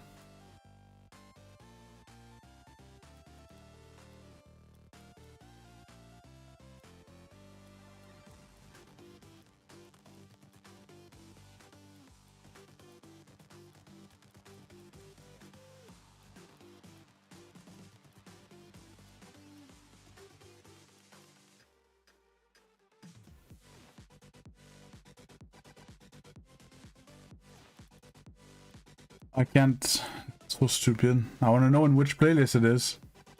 I can't. It's so stupid. I want to know in which playlist it is.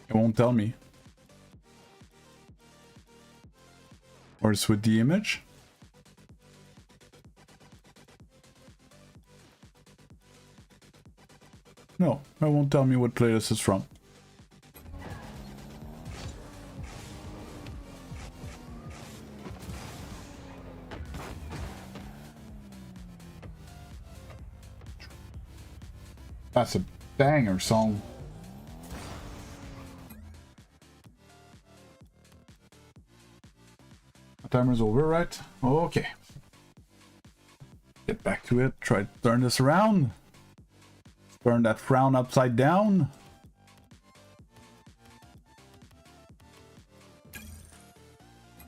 It won't tell me. Or it's with the image? No, it won't tell me what playlist it's from. That's a banger song. The timer's over, right? Okay. Get back to it. Try to turn this around. Turn that frown upside down.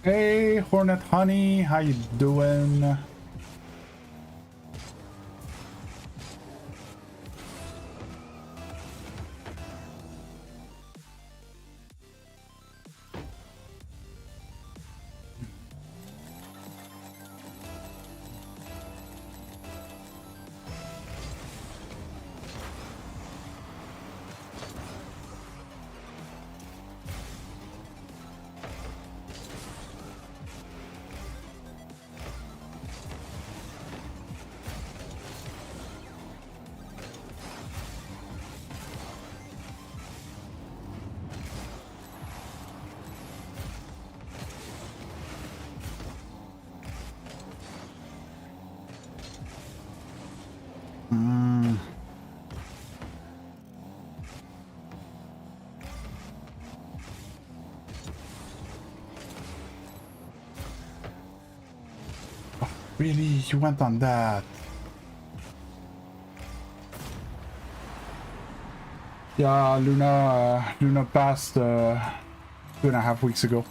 Hey, Hornet Honey, how you doing? Really? You went on that? Yeah, Luna passed 2.5 weeks ago.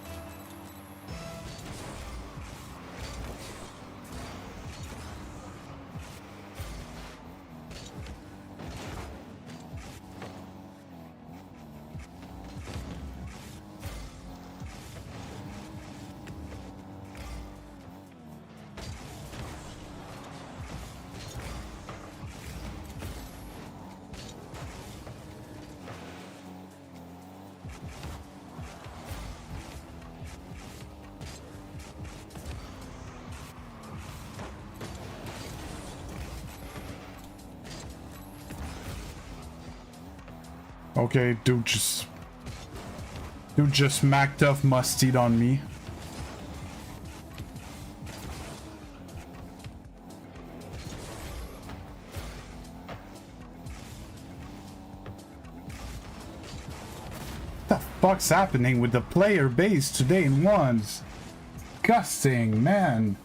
Okay, dude just smacked off Mustard on me. What the fuck's happening with the player base today in ones? Disgusting, man.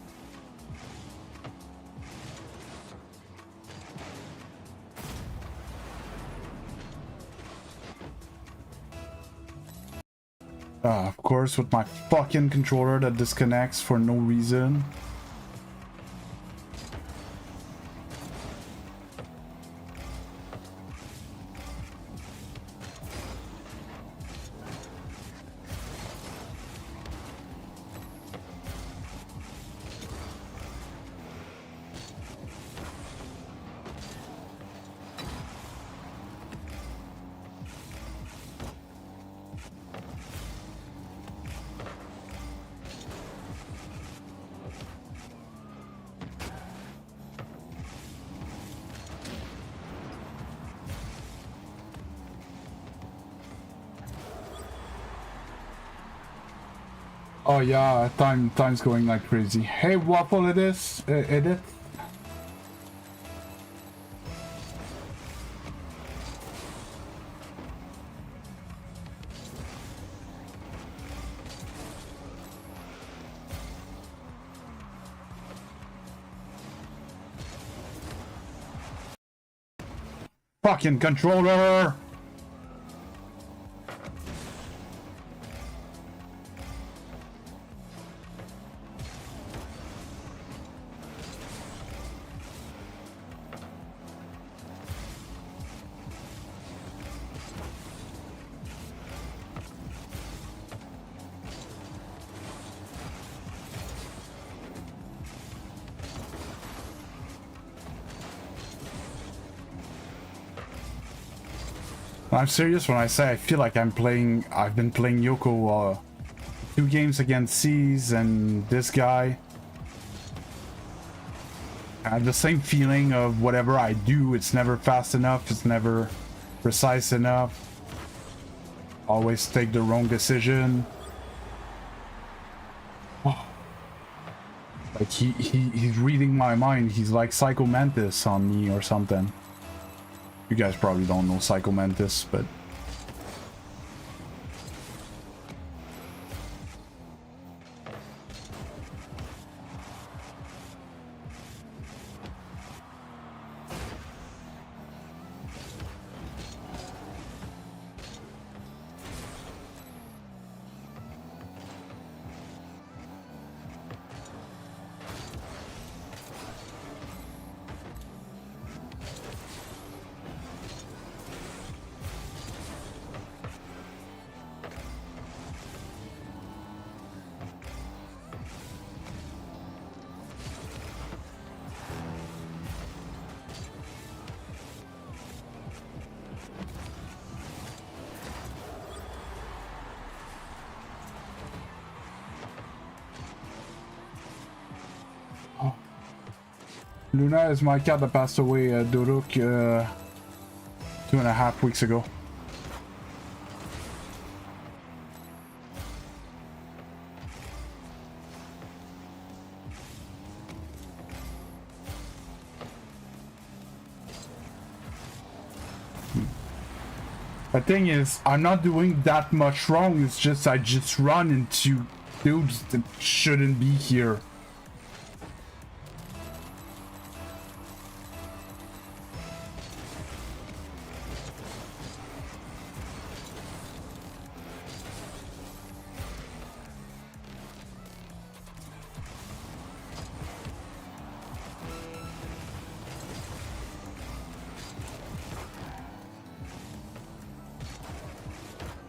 Of course, with my fucking controller that disconnects for no reason. Oh yeah, time's going like crazy. Hey Waffle, it is. Fucking controller! I'm serious when I say I feel like I've been playing Yoko 2 games against C's and this guy. I have the same feeling of whatever I do, it's never fast enough, it's never precise enough. Always take the wrong decision. Oh. Like he's reading my mind. He's like Psycho Mantis on me or something. You guys probably don't know Psycho Mantis, but Luna is my cat that passed away, Doruk, 2.5 weeks ago. The thing is, I'm not doing that much wrong, it's just I just run into dudes that shouldn't be here.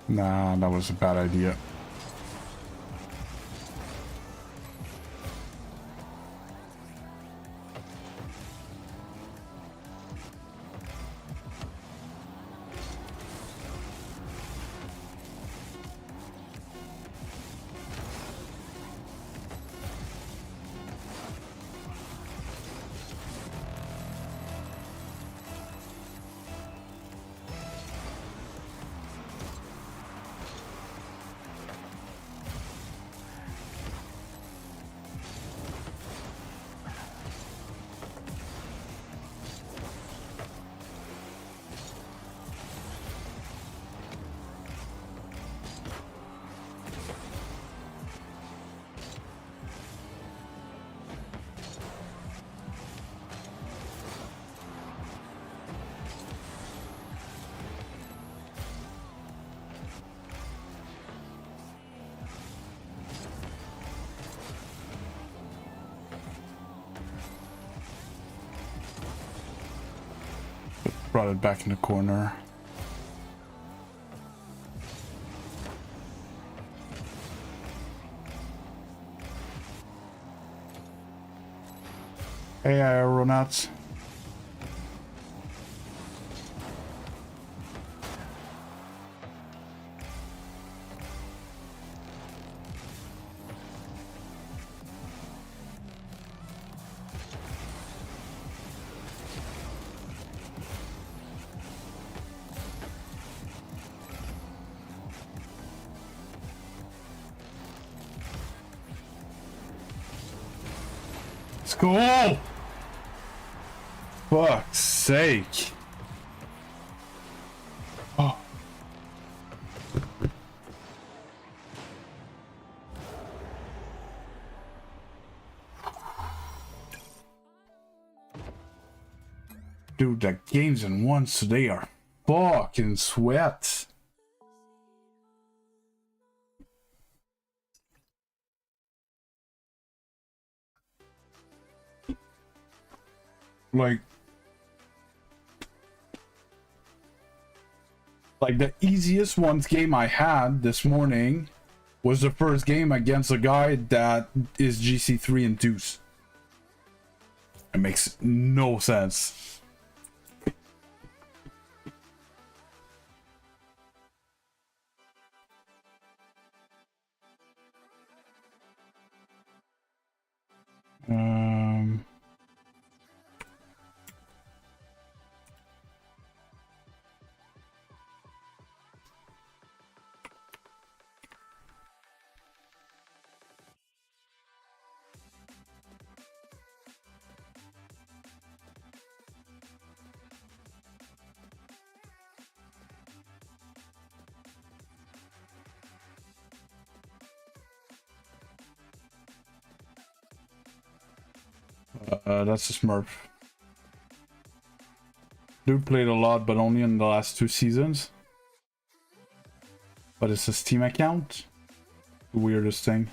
Nah, that was a bad idea. Brought it back in the corner. Hey, aeronauts. Let's go! Fuck's sake. Oh. Dude, the games in one, so they are fucking sweat. Like the easiest ones game I had this morning was the first game against a guy that is GC3 and deuce. It makes no sense. That's a Smurf. Dude played a lot, but only in the last 2 seasons. But it's a Steam account. The weirdest thing.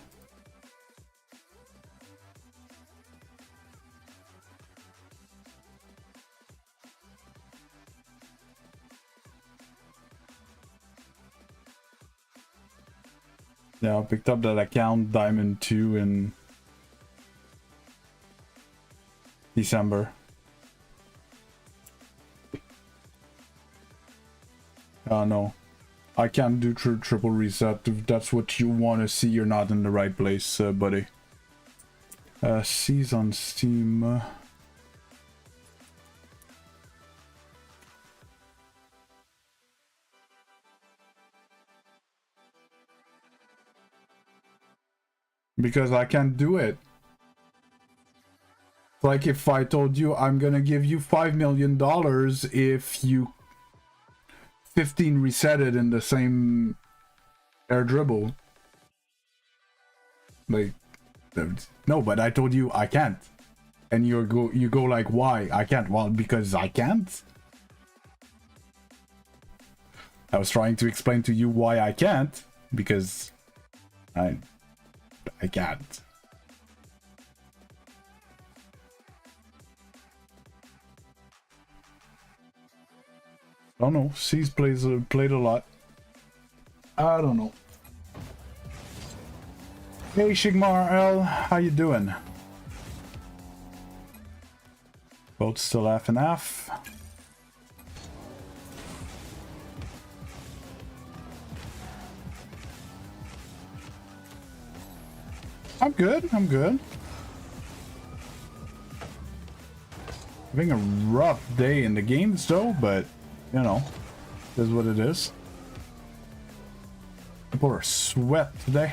Yeah, I picked up that account Diamond 2 in December. No. I can't do triple reset. If that's what you want to see, you're not in the right place, buddy. C's on Steam. Because I can't do it. Like if I told you I'm gonna give you $5 million if you 15 reset it in the same air dribble. Like, no, but I told you I can't. And you go like, why? I can't. Well, because I can't. I was trying to explain to you why I can't, because I can't. I don't know. C's played a lot. I don't know. Hey Shigmar L, how you doing? Both still half and half. I'm good. I'm good. Having a rough day in the games though, but you know, it is what it is. People are sweat today.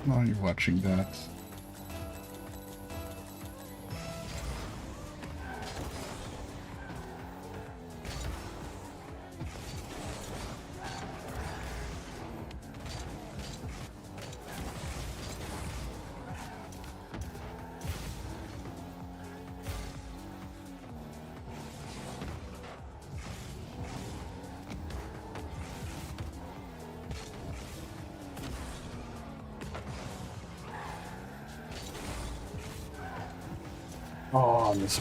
Why are you watching that? Oh, this.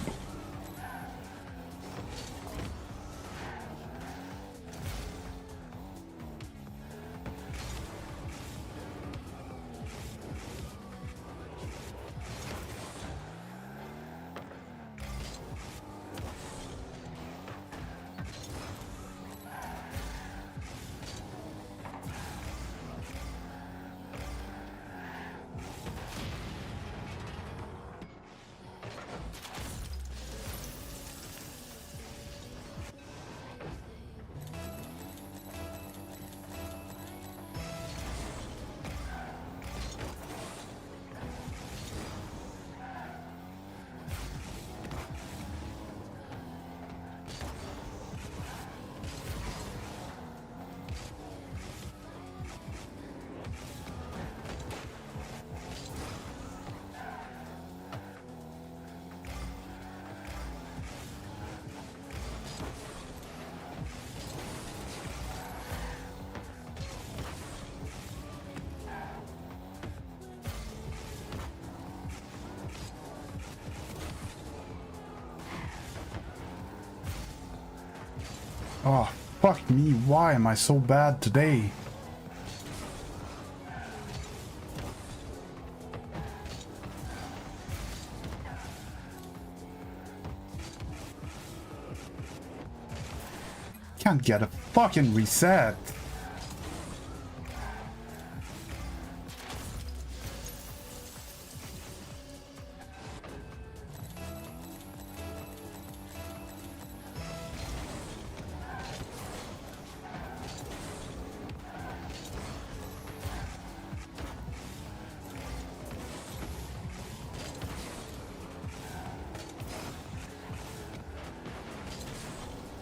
Oh, fuck me. Why am I so bad today? Can't get a fucking reset.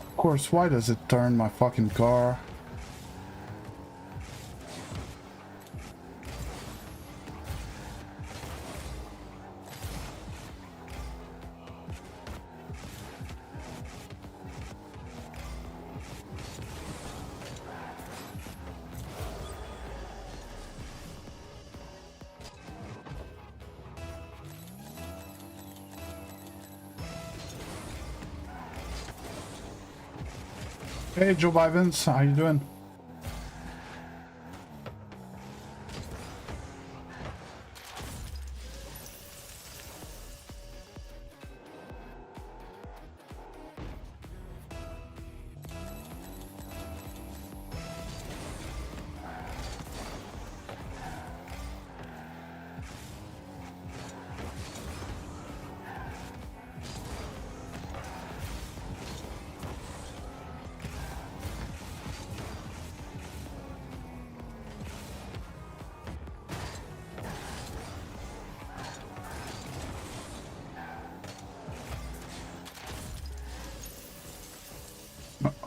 Of course, why does it turn my fucking car? Hey, Joe Bivens, how you doing?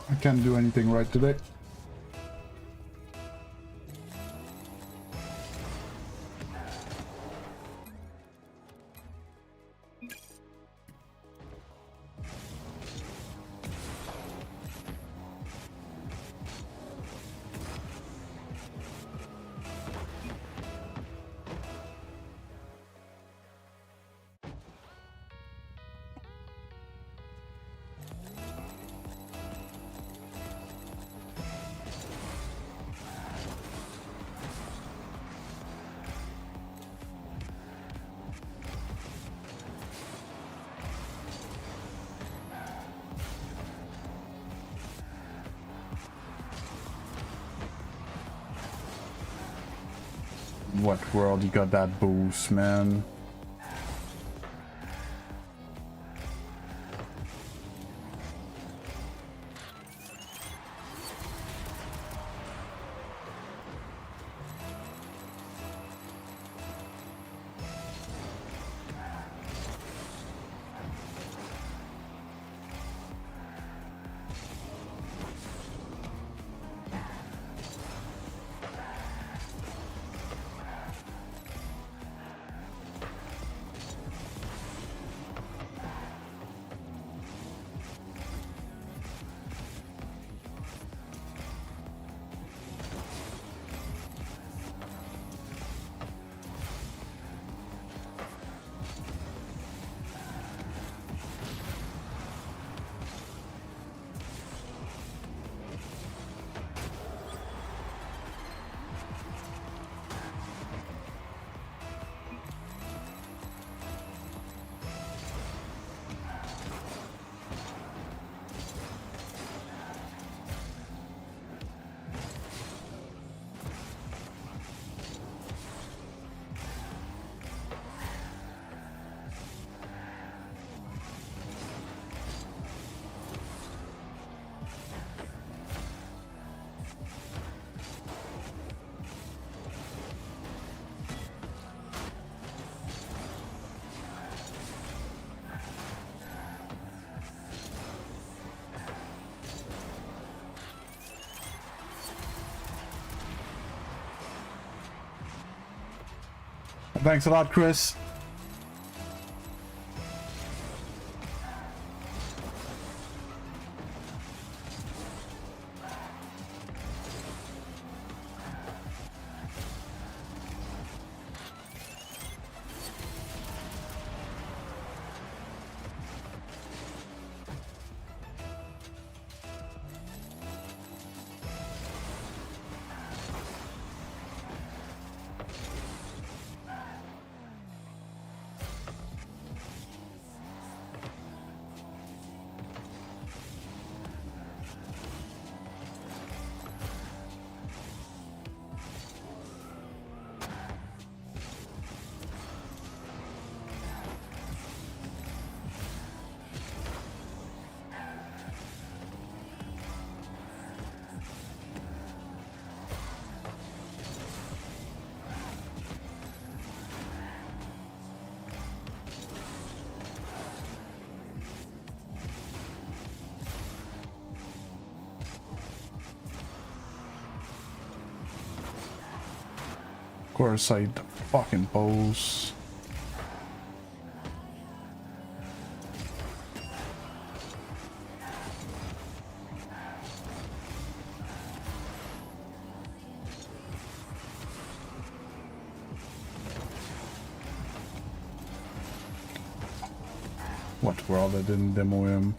I can't do anything right today. What world you got that boost, man? Thanks a lot, Chris. course, I hate the fucking pose. What world I didn't demo him?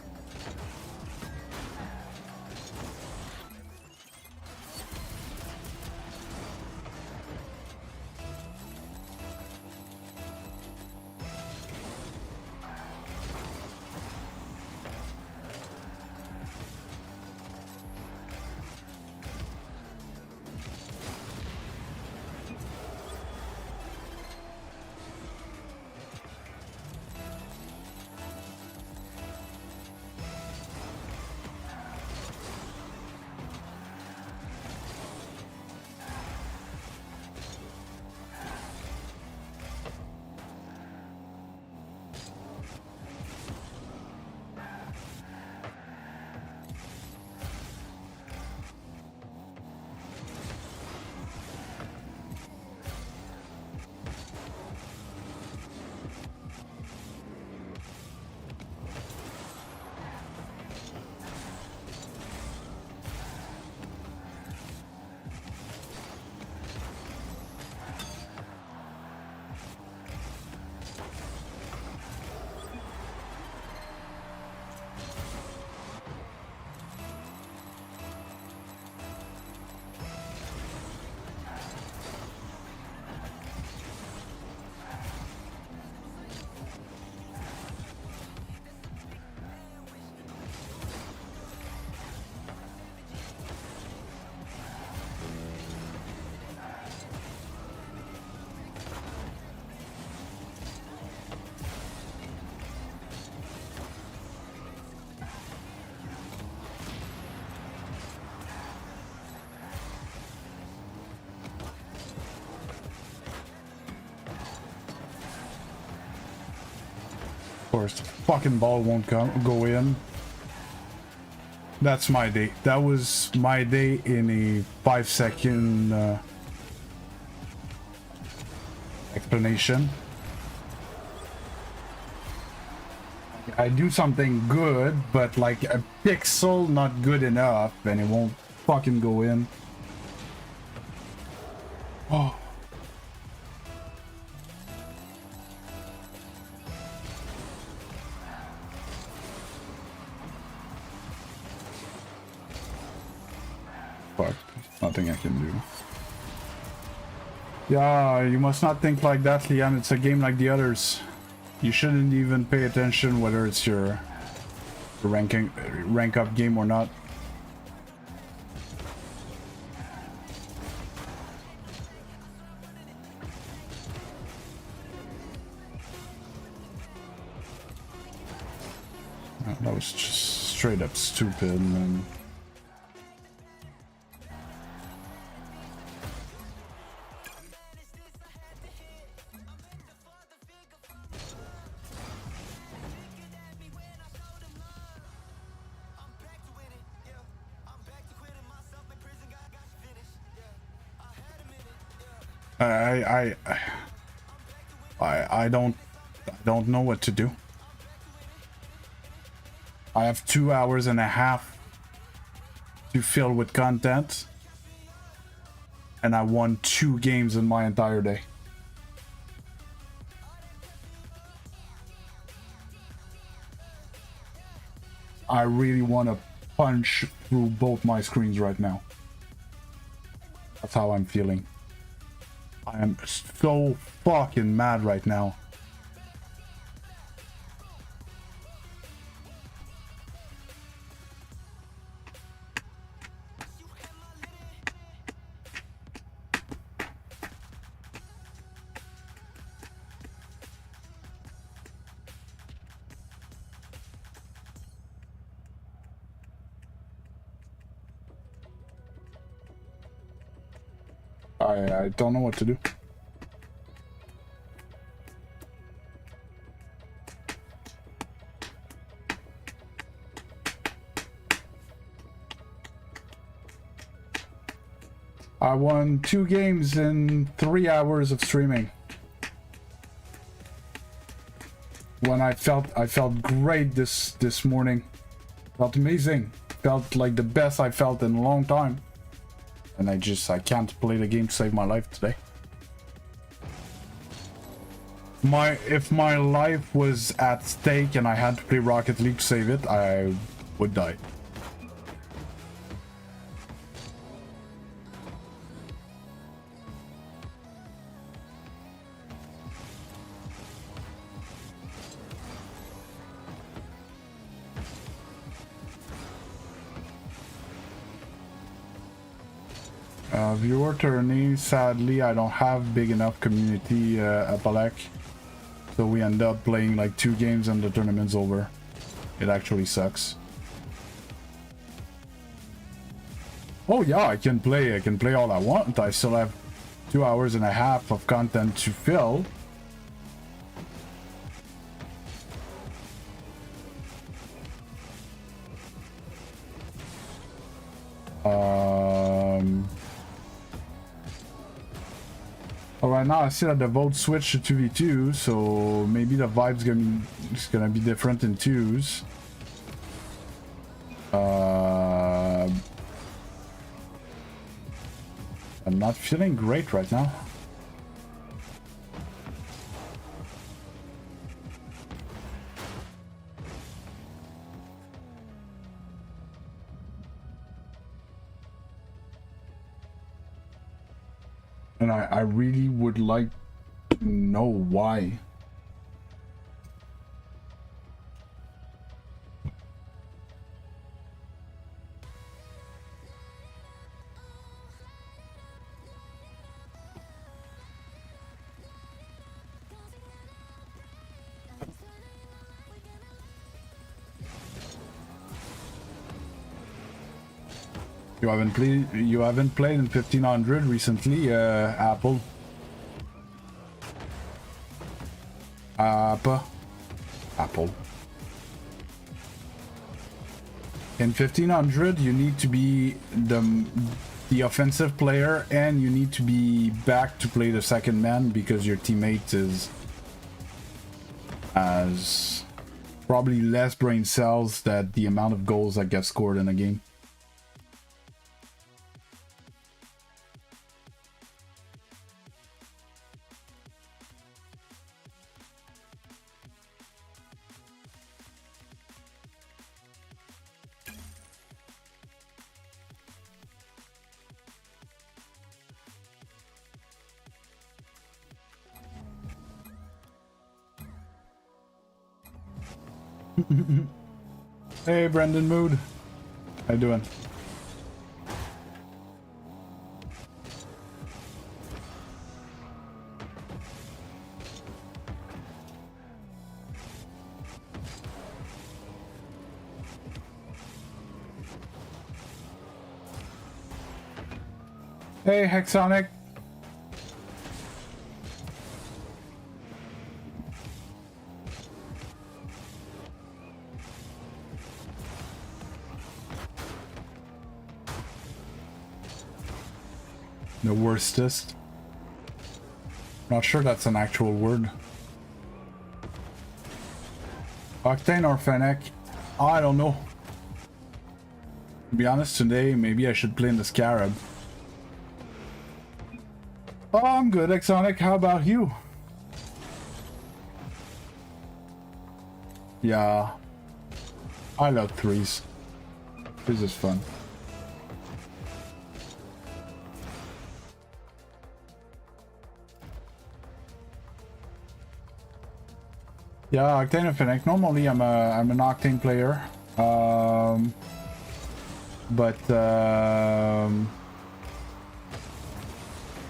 Of course, the fucking ball won't go in. That's my day. That was my day in a 5-second explanation. I do something good, but like a pixel not good enough, and it won't fucking go in. Oh. Fuck, nothing I can do. Yeah, you must not think like that, Liam. It's a game like the others. You shouldn't even pay attention whether it's your rank up game or not. That was just straight up stupid, and I don't know what to do. I have 2 hours and a half to fill with content, and I won 2 games in my entire day. I really want to punch through both my screens right now. That's how I'm feeling. I am so fucking mad right now. I don't know what to do. I won 2 games in 3 hours of streaming. When I felt great this morning. Felt amazing. Felt like the best I felt in a long time. And I can't play the game to save my life today. If my life was at stake and I had to play Rocket League to save it, I would die. Viewer tourney, sadly I don't have big enough community at Balek, so we end up playing like 2 games and the tournament's over. It actually sucks. Oh yeah, I can play all I want. I still have 2 hours and a half of content to fill. Well, right now I see that the vote switched to 2v2, so maybe the vibe's gonna be different in 2s. I'm not feeling great right now. And I really would like to know why. You haven't played in 1500 recently, Apple. Apple. In 1500 you need to be the offensive player, and you need to be back to play the second man because your teammate has probably less brain cells than the amount of goals that get scored in a game. Hey, Brendan Mood. How you doing? Hey, Hexonic. The worstest. Not sure that's an actual word. Octane or Fennec? I don't know. To be honest, today maybe I should play in the Scarab. Oh, I'm good, Exonic. How about you? Yeah. I love threes. This is fun. Yeah, Octane and Fennec. Normally I'm an Octane player.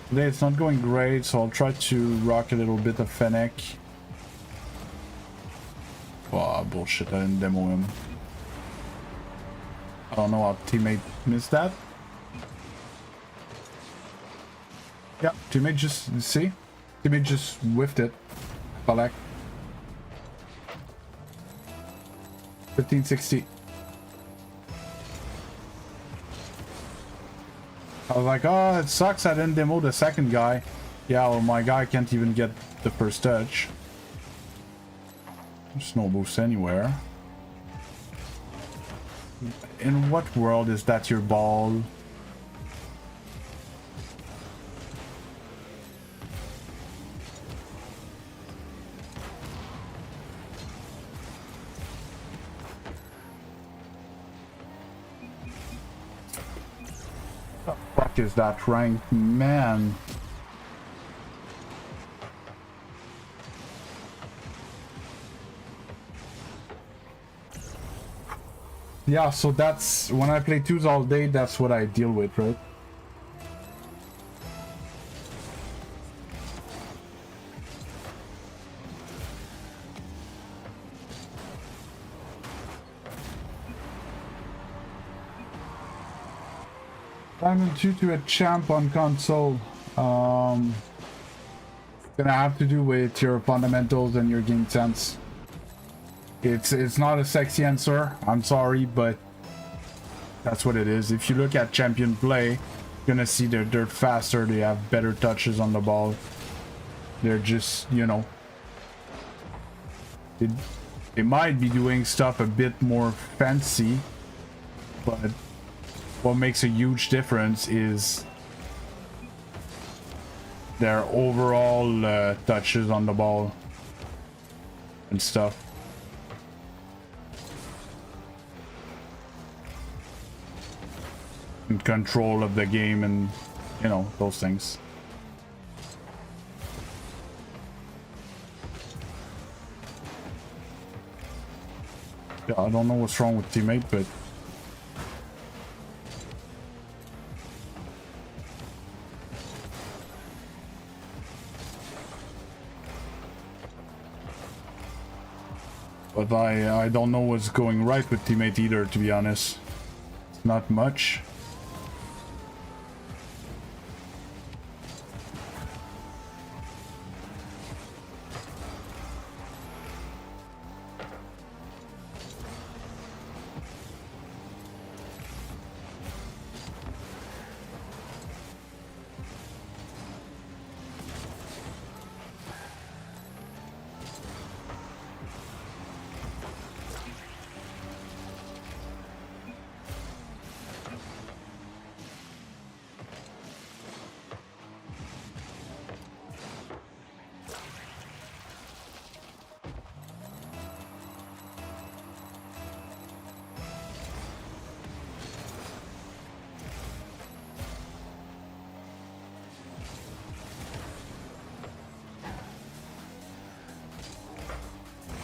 Today it's not going great, so I'll try to rock a little bit of Fennec. Oh, bullshit, I didn't demo him. I don't know how teammate missed that. Yeah, teammate just, see? Teammate just whiffed it. Balak. 1560. I was like, oh, it sucks I didn't demo the second guy. Yeah, well, my guy can't even get the first touch. There's no boost anywhere. In what world is that your ball? What the fuck is that rank, man? Yeah, so that's when I play twos all day, that's what I deal with, right? Diamond 2 to a champ on console. Gonna have to do with your fundamentals and your game sense. It's not a sexy answer, I'm sorry, but that's what it is. If you look at champion play, you're gonna see they're faster, they have better touches on the ball. They're just, you know, they might be doing stuff a bit more fancy, but what makes a huge difference is their overall touches on the ball and stuff. And control of the game and, you know, those things. Yeah, I don't know what's wrong with teammate, but I don't know what's going right with teammate either, to be honest. It's not much.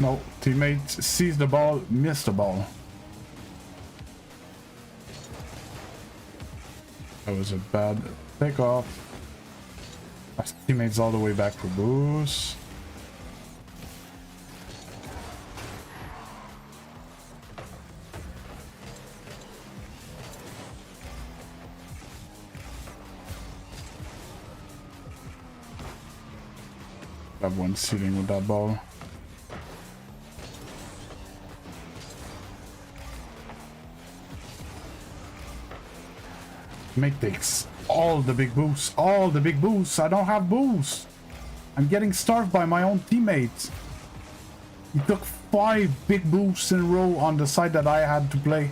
No, teammate sees the ball, missed the ball. That was a bad takeoff. My teammate's all the way back for boost. Have one seating with that ball. Make takes all the big boosts, all the big boosts. I don't have boosts. I'm getting starved by my own teammates. He took 5 big boosts in a row on the side that I had to play.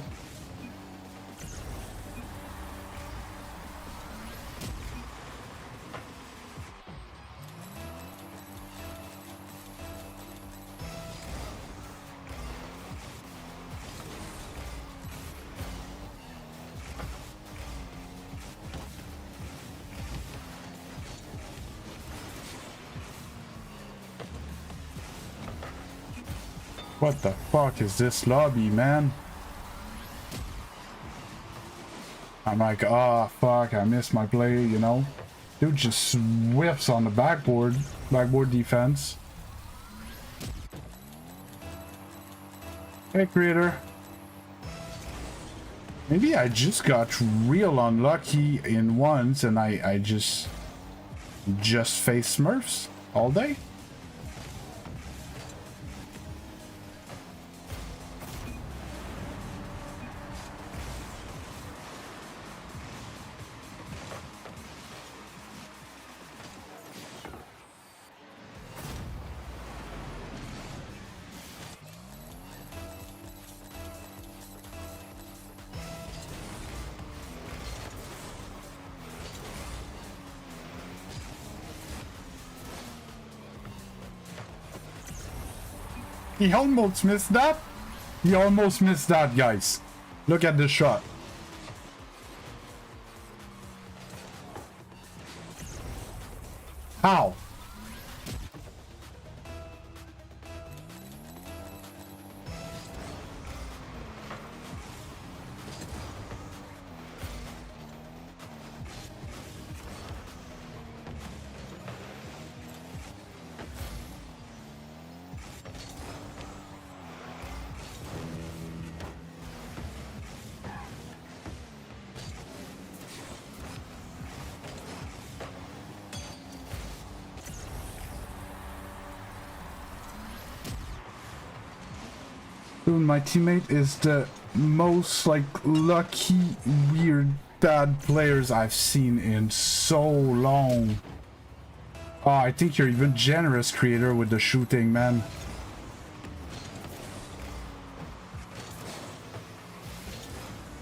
What the fuck is this lobby, man? I'm like, ah, oh, fuck, I missed my play, you know? Dude just whips on the backboard defense. Hey, creator. Maybe I just got real unlucky in once and I just face Smurfs all day. He almost missed that. He almost missed that, guys. Look at this shot. How? Dude, my teammate is the most like lucky, weird, bad players I've seen in so long. Oh, I think you're even generous, creator, with the shooting, man.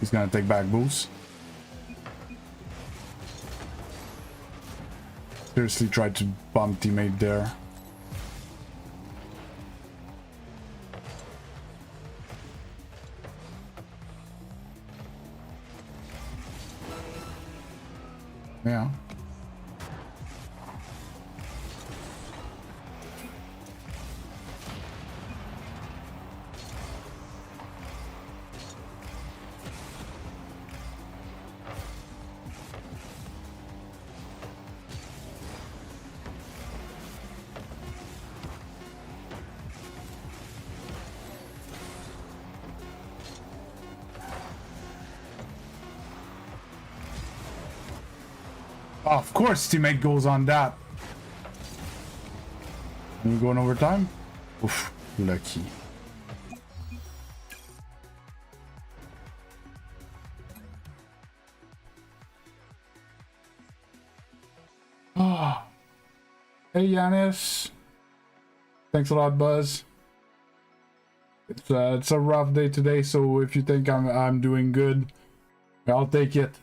He's gonna take back boost. Seriously tried to bump teammate there. Yeah. Of course, teammate goes on that. Are you going overtime? Oof, lucky. Ah. Hey, Yanis. Thanks a lot, Buzz. It's a rough day today, so if you think I'm doing good, I'll take it.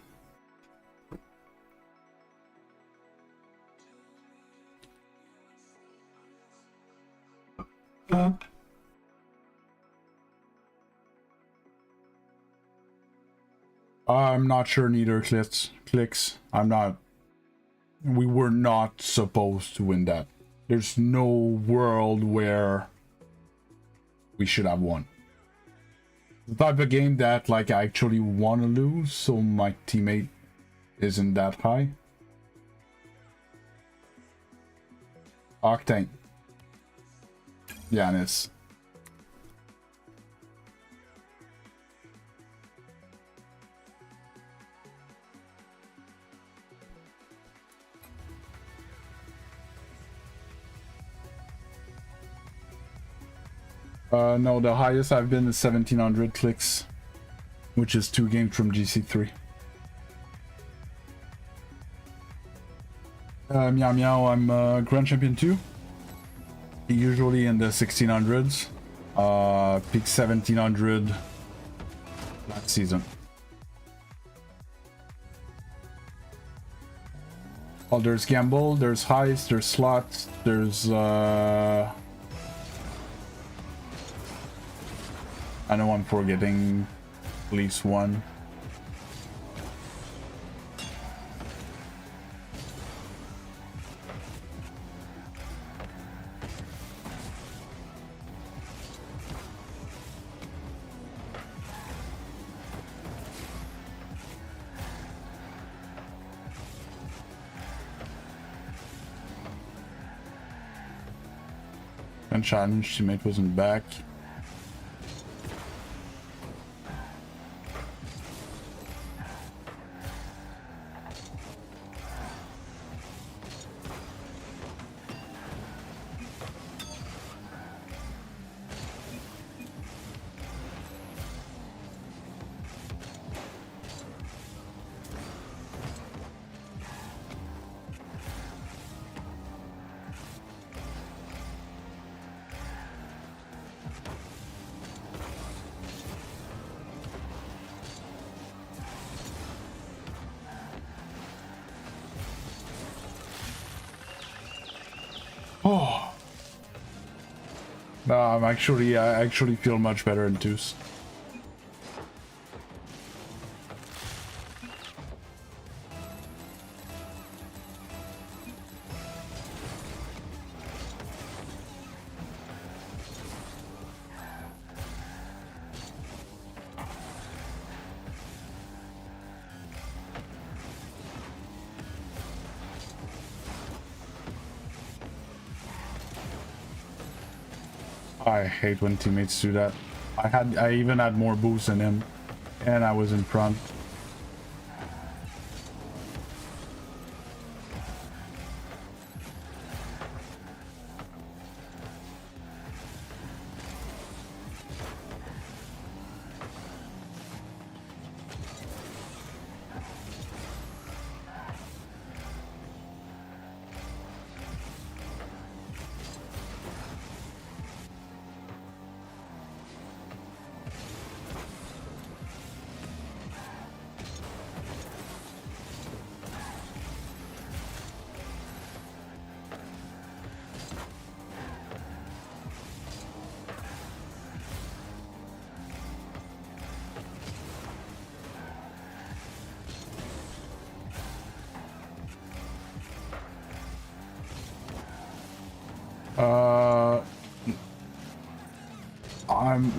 I'm not sure neither, clicks. I'm not. We were not supposed to win that. There's no world where we should have won. The type of game that like I actually want to lose, so my teammate isn't that high. Octane. Yanis. No, the highest I've been is 1700 clicks, which is 2 games from GC3. Meow Meow, I'm Grand Champion 2. Usually in the 1600s. Peak 1700 last season. Oh, there's Gamble, there's Heist, there's Slots, there's I know I'm forgetting at least one. And challenge teammate wasn't back. No, I actually feel much better in twos. I hate when teammates do that. I even had more boost than him, and I was in front.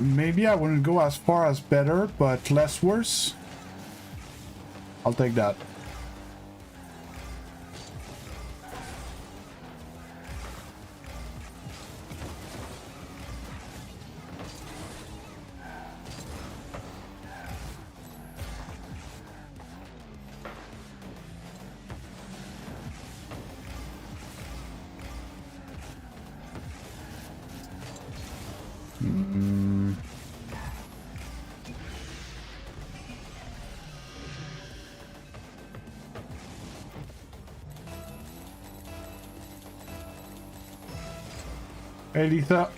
Maybe I wouldn't go as far as better, but less worse. I'll take that. Hey, Letha.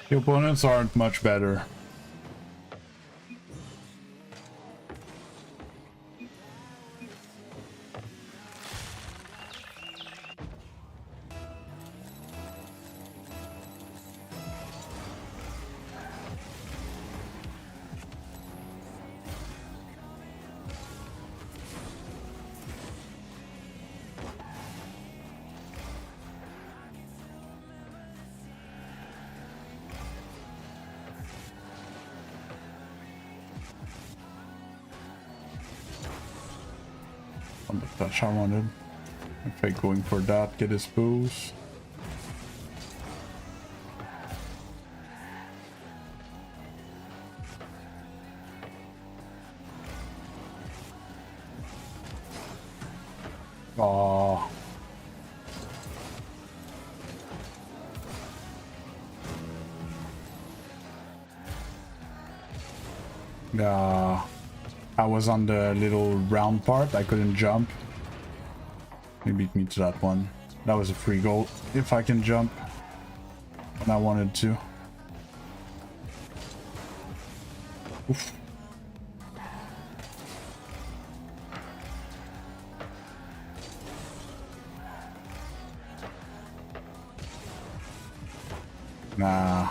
The opponents aren't much better. On the touch I wanted. If I going for that, get his boost. Oh. I was on the little round part. I couldn't jump. He beat me to that one. That was a free goal. If I can jump when I wanted to. Oof. Nah.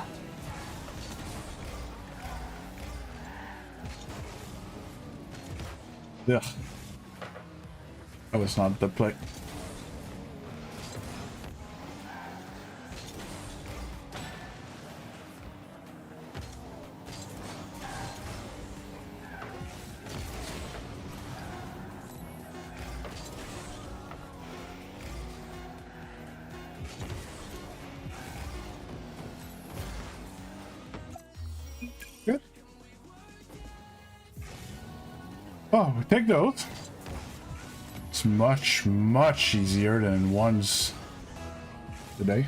Ugh. That was not the play. Good. Oh, we take those. It's much, much easier than ones today.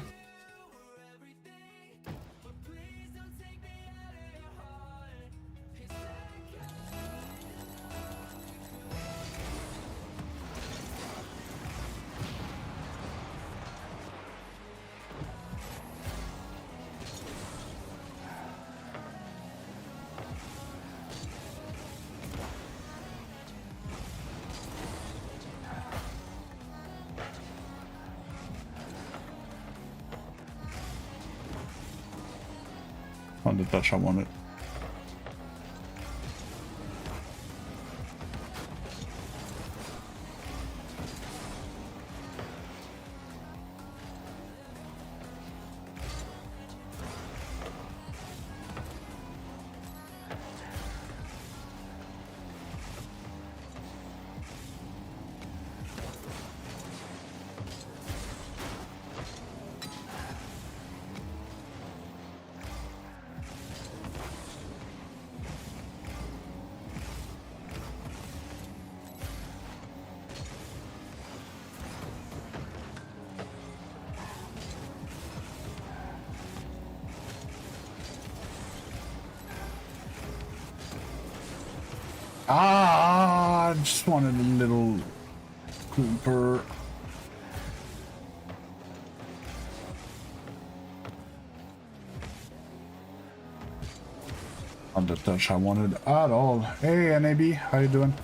On the touch, I want it. Ah, I just wanted a little Cooper. On the touch I wanted at all. Hey NAB, how you doing?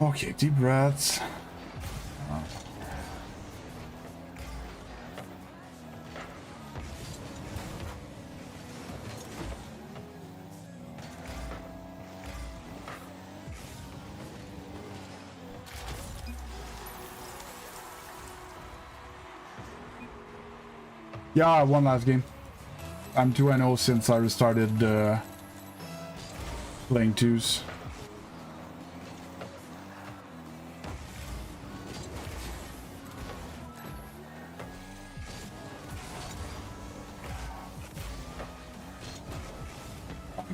Okay, deep breaths. Yeah, I won last game. I'm 2-0 since I restarted playing twos.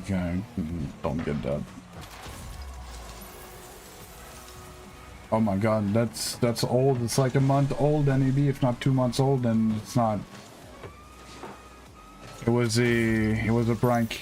Okay, don't get that. Oh my god, that's old. It's like a month old, NEB, if not 2 months old, and it's not. It was a prank.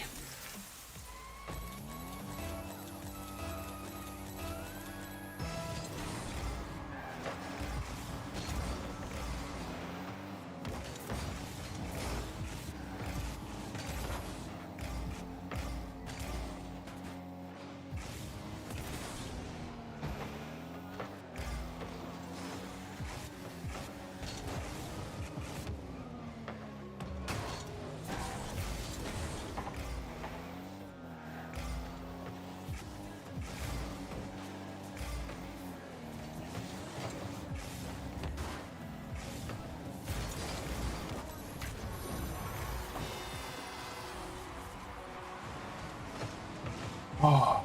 Oh.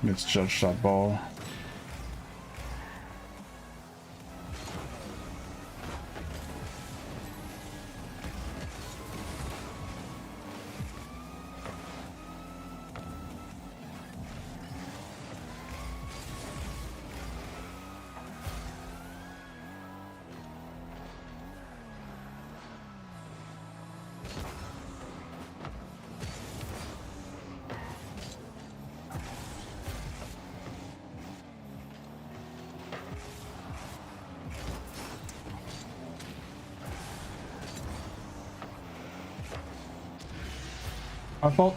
Let's judge that ball. My fault.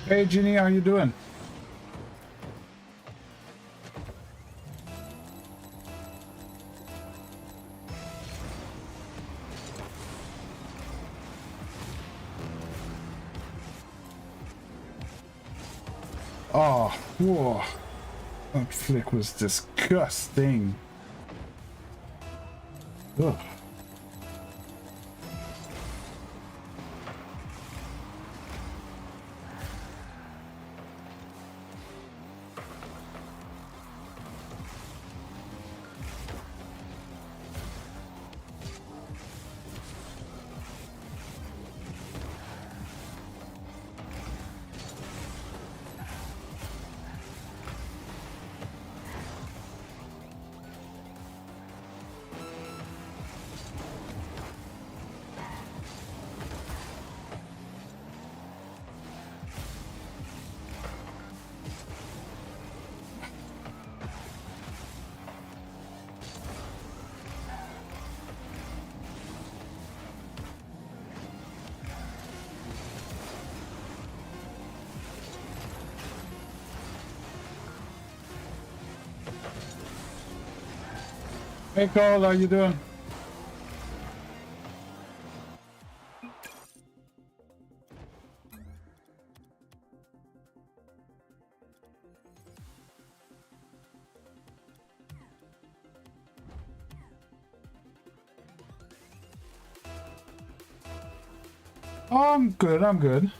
Hey Ginny, how you doing? Oh, whoa. That flick was disgusting. Ugh. Hey Cole, how you doing? Oh, I'm good, I'm good.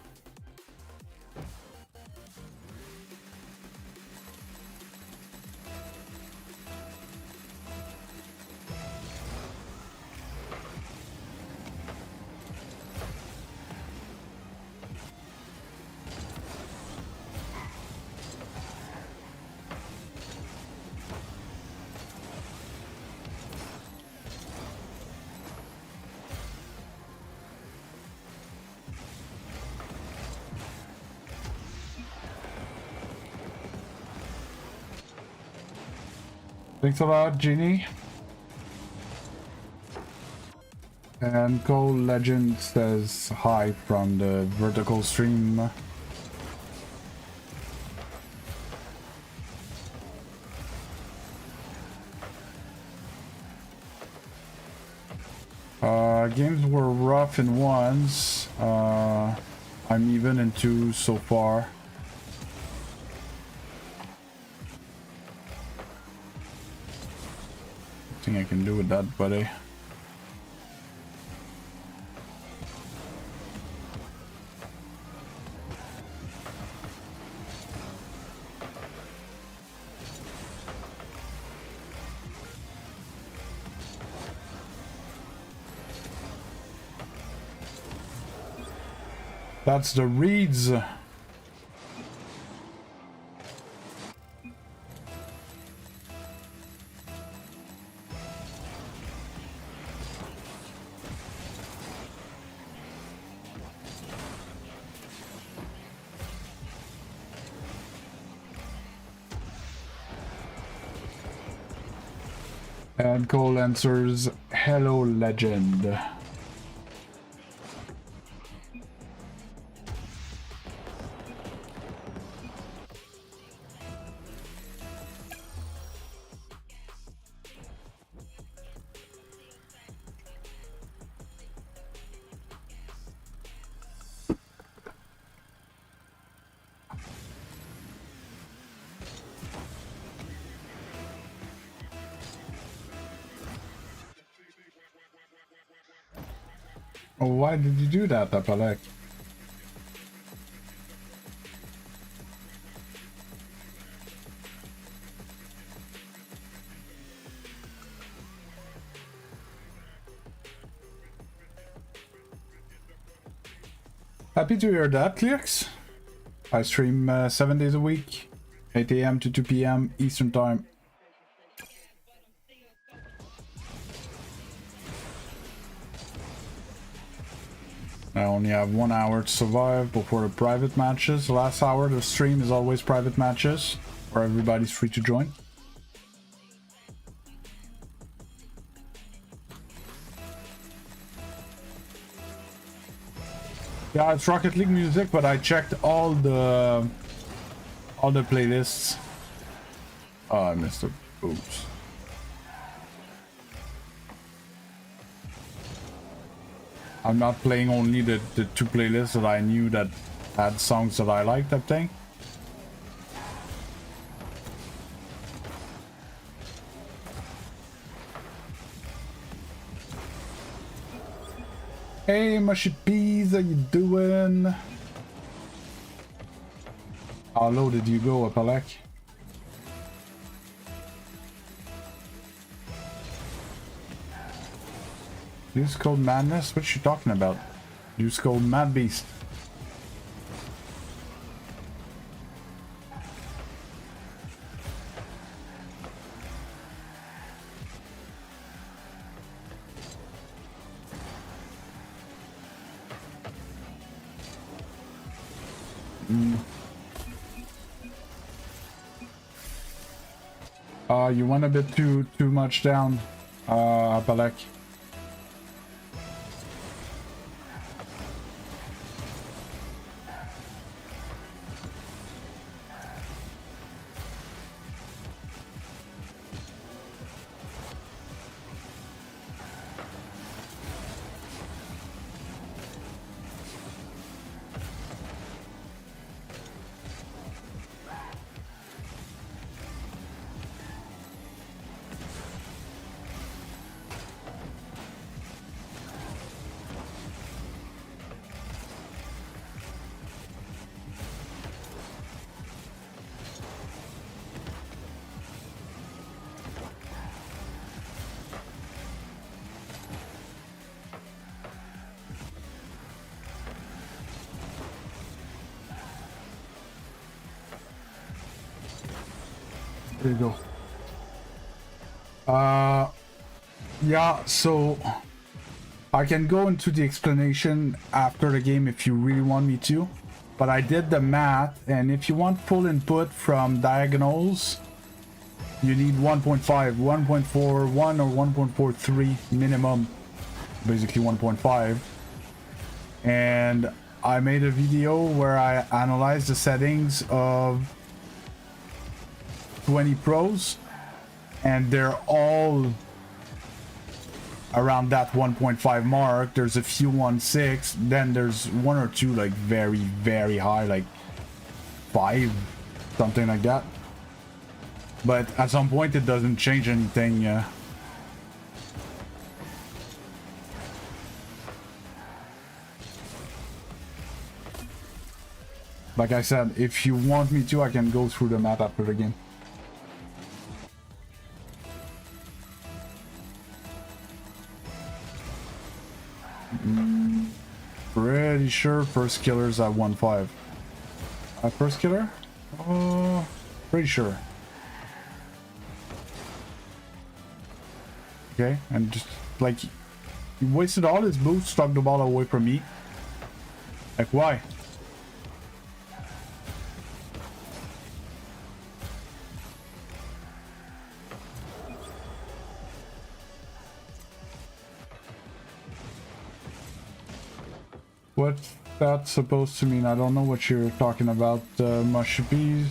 Thanks a lot, Ginny. And Cole Legend says hi from the vertical stream. Games were rough in ones. I'm even in two so far. Nothing I can do with that, buddy. That's the reeds. And Cole answers, hello, legend. Oh, why did you do that, Tapalek? Happy to hear that, Clearx. I stream 7 days a week, 8 AM to 2 PM Eastern Time. I only have 1 hour to survive before the private matches. The last hour of the stream is always private matches, where everybody's free to join. Yeah, it's Rocket League music, but I checked all the playlists. Oh, I missed it. Oops. I'm not playing only the two playlists that I knew that had songs that I liked, that thing. Hey, mushy peas, how you doing? How low did you go, Apalek? Use code madness? What you talking about? Use code mad beast. You went a bit too much down, Apalek. There you go. Yeah, so I can go into the explanation after the game if you really want me to, but I did the math, and if you want full input from diagonals, you need 1.5, 1.41 or 1.43 minimum, basically 1.5. And I made a video where I analyzed the settings of 20 pros, and they're all around that 1.5 mark. There's a few 1.6, then there's one or two like very, very high, like 5, something like that. But at some point it doesn't change anything. Like I said, if you want me to, I can go through the map after the game. Pretty sure first killer's at 1.5. First killer? Oh, pretty sure. Okay, and just like he wasted all his boots, stuck the ball away from me. Like why? What's that supposed to mean? I don't know what you're talking about, mushy peas.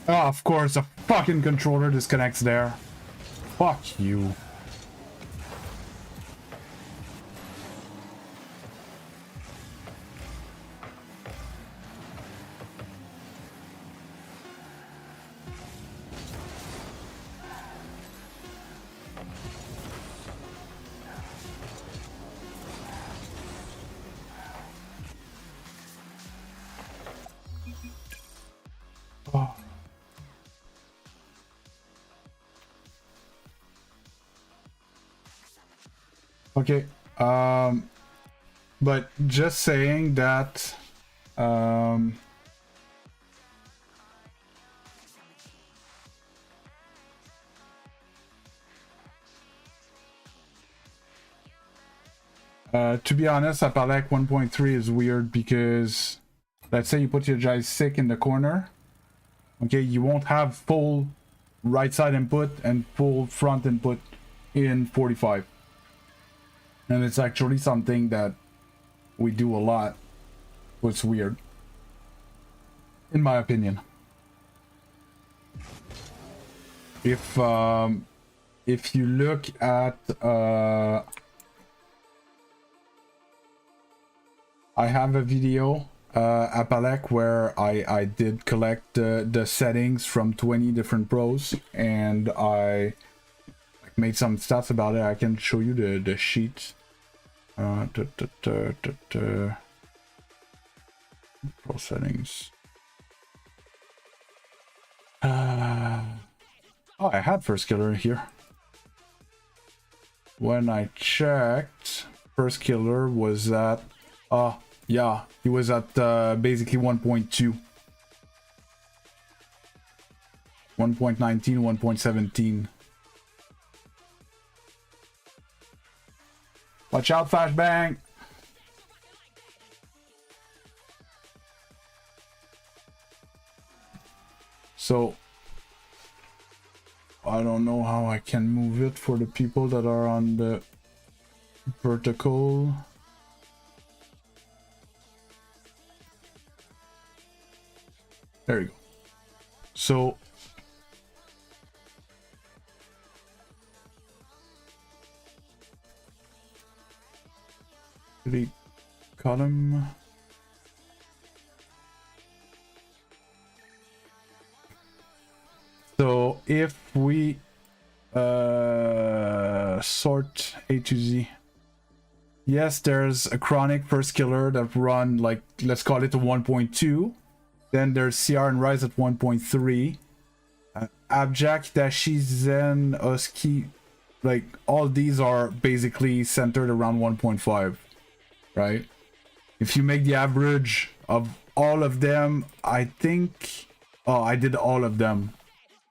Oh, of course, the fucking controller disconnects there. Fuck you. Oh. Okay, but just saying that, to be honest, Apalek 1.3 is weird because, let's say you put your joystick in the corner, okay, you won't have full right side input and full front input in 45. And it's actually something that we do a lot, so it's weird, in my opinion. If you look at, I have a video, Apalek, where I did collect the settings from 20 different pros, and I made some stats about it. I can show you the sheet. Pro settings. Oh, I had first killer here. When I checked, first killer was at, yeah, he was at basically 1.2. 1.19, 1.17. Watch out, flashbang! So, I don't know how I can move it for the people that are on the vertical. There you go. So, the column. So if we sort A to Z, yes, there's a chronic first killer that run, like, let's call it a 1.2. Then there's CR and Rise at 1.3. Abject, Dashi, Zen, Oski, like all these are basically centered around 1.5, right? If you make the average of all of them, I think, oh, I did all of them.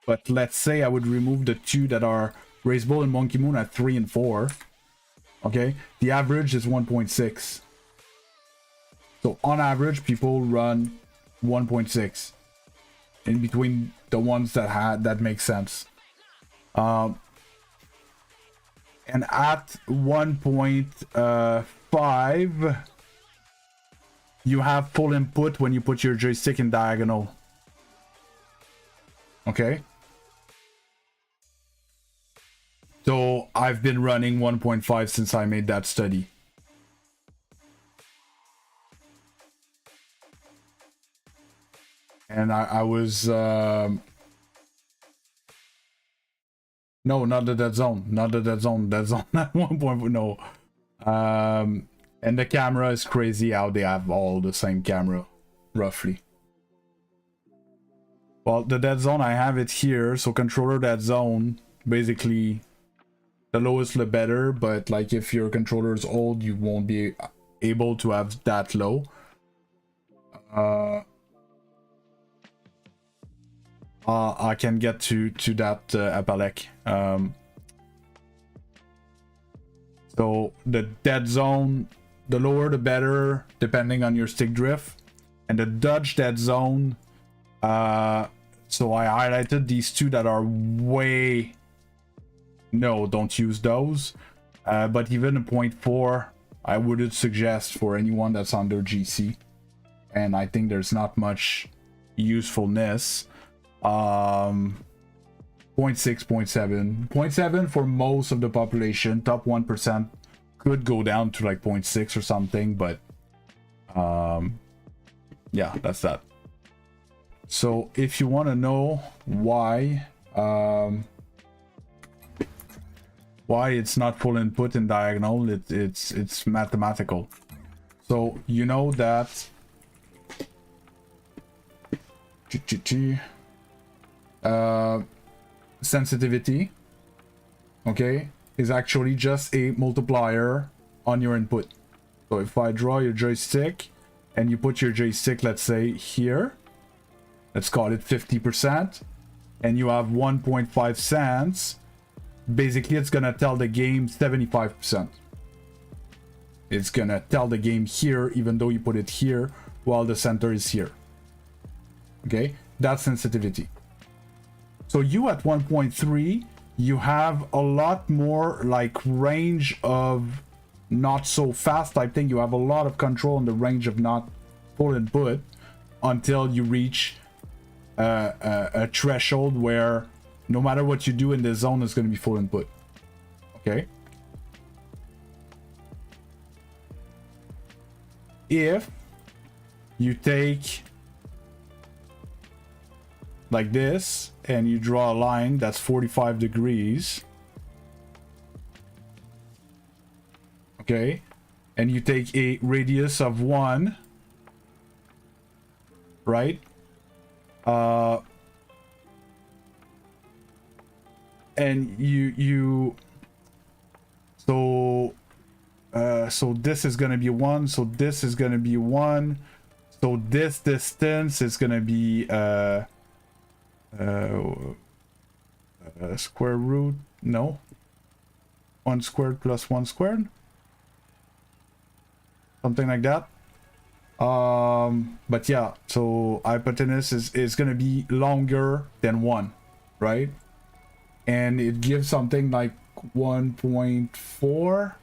But let's say I would remove the two that are Race Bull and Monkey Moon at 3 and 4. Okay, the average is 1.6. So on average, people run 1.6 in between the ones that make sense. And at 1.5, you have full input when you put your joystick in diagonal. Okay. So I've been running 1.5 since I made that study. And I was no, not the dead zone, not the dead zone, dead zone at 1.4, no. And the camera is crazy how they have all the same camera, roughly. Well, the dead zone, I have it here, so controller dead zone, basically the lowest the better, but like if your controller is old, you won't be able to have that low. I can get to that, Apalek. So the dead zone, the lower the better, depending on your stick drift. And the dodge dead zone, so I highlighted these two that are way... No, don't use those. But even a 0.4, I wouldn't suggest for anyone that's under GC. And I think there's not much usefulness. 0.6, 0.7. 0.7 for most of the population. Top 1% could go down to like 0.6 or something, but yeah, that's that. So if you want to know why it's not full input in diagonal, it's mathematical. So you know that sensitivity, okay, is actually just a multiplier on your input. So if I draw your joystick and you put your joystick, let's say here, let's call it 50%, and you have 1.5 cents, basically it's gonna tell the game 75%. It's gonna tell the game here, even though you put it here, while the center is here. Okay, that's sensitivity. So you at 1.3, you have a lot more like range of not so fast type thing. You have a lot of control in the range of not full input until you reach a threshold where no matter what you do in the zone is going to be full input. Okay. If you take like this and you draw a line that's 45 degrees, okay, and you take a radius of 1, right, and so this is gonna be 1, so this is gonna be 1, so this distance is gonna be square root, no, 1 squared plus 1 squared, something like that. But yeah, so hypotenuse is gonna be longer than 1, right? And it gives something like 1.4 or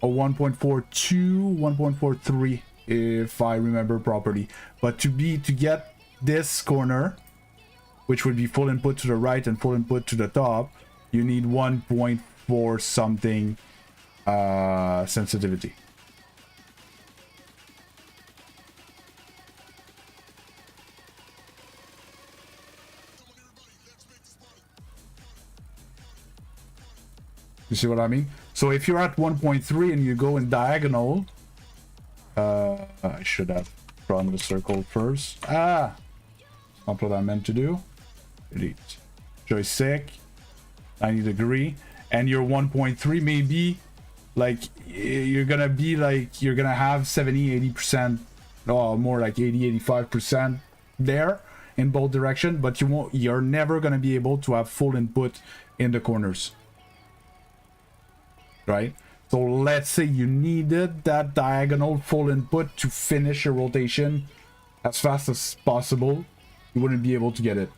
1.42, 1.43 if I remember properly. But to get this corner, which would be full input to the right and full input to the top, you need 1.4 something sensitivity. You see what I mean? So if you're at 1.3 and you go in diagonal, I should have drawn the circle first. Ah, not what I meant to do. Delete. Joystick, 90 degree, and your 1.3 maybe like you're gonna be like you're gonna have 70-80%, or more like 80-85% there in both directions, but you're never gonna be able to have full input in the corners. Right? So let's say you needed that diagonal full input to finish your rotation as fast as possible, you wouldn't be able to get it.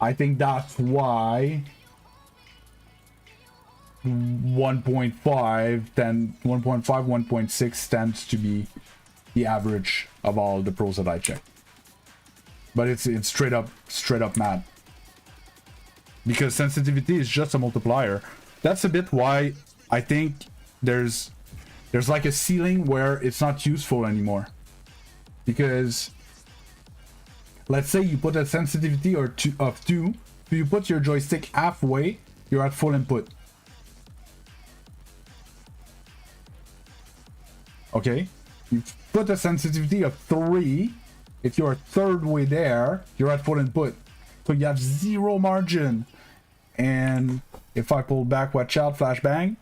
I think that's why 1.5, then 1.5, 1.6 tends to be the average of all the pros that I check. But it's straight up mad. Because sensitivity is just a multiplier. That's a bit why I think there's like a ceiling where it's not useful anymore. Because let's say you put a sensitivity of 2, so you put your joystick halfway, you're at full input. Okay? You put a sensitivity of 3, if you're a third way there, you're at full input. So you have 0 margin. And if I pull back, watch out, flashbang.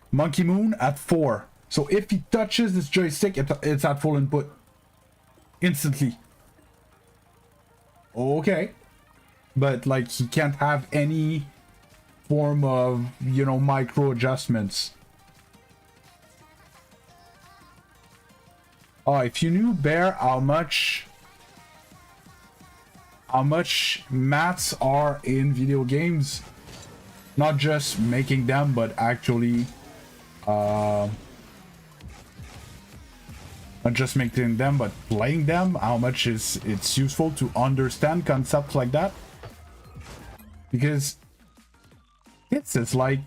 Monkey Moon at 4. So if he touches this joystick, it's at full input. Instantly. Okay. But like he can't have any form of, you know, micro adjustments. Oh, if you knew, Bear, how much maths are in video games, not just making them, but actually Not just making them, but playing them, how much it's useful to understand concepts like that. Because it's like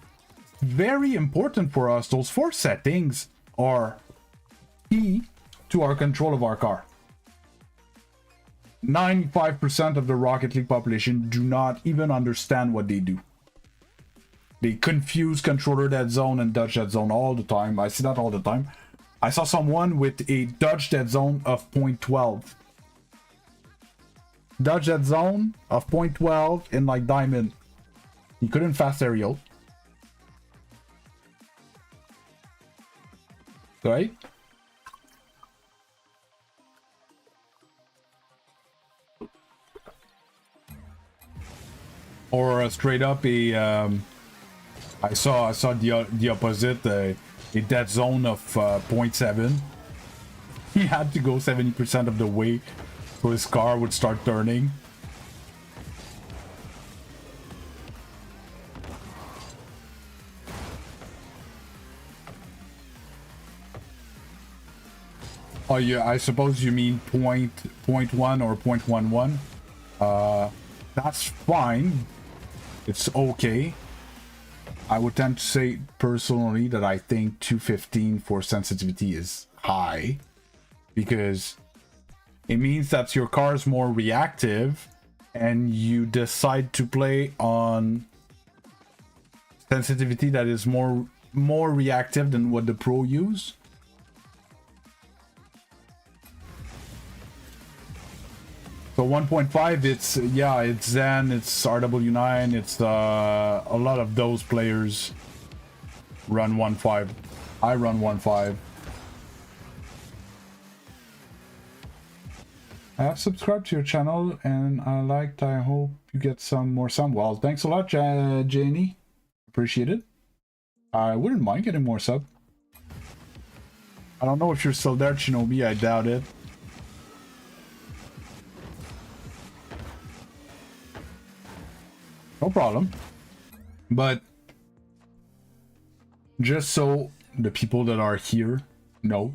very important for us. Those 4 settings are key to our control of our car. 95% of the Rocket League population do not even understand what they do. They confuse controller dead zone and dodge dead zone all the time. I see that all the time. I saw someone with a dodge dead zone of 0.12. Dodge dead zone of 0.12 in like diamond. He couldn't fast aerial. Right? Or straight up a I saw the opposite, a dead zone of 0.7. He had to go 70% of the way so his car would start turning. Oh yeah, I suppose you mean 0.1 or 0.11. That's fine. It's okay. I would tend to say personally that I think 215 for sensitivity is high, because it means that your car is more reactive and you decide to play on sensitivity that is more reactive than what the pro use. So 1.5, it's Zen, it's RW9, it's a lot of those players run 1.5. I run 1.5. I have subscribed to your channel and I hope you get some more sub. Well, thanks a lot, Janie. Appreciate it. I wouldn't mind getting more sub. I don't know if you're still there, Shinobi. I doubt it. No problem. But just so the people that are here know,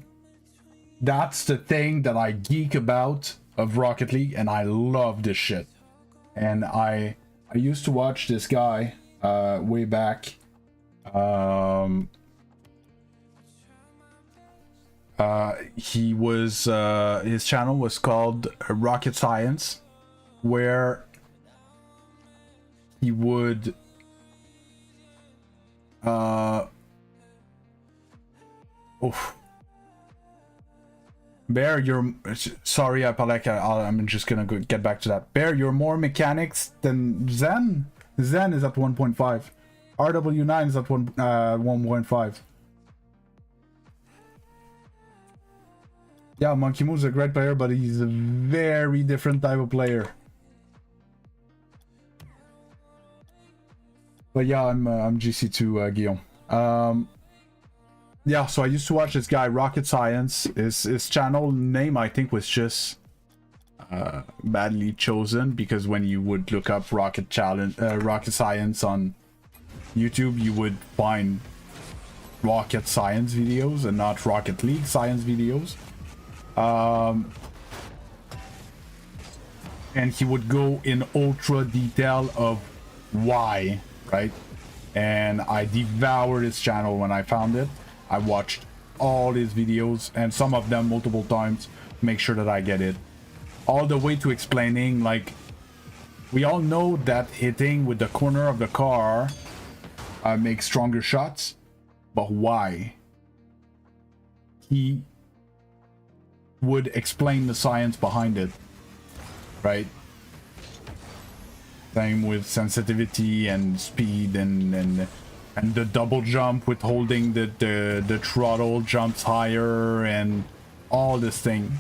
that's the thing that I geek about of Rocket League, and I love this shit. And I used to watch this guy way back. He was his channel was called Rocket Science, where he would Bear, you're sorry, I'm just gonna get back to that. Bear, you're more mechanics than Zen. Zen is at 1.5. RW9 is at 1.5. Yeah, Monkey Move's a great player, but he's a very different type of player. But yeah, I'm GC2 Guillaume. Yeah, so I used to watch this guy, Rocket Science. His channel name, I think, was just badly chosen, because when you would look up Rocket Science on YouTube, you would find Rocket Science videos and not Rocket League Science videos. And he would go in ultra detail of why, right? And I devoured his channel when I found it. I watched all his videos, and some of them multiple times, to make sure that I get it. All the way to explaining, like, we all know that hitting with the corner of the car makes stronger shots, but why? He would explain the science behind it, right? Same with sensitivity and speed and the double jump with holding the throttle jumps higher and all this thing.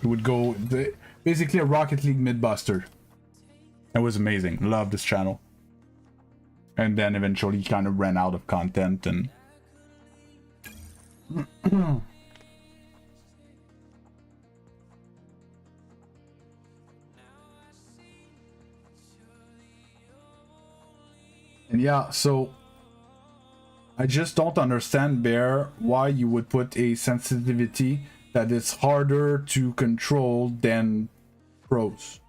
It would go basically a Rocket League mid-buster. It was amazing. Loved this channel. And then eventually kind of ran out of content and and yeah, so I just don't understand, Bear, why you would put a sensitivity that it's harder to control than pros.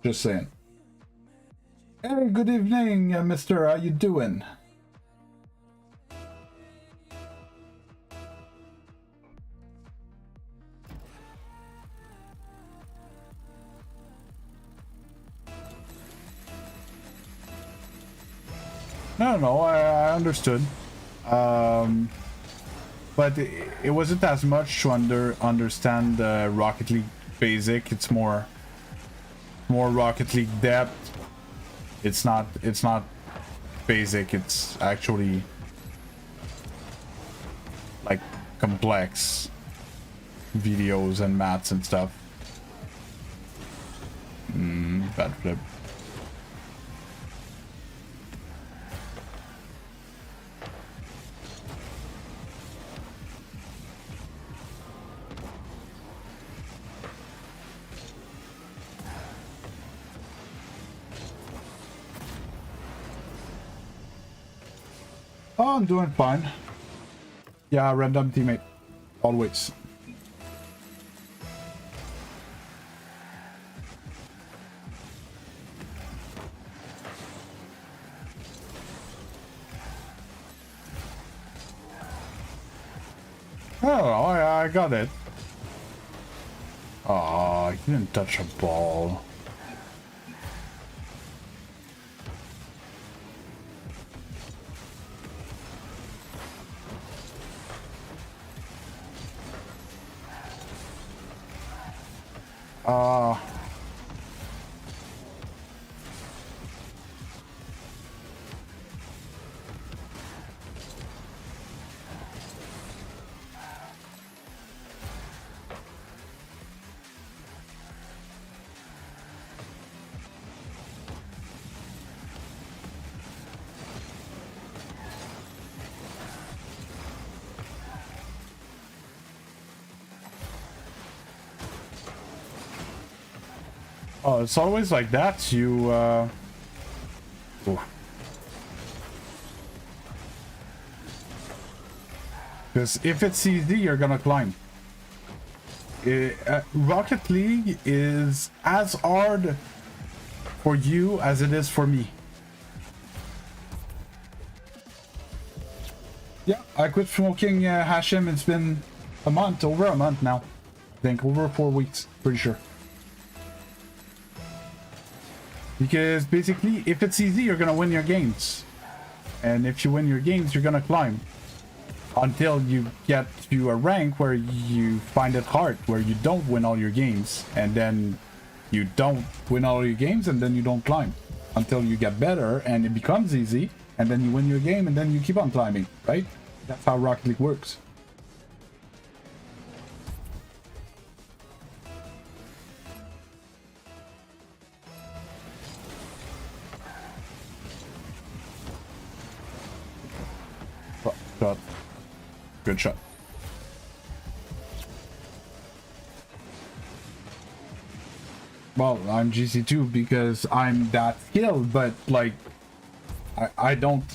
Just saying. Hey, good evening, mister. How you doing? No, I understood. But it wasn't as much to understand Rocket League basic. It's more Rocket League depth. It's not basic. It's actually like complex videos and maths and stuff. Bad flip. Oh, I'm doing fine. Yeah, random teammate. Always. Oh, I got it. Oh, you didn't touch a ball. Oh, it's always like that. You, because if it's easy, you're gonna climb. Rocket League is as hard for you as it is for me. Yeah, I quit smoking Hashim. It's been a month, over a month now. I think over 4 weeks, pretty sure. Because basically, if it's easy, you're gonna win your games. And if you win your games, you're gonna climb. Until you get to a rank where you find it hard, where you don't win all your games. And then you don't win all your games, and then you don't climb. Until you get better, and it becomes easy. And then you win your game, and then you keep on climbing, right? That's how Rocket League works. Shot. Good shot. Well, I'm GC2 because I'm that skilled, but like I don't,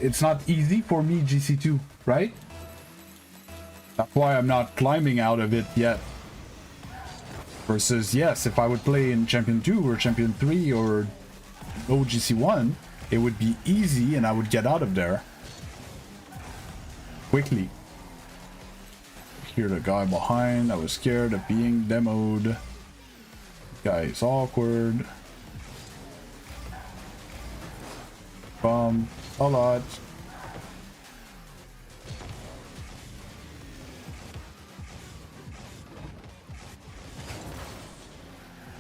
it's not easy for me GC2, right? That's why I'm not climbing out of it yet. Versus, yes, if I would play in Champion 2 or Champion 3 or no GC1, it would be easy and I would get out of there quickly. Hear the guy behind. I was scared of being demoed. Guy is awkward. A lot.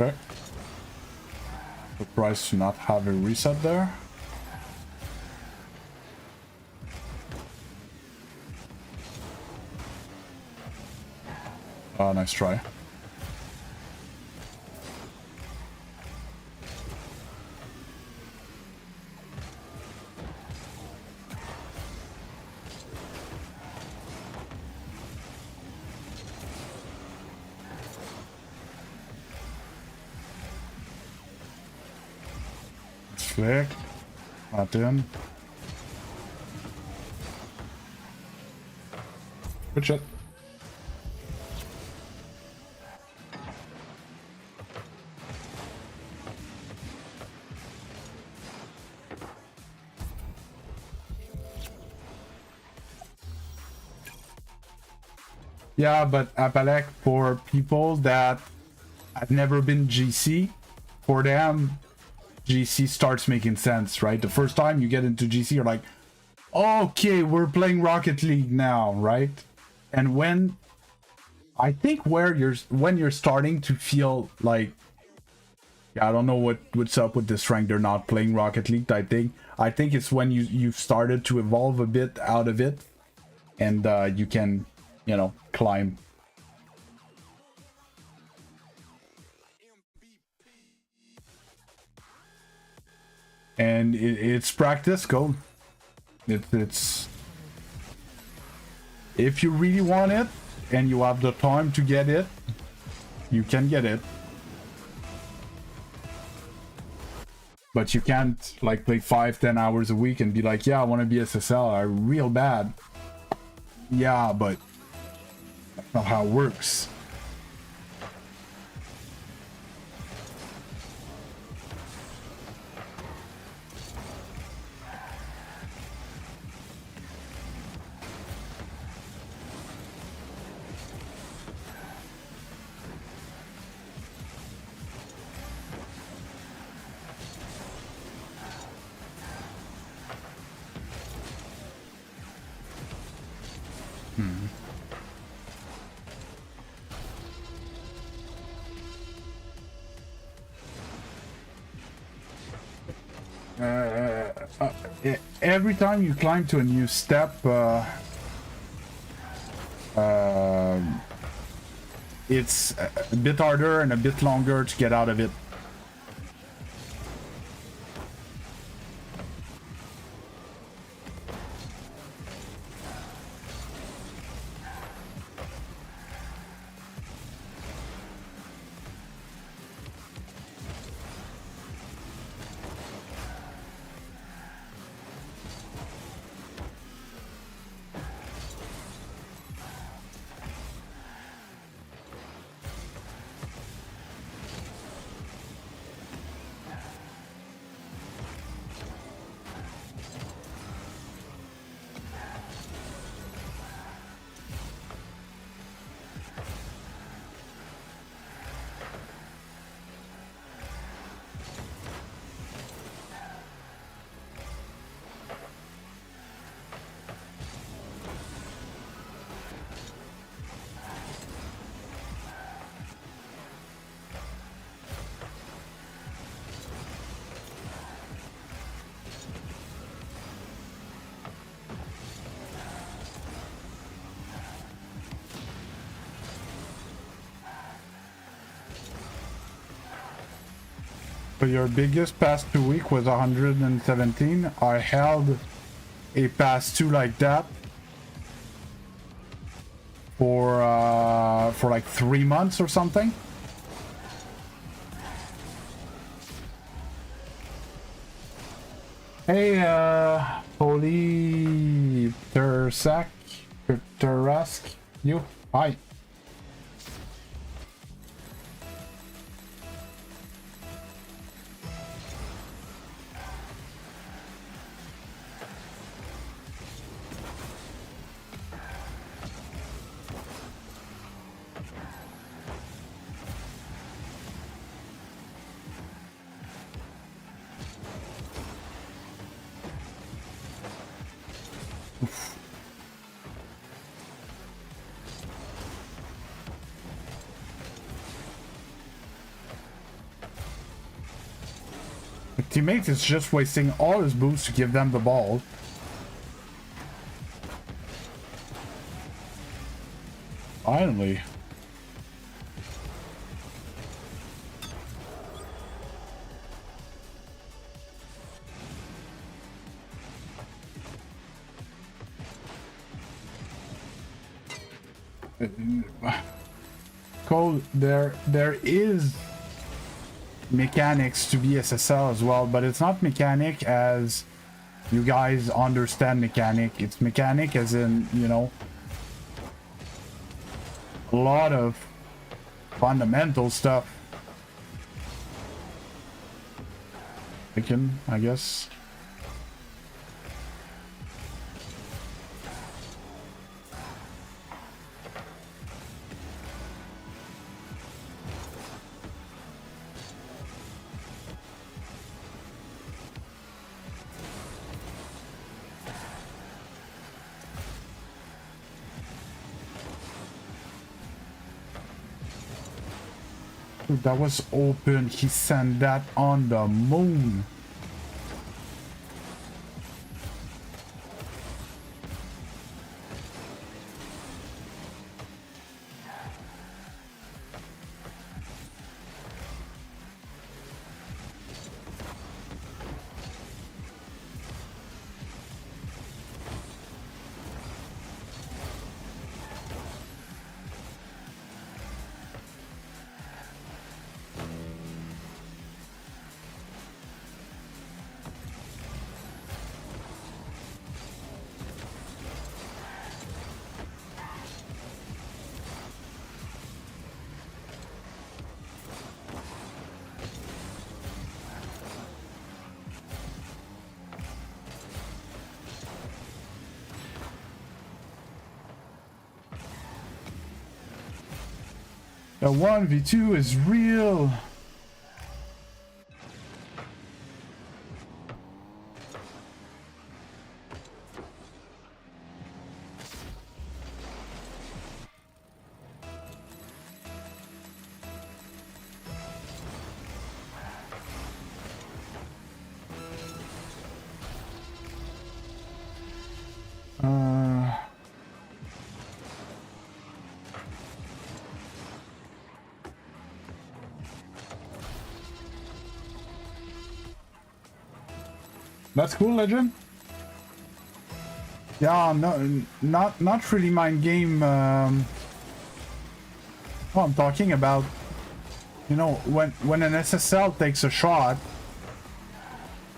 Okay. Surprised to not have a reset there. Oh, nice try. Flick. Not in. Good shit. Yeah, but Apalek, for people that have never been GC, for them, GC starts making sense, right? The first time you get into GC, you're like, okay, we're playing Rocket League now, right? And when I think when you're starting to feel like, yeah, I don't know what's up with this rank, they're not playing Rocket League. I think it's when you've started to evolve a bit out of it, and you can, you know, climb. And it's practice, go. It's if you really want it and you have the time to get it, you can get it. But you can't like play 5-10 hours a week and be like, yeah, I want to be SSL, real bad. Yeah, but that's not how it works. Every time you climb to a new step, it's a bit harder and a bit longer to get out of it. So your biggest past 2 week was 117. I held a past 2 like that for like 3 months or something. Hey, Holy Tersak, Terask, you, hi. Teammate is just wasting all his boosts to give them the ball. Finally. Cole, there is mechanics to be SSL as well, but it's not mechanic as you guys understand mechanic. It's mechanic as in, you know, a lot of fundamental stuff. I guess. Dude, that was open. He sent that on the moon. The 1v2 is real. That's cool, Legend. Yeah, no, not really my game. Well, I'm talking about, you know, when an SSL takes a shot,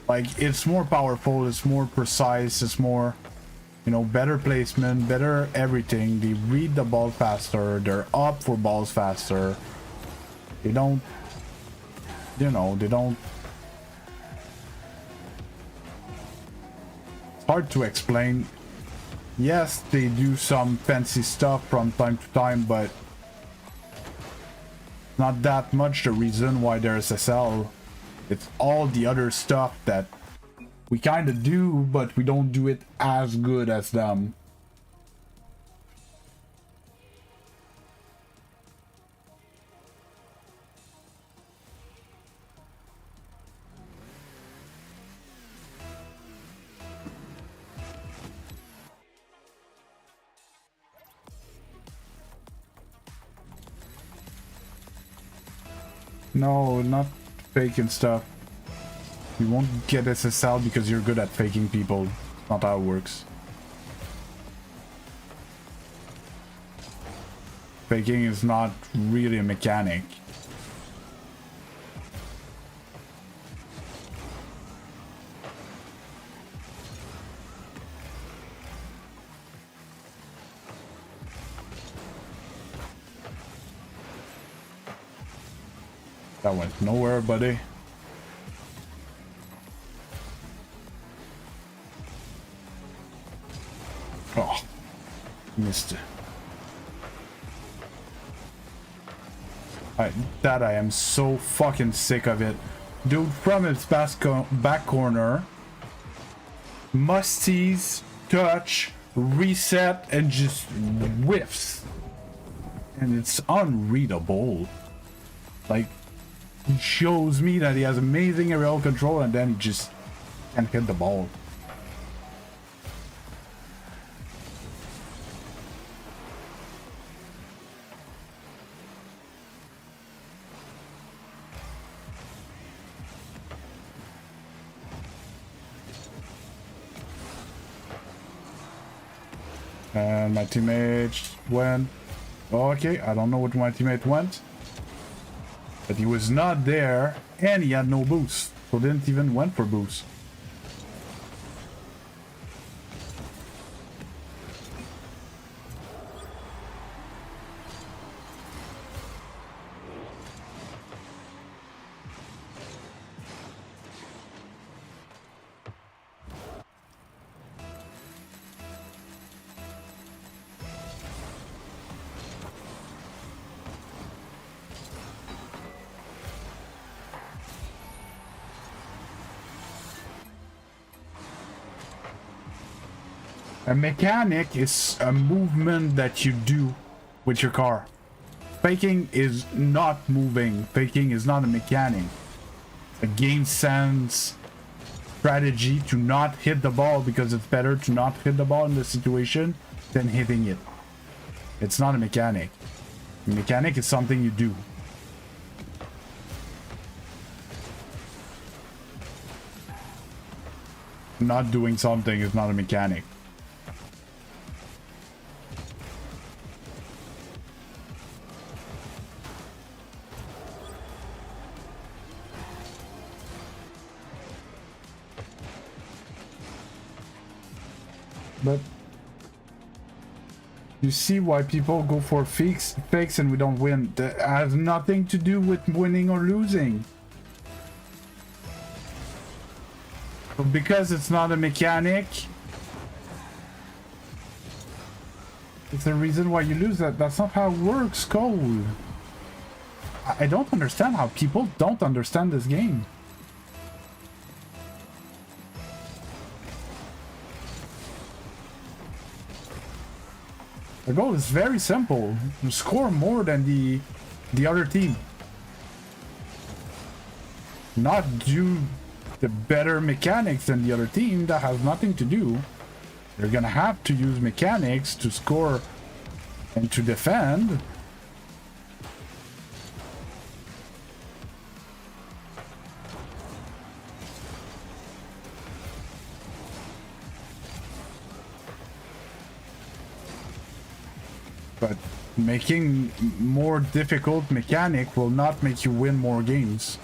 like it's more powerful, it's more precise, it's more, you know, better placement, better everything. They read the ball faster, they're up for balls faster. They don't, you know, they don't. Hard to explain. Yes, they do some fancy stuff from time to time, but not that much the reason why they're SSL. It's all the other stuff that we kind of do, but we don't do it as good as them. No, not faking stuff. You won't get SSL because you're good at faking people. Not how it works. Faking is not really a mechanic. That went nowhere, buddy. Oh, missed it. That I am so fucking sick of it. Dude, from its back corner, musties, touch, reset, and just whiffs. And it's unreadable. Like, he shows me that he has amazing aerial control and then he just can't hit the ball. And my teammate went. Okay, I don't know what my teammate went. But he was not there and he had no boost. So didn't even went for boost. A mechanic is a movement that you do with your car. Faking is not moving. Faking is not a mechanic. A game sense strategy to not hit the ball because it's better to not hit the ball in the situation than hitting it. It's not a mechanic. A mechanic is something you do. Not doing something is not a mechanic. But you see why people go for fakes and we don't win. That has nothing to do with winning or losing. But because it's not a mechanic, it's the reason why you lose. That's not how it works, Cole. I don't understand how people don't understand this game. The goal is very simple. You score more than the other team. Not do the better mechanics than the other team. That has nothing to do. They're gonna have to use mechanics to score and to defend. But making more difficult mechanic will not make you win more games.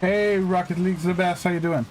Hey, Rocket League's the best. How you doing?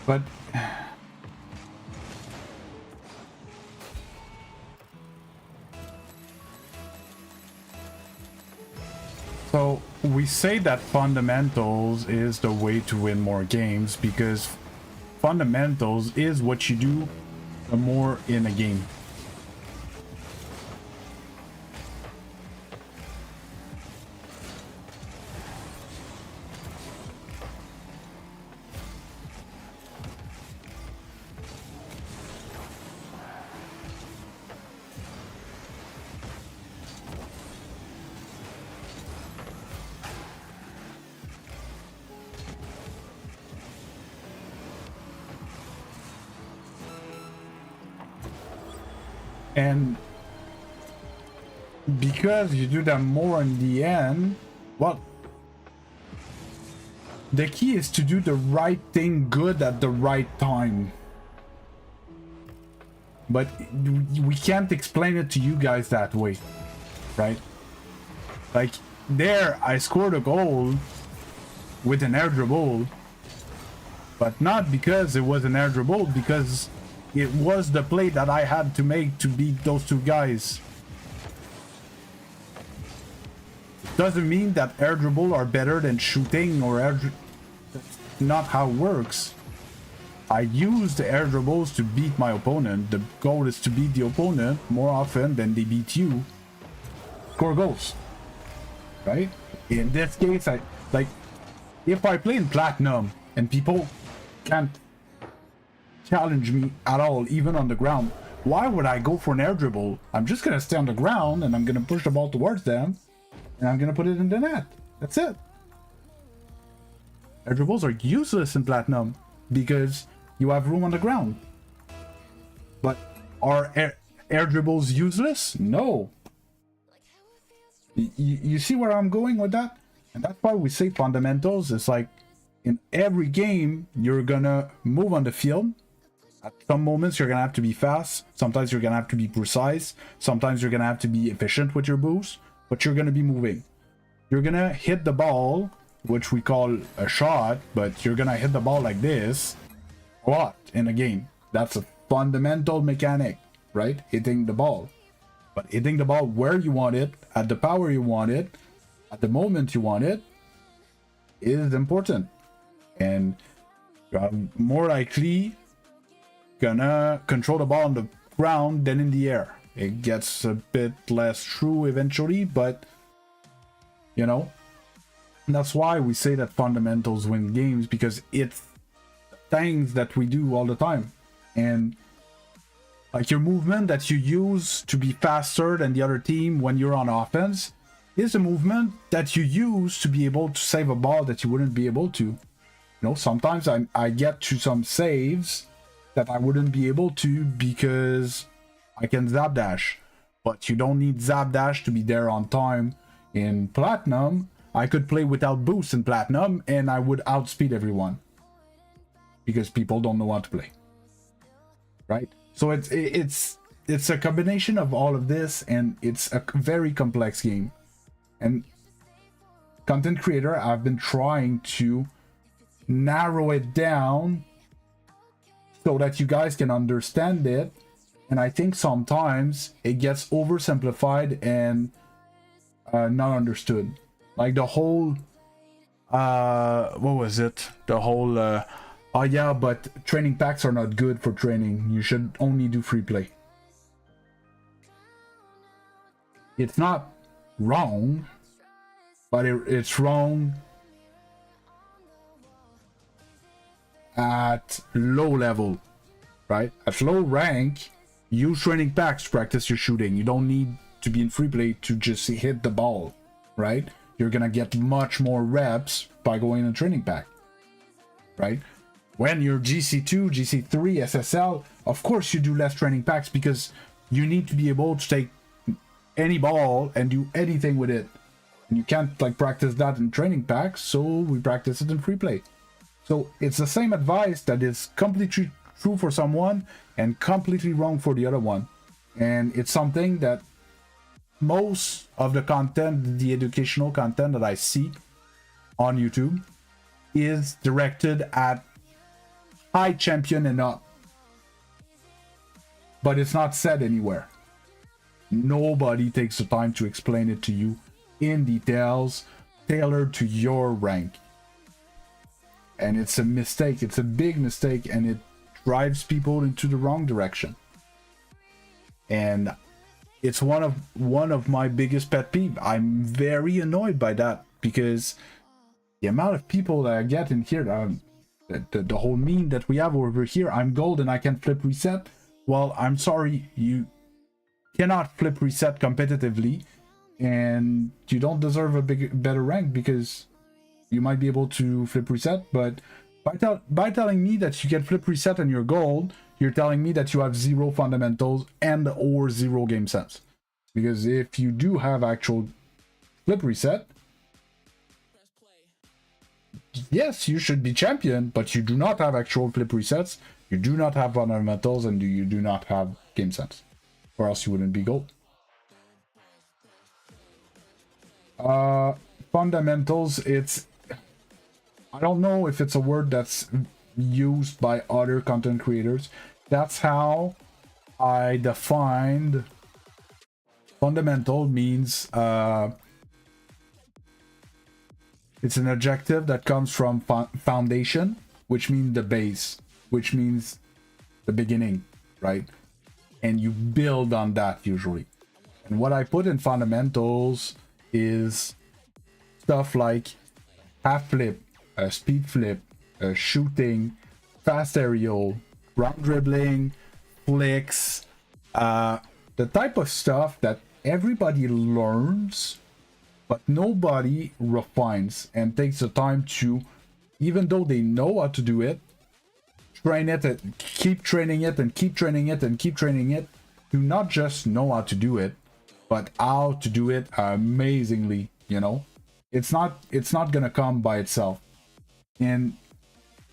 But so we say that fundamentals is the way to win more games because fundamentals is what you do the more in a game. And because you do that more in the end, well, the key is to do the right thing good at the right time. But we can't explain it to you guys that way, right? Like, there, I scored a goal with an air dribble, but not because it was an air dribble, because it was the play that I had to make to beat those two guys. Doesn't mean that air dribble are better than shooting or air. That's not how it works. I use the air dribbles to beat my opponent. The goal is to beat the opponent more often than they beat you. Score goals, right? In this case, I like if I play in platinum and people can't challenge me at all, even on the ground. Why would I go for an air dribble? I'm just gonna stay on the ground and I'm gonna push the ball towards them and I'm gonna put it in the net. That's it. Air dribbles are useless in platinum because you have room on the ground. But are air dribbles useless? No. You see where I'm going with that? And that's why we say fundamentals. It's like in every game, you're gonna move on the field. At some moments, you're gonna have to be fast. Sometimes you're gonna have to be precise. Sometimes you're gonna have to be efficient with your boost. But you're gonna be moving. You're gonna hit the ball, which we call a shot, but you're gonna hit the ball like this a lot in a game. That's a fundamental mechanic, right? Hitting the ball. But hitting the ball where you want it, at the power you want it, at the moment you want it, is important. And you're more likely gonna control the ball on the ground than in the air. It gets a bit less true eventually, but you know, that's why we say that fundamentals win games, because it's things that we do all the time. And like your movement that you use to be faster than the other team when you're on offense is a movement that you use to be able to save a ball that you wouldn't be able to. You know, sometimes I get to some saves that I wouldn't be able to because I can zap dash. But you don't need zap dash to be there on time. In platinum, I could play without boost in platinum and I would outspeed everyone. Because people don't know how to play. Right? So it's a combination of all of this, and it's a very complex game. And content creator, I've been trying to narrow it down so that you guys can understand it. And I think sometimes it gets oversimplified and not understood. Like the whole what was it? The whole oh yeah, but training packs are not good for training. You should only do free play. It's not wrong, but it's wrong at low level, right? At low rank, use training packs to practice your shooting. You don't need to be in free play to just hit the ball, right? You're gonna get much more reps by going in a training pack, right? When you're GC2, GC3, SSL, of course you do less training packs because you need to be able to take any ball and do anything with it. And you can't like practice that in training packs, so we practice it in free play. So it's the same advice that is completely true for someone and completely wrong for the other one. And it's something that most of the content, the educational content that I see on YouTube is directed at high champion and up. But it's not said anywhere. Nobody takes the time to explain it to you in details, tailored to your rank. And it's a mistake. It's a big mistake, and it drives people into the wrong direction. And it's one of my biggest pet peeves. I'm very annoyed by that because the amount of people that I get in here, the whole meme that we have over here, I'm gold and I can flip reset. Well, I'm sorry, you cannot flip reset competitively, and you don't deserve a better rank because you might be able to flip reset, but by telling me that you can flip reset and you're gold, you're telling me that you have zero fundamentals and or zero game sense. Because if you do have actual flip reset, yes, you should be champion, but you do not have actual flip resets, you do not have fundamentals, and you do not have game sense. Or else you wouldn't be gold. Fundamentals, I don't know if it's a word that's used by other content creators. That's how I defined fundamental. Means it's an adjective that comes from foundation, which means the base, which means the beginning, right? And you build on that usually. And what I put in fundamentals is stuff like half flip, speed flip, shooting, fast aerial, ground dribbling, flicks, the type of stuff that everybody learns, but nobody refines and takes the time to, even though they know how to do it, train it and keep training it and keep training it and keep training it, to not just know how to do it, but how to do it amazingly, you know? It's not gonna come by itself. And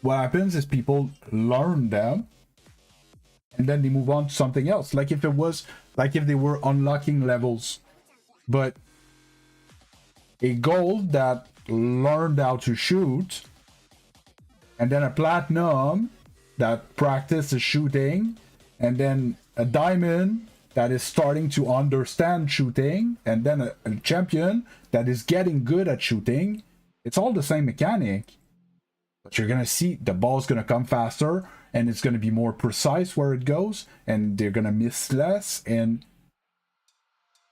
what happens is people learn them and then they move on to something else. Like if they were unlocking levels, but a gold that learned how to shoot, and then a platinum that practices shooting, and then a diamond that is starting to understand shooting, and then a champion that is getting good at shooting. It's all the same mechanic, but you're gonna see the ball's gonna come faster, and it's gonna be more precise where it goes, and they're gonna miss less.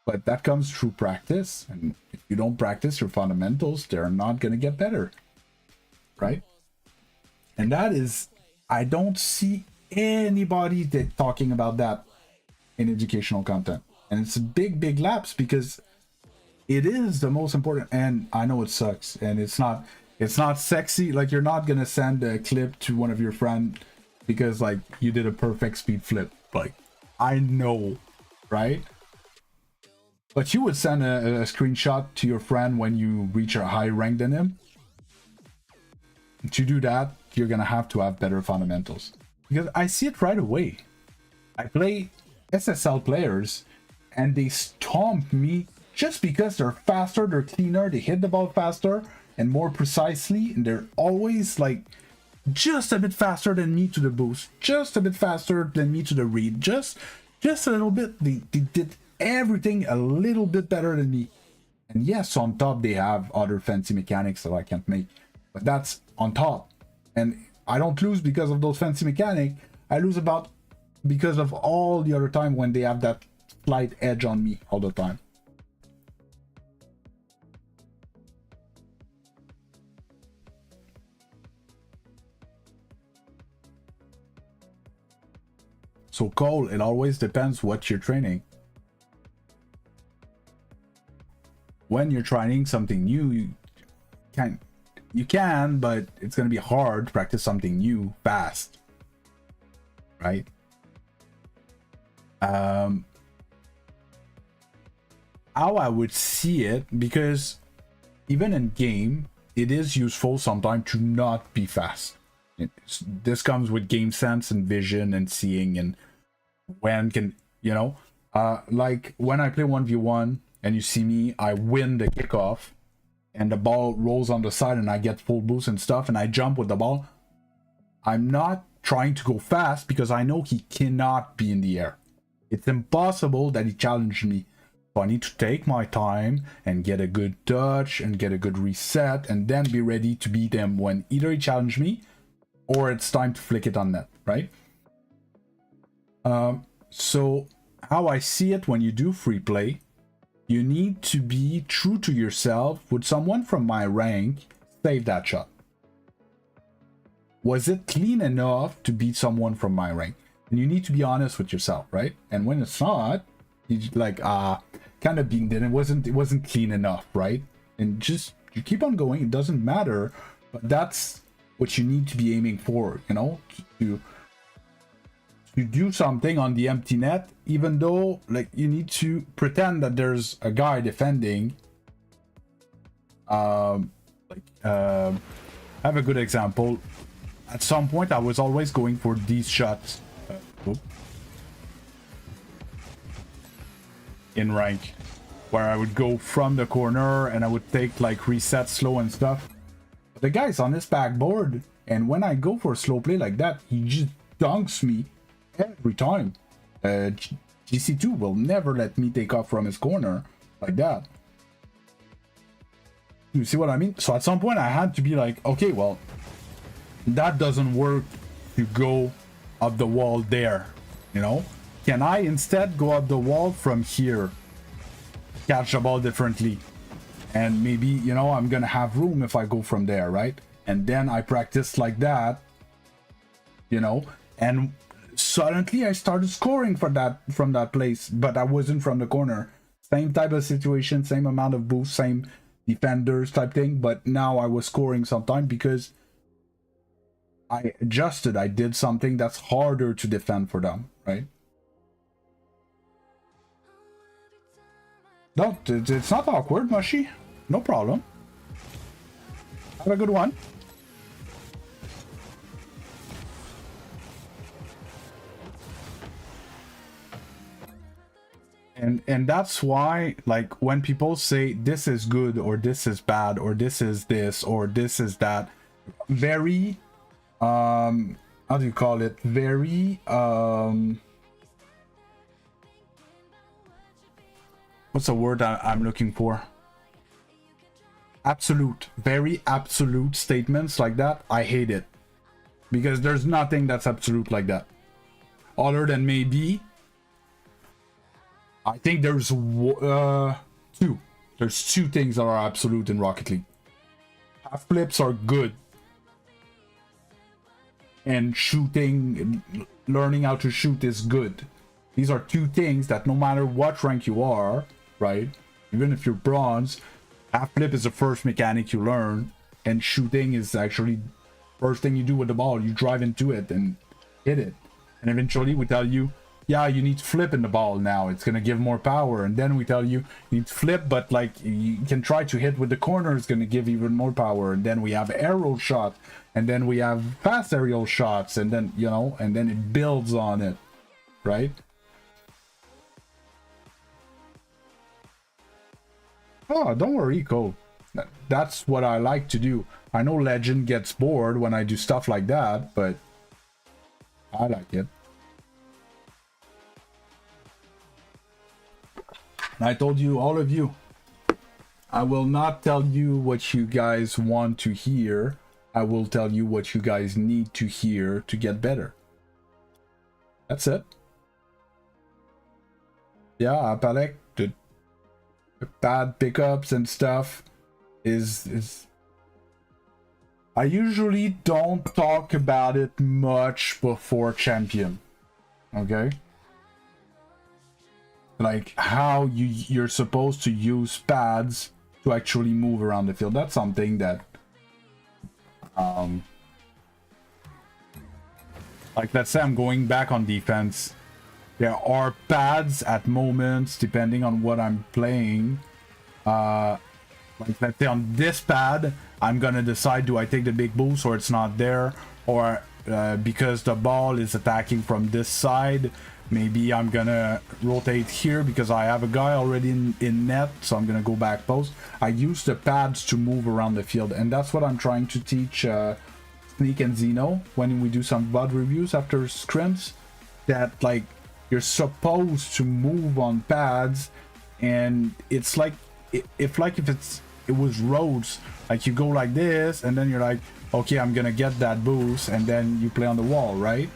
But that comes through practice, and if you don't practice your fundamentals, they're not gonna get better, right? And that is, I don't see anybody talking about that in educational content, and it's a big lapse, because it is the most important. And I know it sucks, and it's not sexy. Like, you're not gonna send a clip to one of your friends because like you did a perfect speed flip. Like, I know, right? But you would send a screenshot to your friend when you reach a high rank than him. To do that, you're gonna have to have better fundamentals, because I see it right away. I play SSL players and they stomp me just because they're faster, they're cleaner, they hit the ball faster and more precisely, and they're always like just a bit faster than me to the boost, just a bit faster than me to the read, just a little bit. They did everything a little bit better than me. And yes, on top they have other fancy mechanics that I can't make, but that's on top. And I don't lose because of those fancy mechanics. I lose because of all the other time when they have that slight edge on me all the time. So Cole, it always depends what you're training. When you're trying something new, you can, but it's gonna be hard to practice something new fast, right? How I would see it, because even in game, it is useful sometimes to not be fast. This comes with game sense and vision and seeing, and when can, you know, like when I play 1v1 and you see me, I win the kickoff and the ball rolls on the side and I get full boost and stuff and I jump with the ball. I'm not trying to go fast because I know he cannot be in the air. It's impossible that he challenged me. So I need to take my time and get a good touch and get a good reset and then be ready to beat him when either he challenged me or it's time to flick it on net, right? So how I see it, when you do free play, you need to be true to yourself. Would someone from my rank save that shot? Was it clean enough to beat someone from my rank? And you need to be honest with yourself, right? And when it's not, you like kind of being then it wasn't clean enough, right? And just you keep on going. It doesn't matter, but that's what you need to be aiming for, you know, to do something on the empty net, even though like you need to pretend that there's a guy defending. I have a good example. At some point I was always going for these shots in rank, where I would go from the corner and I would take like reset slow and stuff. But the guy's on his backboard, and when I go for a slow play like that, he just dunks me every time. GC2 will never let me take off from his corner like that. You see what I mean? So at some point I had to be like, okay, well, that doesn't work to go up the wall there, you know? Can I instead go up the wall from here, catch the ball differently? And maybe, you know, I'm gonna have room if I go from there, right? And then I practiced like that, you know, and suddenly I started scoring for that from that place, but I wasn't from the corner. Same type of situation, same amount of boost, same defenders type thing, but now I was scoring sometime because I adjusted. I did something that's harder to defend for them, right? No, it's not awkward, Mushy. No problem. Have a good one. And that's why, like, when people say this is good or this is bad or this is this or this is that, very how do you call it, very what's the word I'm looking for? Absolute, very absolute statements like that, I hate it, because there's nothing that's absolute like that, other than maybe, I think there's two. There's two things that are absolute in Rocket League. Half flips are good. And shooting, learning how to shoot is good. These are two things that no matter what rank you are, right? Even if you're bronze, half flip is the first mechanic you learn. And shooting is actually first thing you do with the ball. You drive into it and hit it. And eventually we tell you, yeah, you need to flip in the ball now. It's going to give more power. And then we tell you, you need to flip, but like you can try to hit with the corner. It's going to give even more power. And then we have arrow shot. And then we have fast aerial shots. And then, you know, and then it builds on it. Right? Oh, don't worry, Cole. That's what I like to do. I know Legend gets bored when I do stuff like that, but I like it. I told you, all of you, I will not tell you what you guys want to hear. I will tell you what you guys need to hear to get better. That's it. Yeah, Apalek, the bad pickups and stuff is... I usually don't talk about it much before Champion. Okay? Like how you're supposed to use pads to actually move around the field. That's something that like, let's say I'm going back on defense, there are pads at moments depending on what I'm playing. Like, let's say on this pad I'm gonna decide, do I take the big boost or it's not there, or because the ball is attacking from this side, maybe I'm gonna rotate here because I have a guy already in net, so I'm gonna go back post. I use the pads to move around the field, and that's what I'm trying to teach Sneak and Zeno when we do some VOD reviews after scrims, that like you're supposed to move on pads, and it's like if it was roads, like you go like this and then you're like, okay, I'm gonna get that boost, and then you play on the wall, right?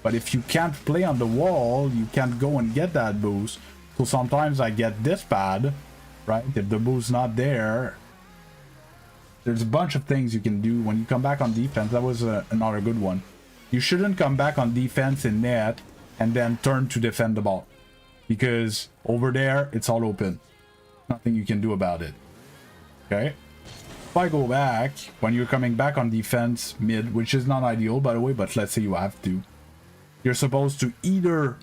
But if you can't play on the wall, you can't go and get that boost. So sometimes I get this pad, right? If the boost's not there, there's a bunch of things you can do when you come back on defense. That was another good one. You shouldn't come back on defense in net and then turn to defend the ball, because over there, it's all open. Nothing you can do about it. Okay? If I go back, when you're coming back on defense mid, which is not ideal, by the way, but let's say you have to, you're supposed to either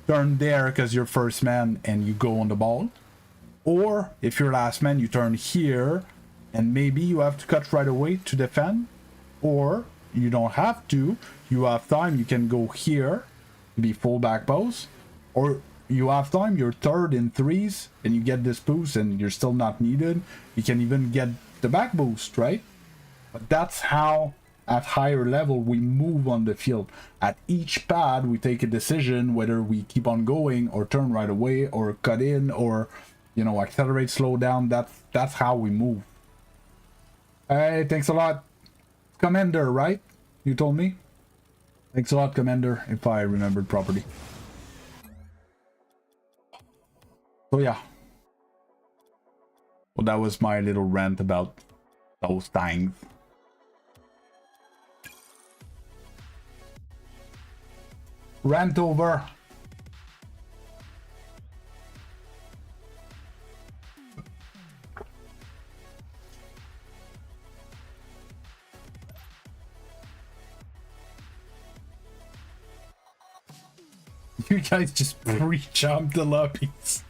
turn there because you're first man and you go on the ball, or if you're last man, you turn here and maybe you have to cut right away to defend, or you don't have to, you have time, you can go here, be full back post, or you have time, you're third in threes and you get this boost and you're still not needed. You can even get the back boost, right? But that's how at higher level, we move on the field. At each pad, we take a decision whether we keep on going or turn right away or cut in or, you know, accelerate, slow down. That's how we move. Hey, thanks a lot. Commander, right? You told me? Thanks a lot, Commander, if I remembered properly. So yeah. Well, that was my little rant about those things. Rant over. You guys just pre-jumped the lobbies.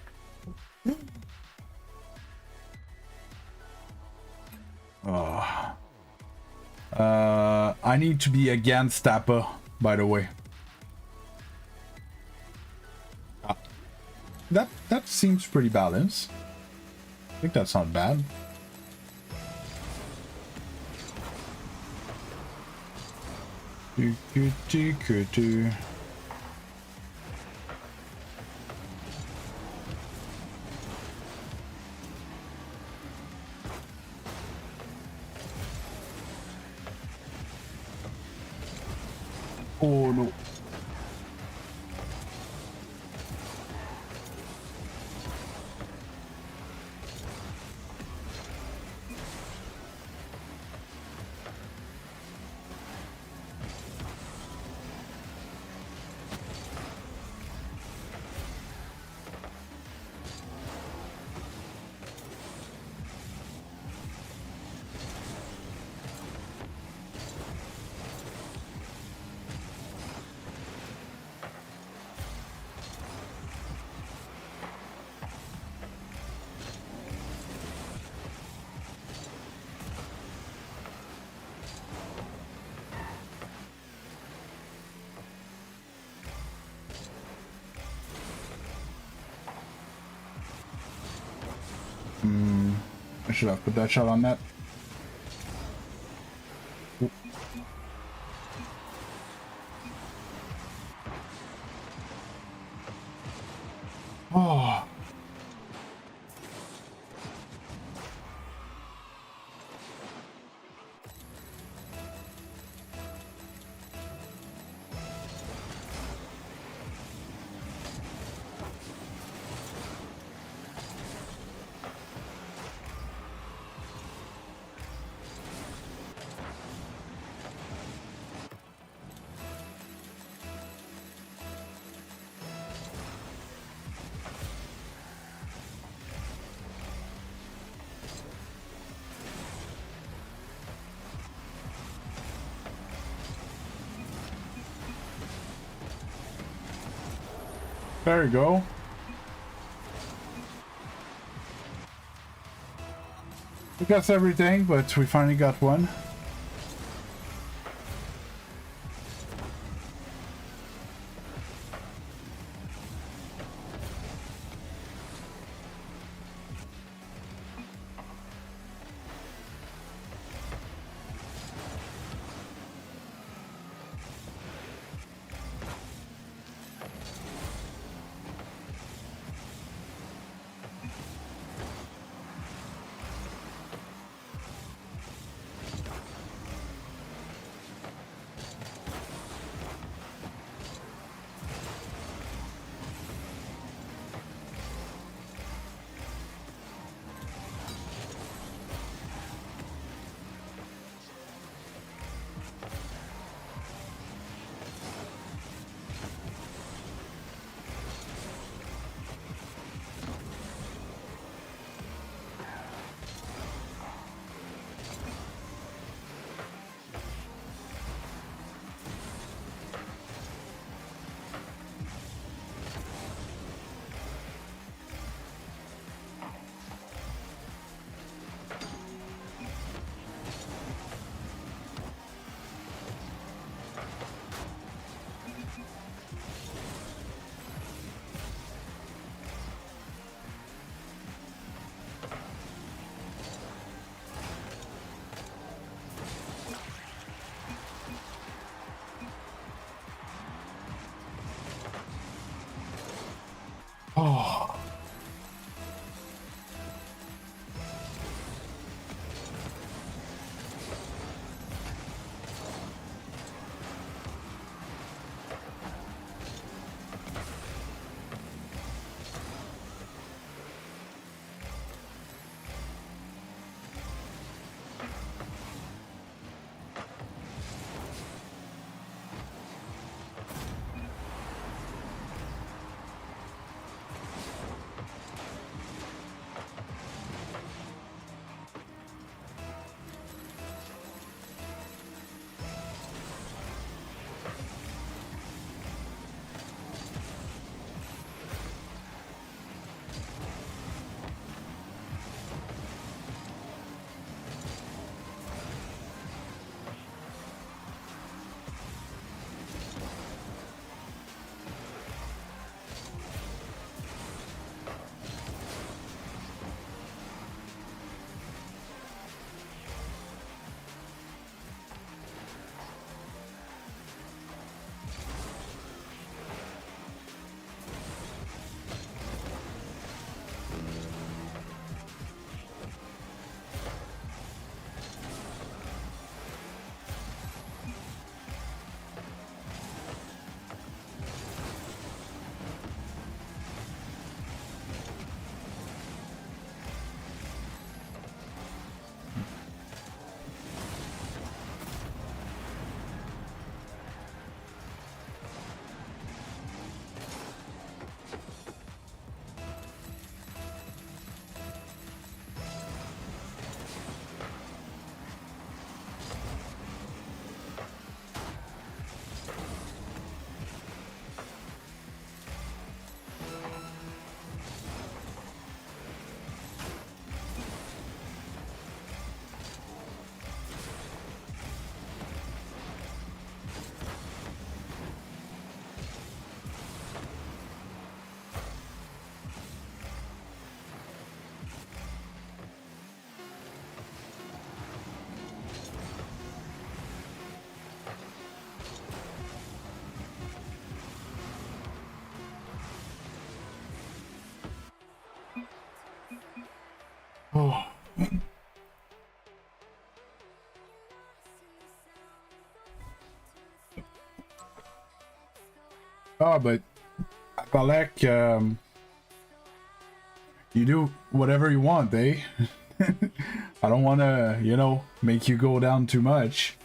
Oh. I need to be against Tappa, by the way. That seems pretty balanced. I think that's not bad. Oh no. I should have put that shot on that. Oh. There we go. We got everything, but we finally got one. Oh, but Palek, you do whatever you want, eh? I don't want to, you know, make you go down too much.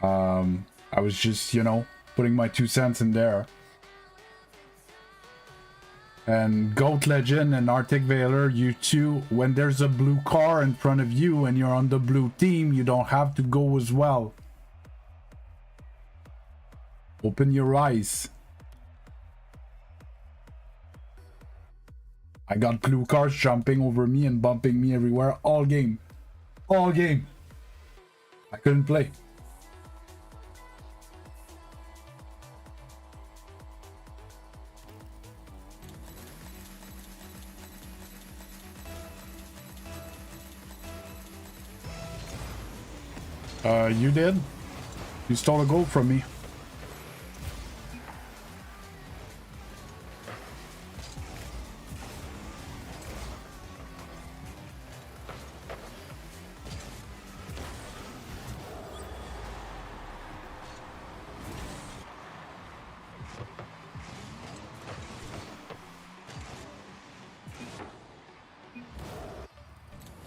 I was just, you know, putting my 2 cents in there. And Goat Legend and Arctic Veiler, you two, when there's a blue car in front of you and you're on the blue team, you don't have to go as well. Open your eyes. I got blue cars jumping over me and bumping me everywhere all game. All game. I couldn't play. You did? You stole a gold from me.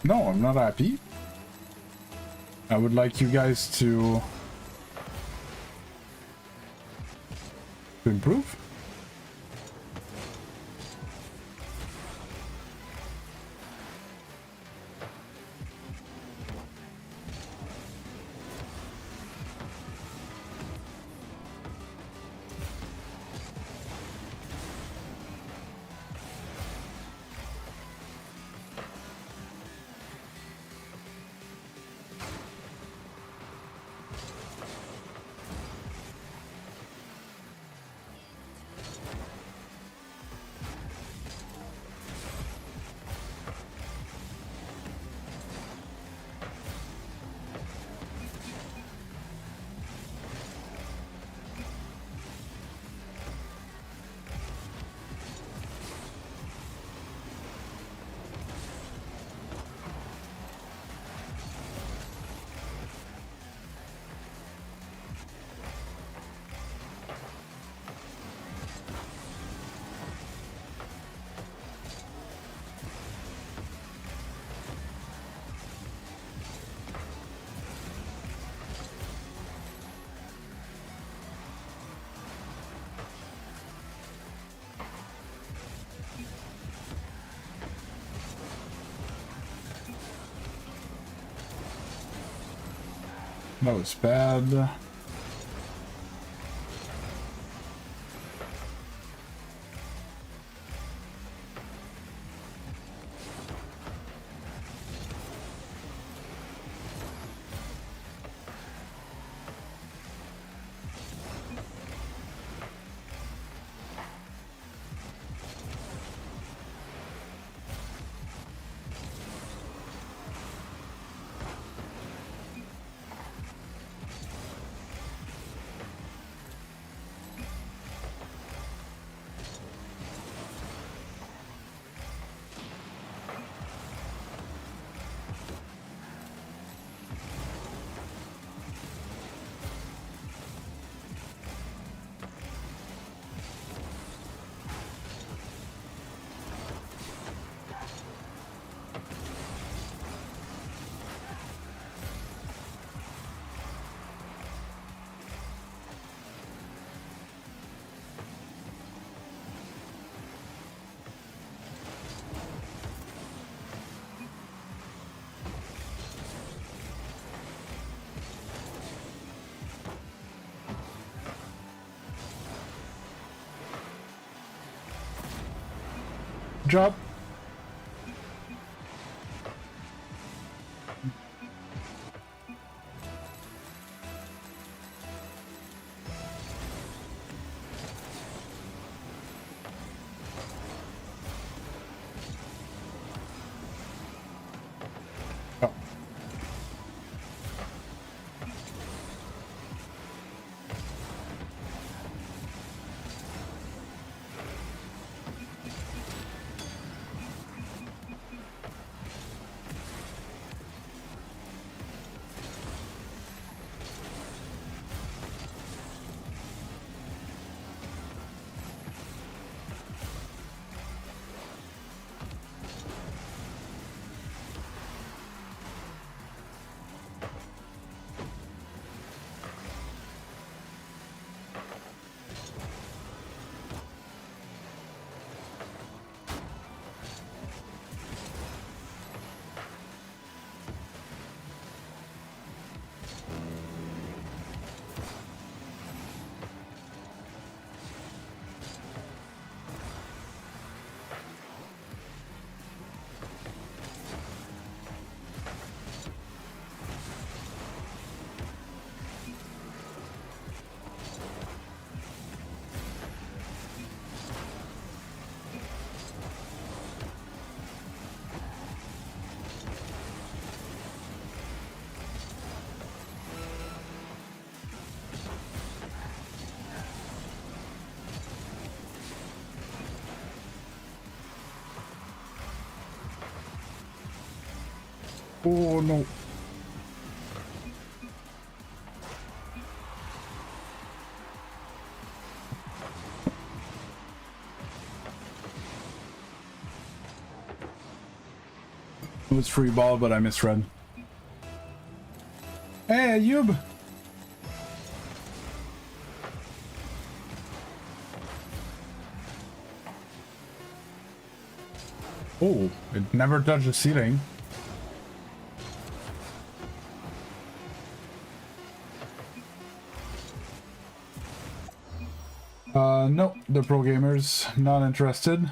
No, I'm not happy. I would like you guys to improve. That was bad. Drop. Oh. Oh no. It was free ball, but I misread. Hey, Ayub! Oh, it never touched the ceiling. No, the pro gamers not interested.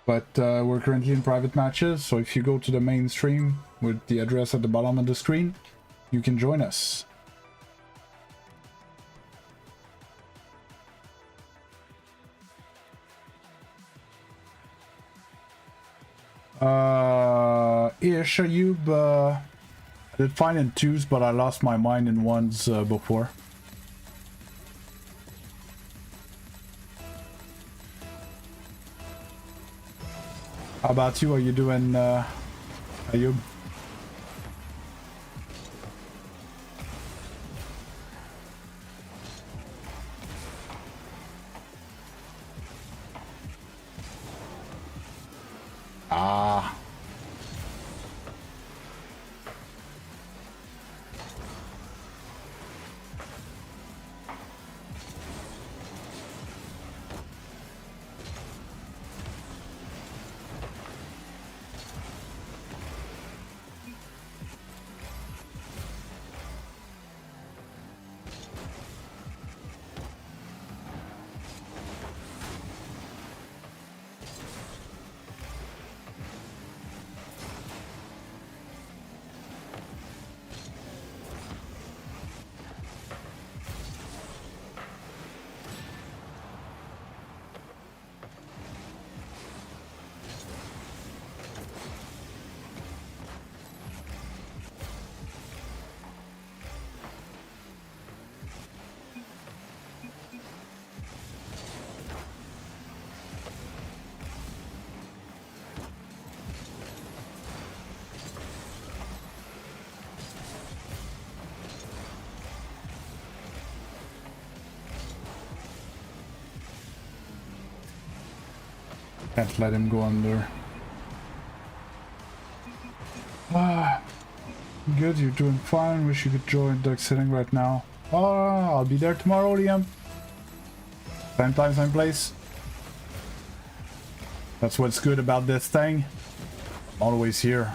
But we're currently in private matches, so if you go to the main stream with the address at the bottom of the screen, you can join us. Ish, Ayub, I did fine in twos, but I lost my mind in ones before. How about you? Are you doing, Ayub? Ah. Can't let him go under. Ah, good, you're doing fine. Wish you could join duck sitting right now. Oh, I'll be there tomorrow, Liam. Same time, same place. That's what's good about this thing. I'm always here.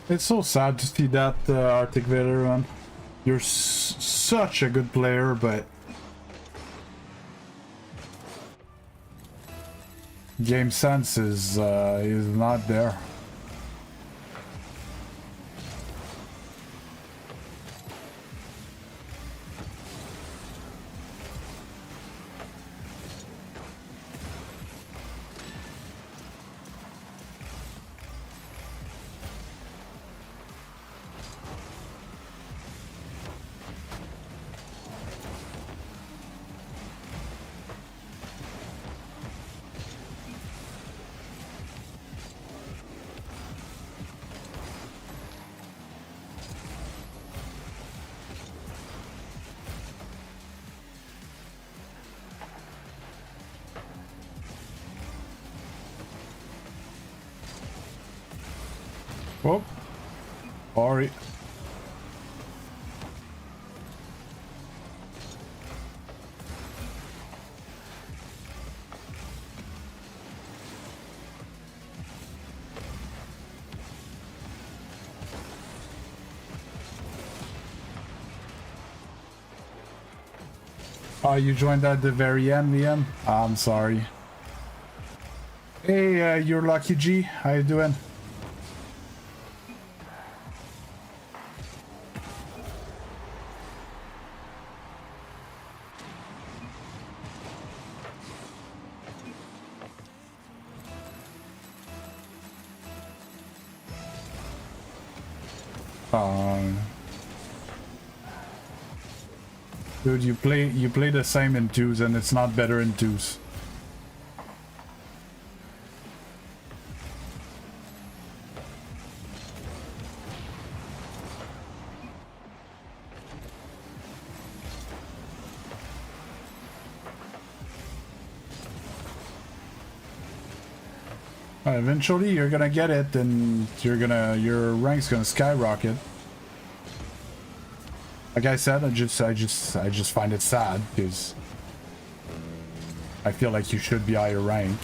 It's so sad to see that, Arctic Vader, man. You're such a good player, but game sense is not there. Oh, sorry. Oh, you joined at the very end, Liam? I'm sorry. Hey, you're Lucky G. How you doing? Dude, you play the same in twos, and it's not better in twos. Eventually, you're gonna get it, and your rank's gonna skyrocket. Like I said, I just find it sad because I feel like you should be higher rank.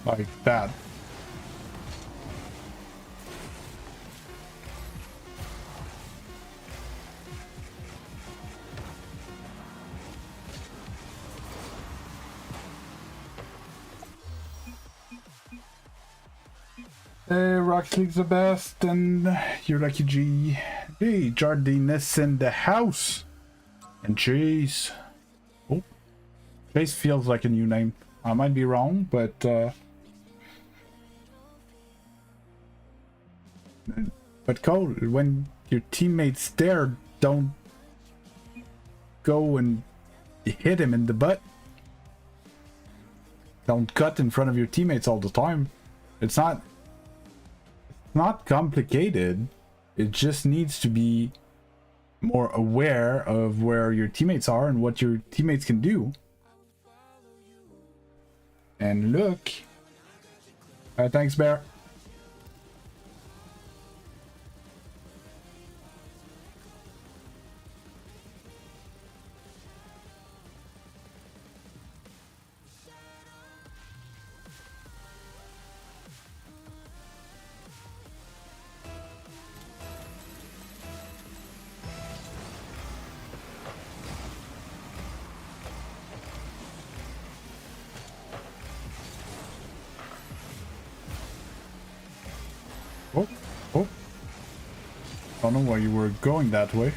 Like that. Hey, Rocket League's the best, and you're Lucky G. Hey, Jardinus in the house. And Chase. Oh, Chase feels like a new name. I might be wrong, but Cole, when your teammates there, don't go and hit him in the butt. Don't cut in front of your teammates all the time. It's not complicated. It just needs to be more aware of where your teammates are and what your teammates can do. And look. Thanks, Bear. Oh, oh. I don't know why you were going that way.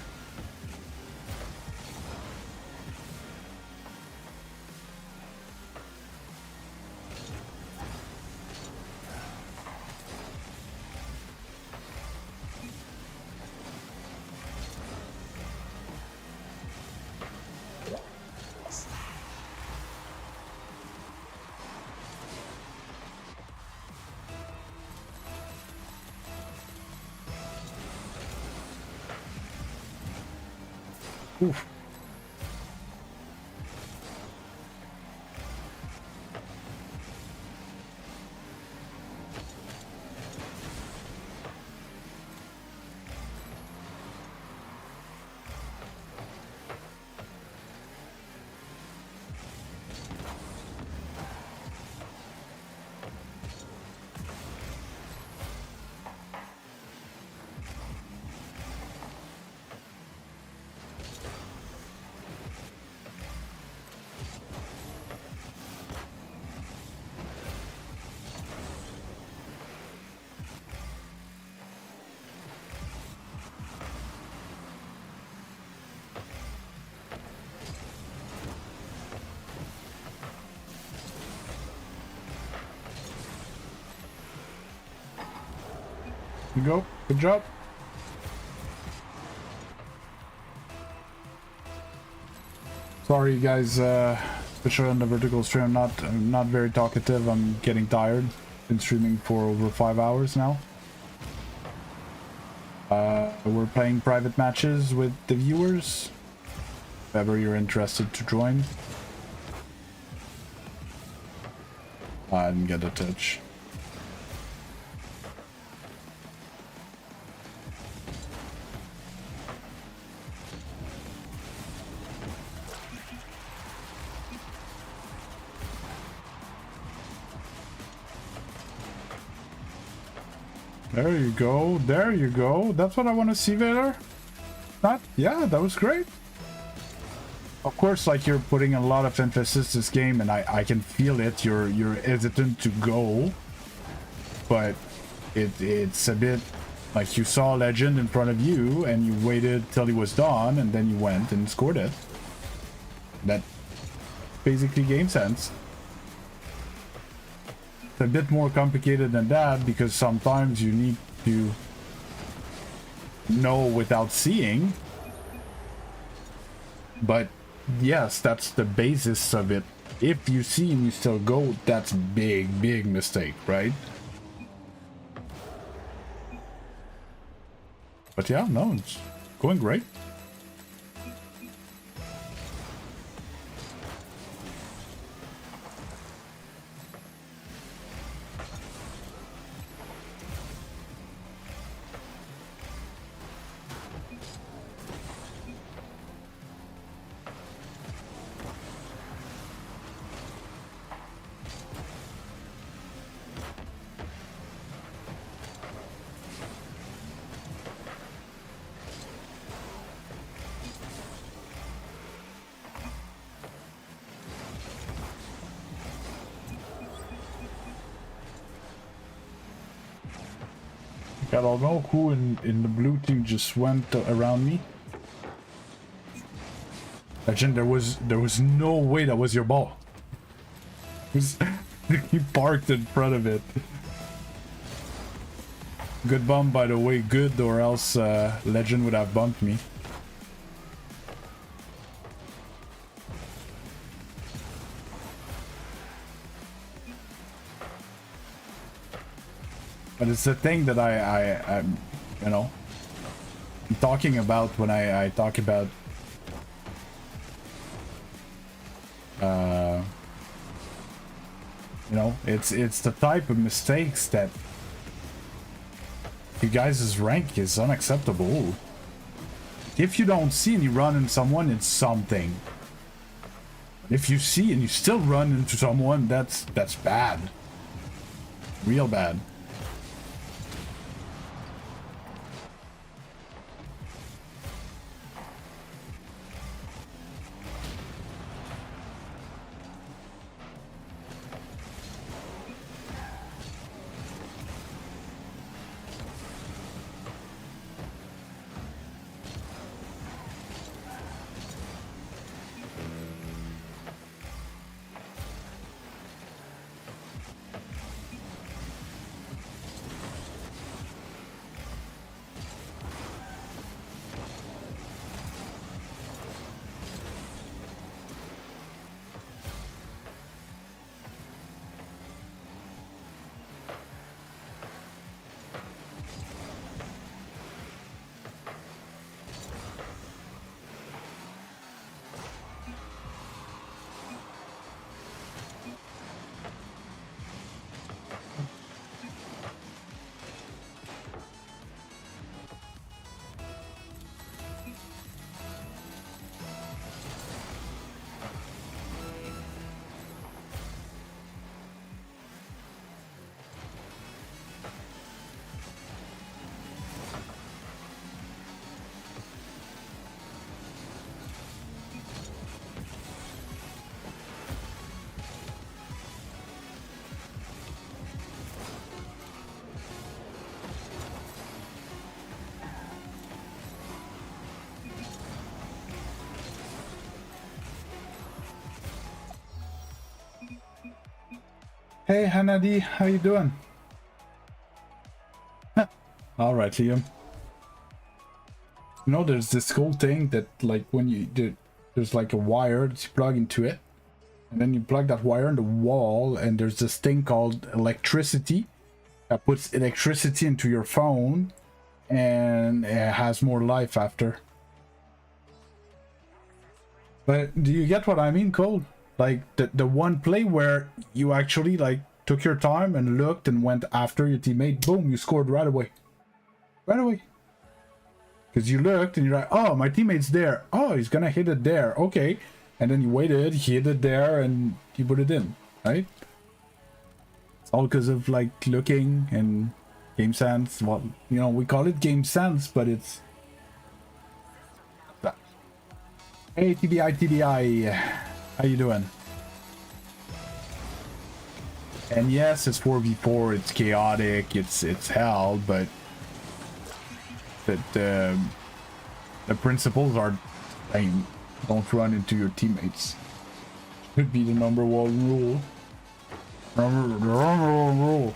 Oof. You go. Good job. Sorry guys, especially on the vertical stream, I'm not very talkative. I'm getting tired. Been streaming for over 5 hours now. We're playing private matches with the viewers. If ever you're interested to join. I didn't get a touch. There you go. There you go. That's what I want to see there. That, yeah, that was great. Of course, like, you're putting a lot of emphasis this game, and I can feel it. You're hesitant to go, but it's a bit like you saw a legend in front of you, and you waited till he was done, and then you went and scored it. That basically game sense. It's a bit more complicated than that, because sometimes you need to know without seeing. But yes, that's the basis of it. If you see and you still go, that's big mistake, right? But yeah, no, it's going great. I don't know who in the blue team just went around me. Legend, there was no way that was your ball. He parked in front of it. Good bump, by the way, good, or else Legend would have bumped me. But it's the thing that I'm, you know, I'm talking about when I talk about you know, it's the type of mistakes that you guys' rank is unacceptable. If you don't see and you run into someone, it's something. If you see and you still run into someone, that's bad. Real bad. Hey Hanadi, how you doing? All right, Liam. You know, there's this cool thing that, like, when you do, there's like a wire that you plug into it, and then you plug that wire in the wall, and there's this thing called electricity that puts electricity into your phone, and it has more life after. But do you get what I mean, Cole? Like the one play where you actually like took your time and looked and went after your teammate, boom, you scored right away. Right away. Because you looked and you're like, oh, my teammate's there. Oh, he's gonna hit it there. Okay. And then you waited, he hit it there, and you put it in, right? It's all because of like looking and game sense. Well, you know, we call it game sense, but it's that. Hey, TBI, how you doing? And yes, it's 4v4, it's chaotic, it's hell, but the principles are the same. Don't run into your teammates. Should be the number one rule. Number one rule.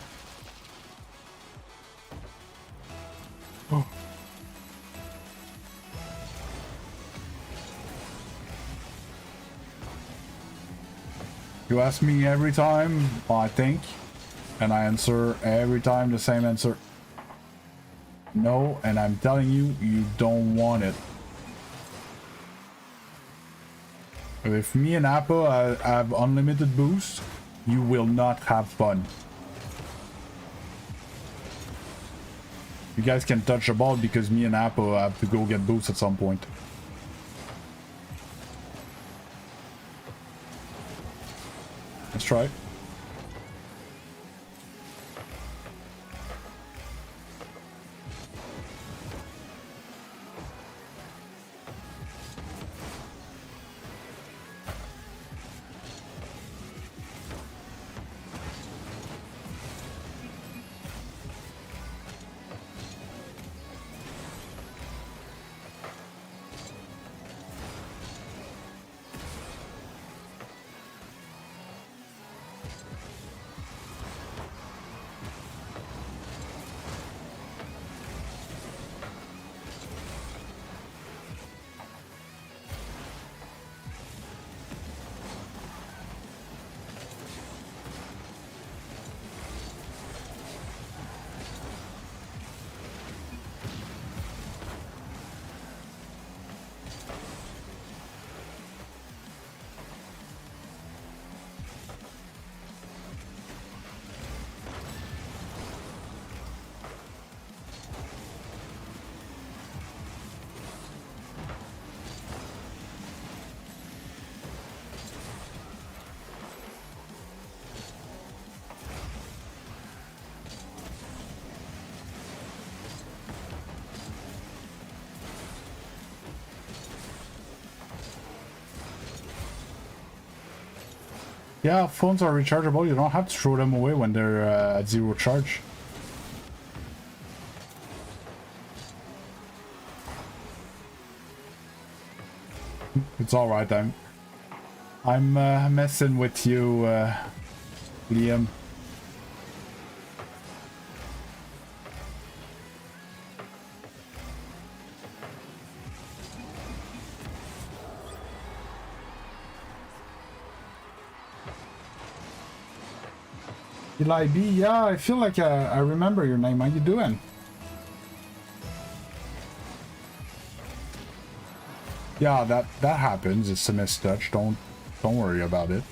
Oh. You ask me every time, I think, and I answer every time the same answer. No, and I'm telling you, you don't want it. If me and Apple have unlimited boost, you will not have fun. You guys can touch the ball because me and Apple have to go get boost at some point. Let's try it. Yeah, phones are rechargeable. You don't have to throw them away when they're at zero charge. It's all right. I'm messing with you, Liam. Eli B, yeah, I feel like I remember your name. How you doing? Yeah, that happens. It's a mistouch. Don't worry about it.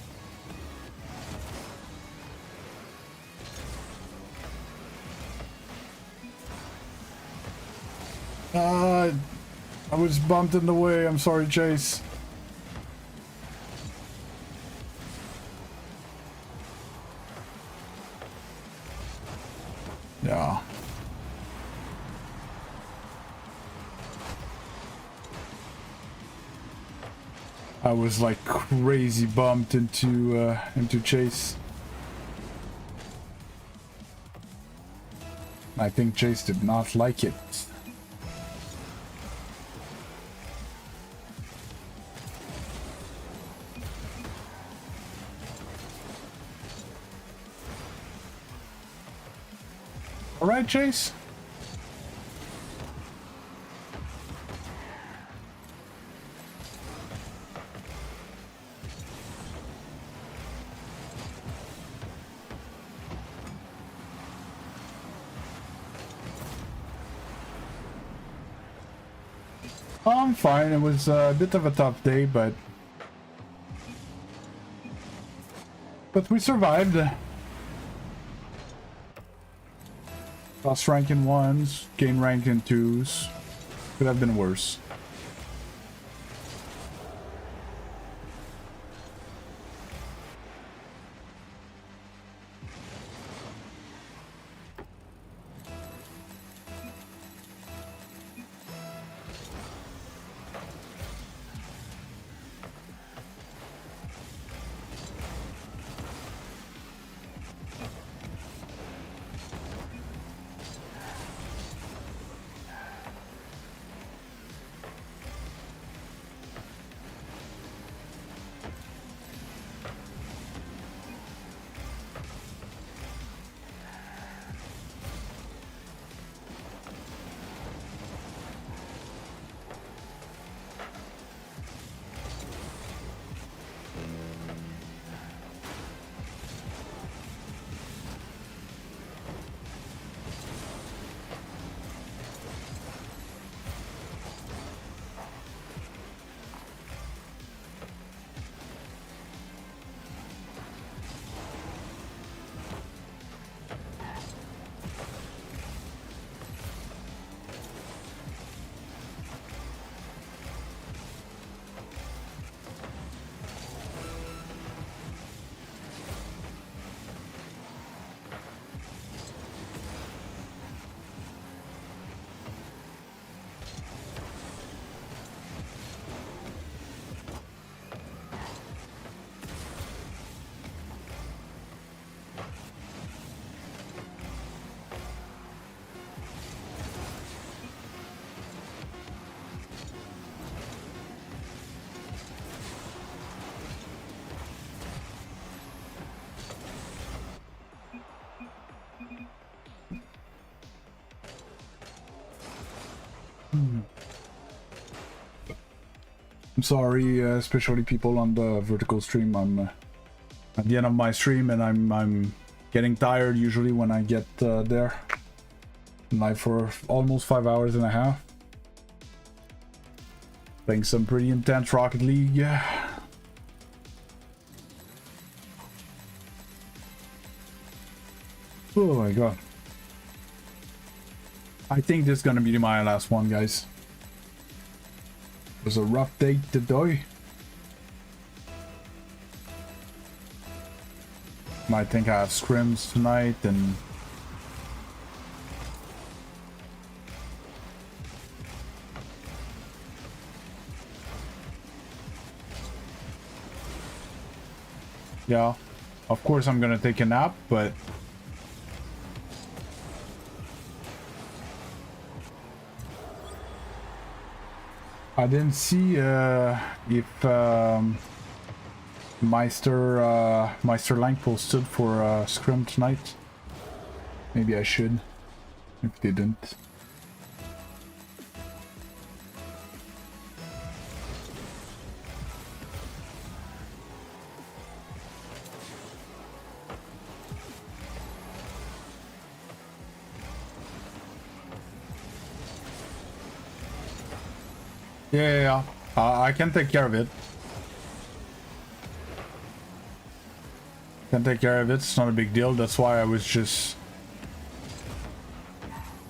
I was bumped in the way. I'm sorry, Chase. Yeah. I was like crazy bumped into Chase. I think Chase did not like it. All right, Chase. I'm fine. It was a bit of a tough day, but we survived. Lost rank in 1s, gain rank in 2s. Could have been worse. I'm sorry, especially people on the vertical stream. I'm at the end of my stream, and I'm getting tired usually when I get there. Live for almost 5 hours and a half. Playing some pretty intense Rocket League. Yeah. Oh my god. I think this is gonna be my last one, guys. It was a rough day today. I think I have scrims tonight and yeah, of course I'm gonna take a nap, but I didn't see if Meister Lang posted for scrim tonight. Maybe I should, if they didn't. Yeah. I can take care of it. Can take care of it. It's not a big deal. That's why I was just.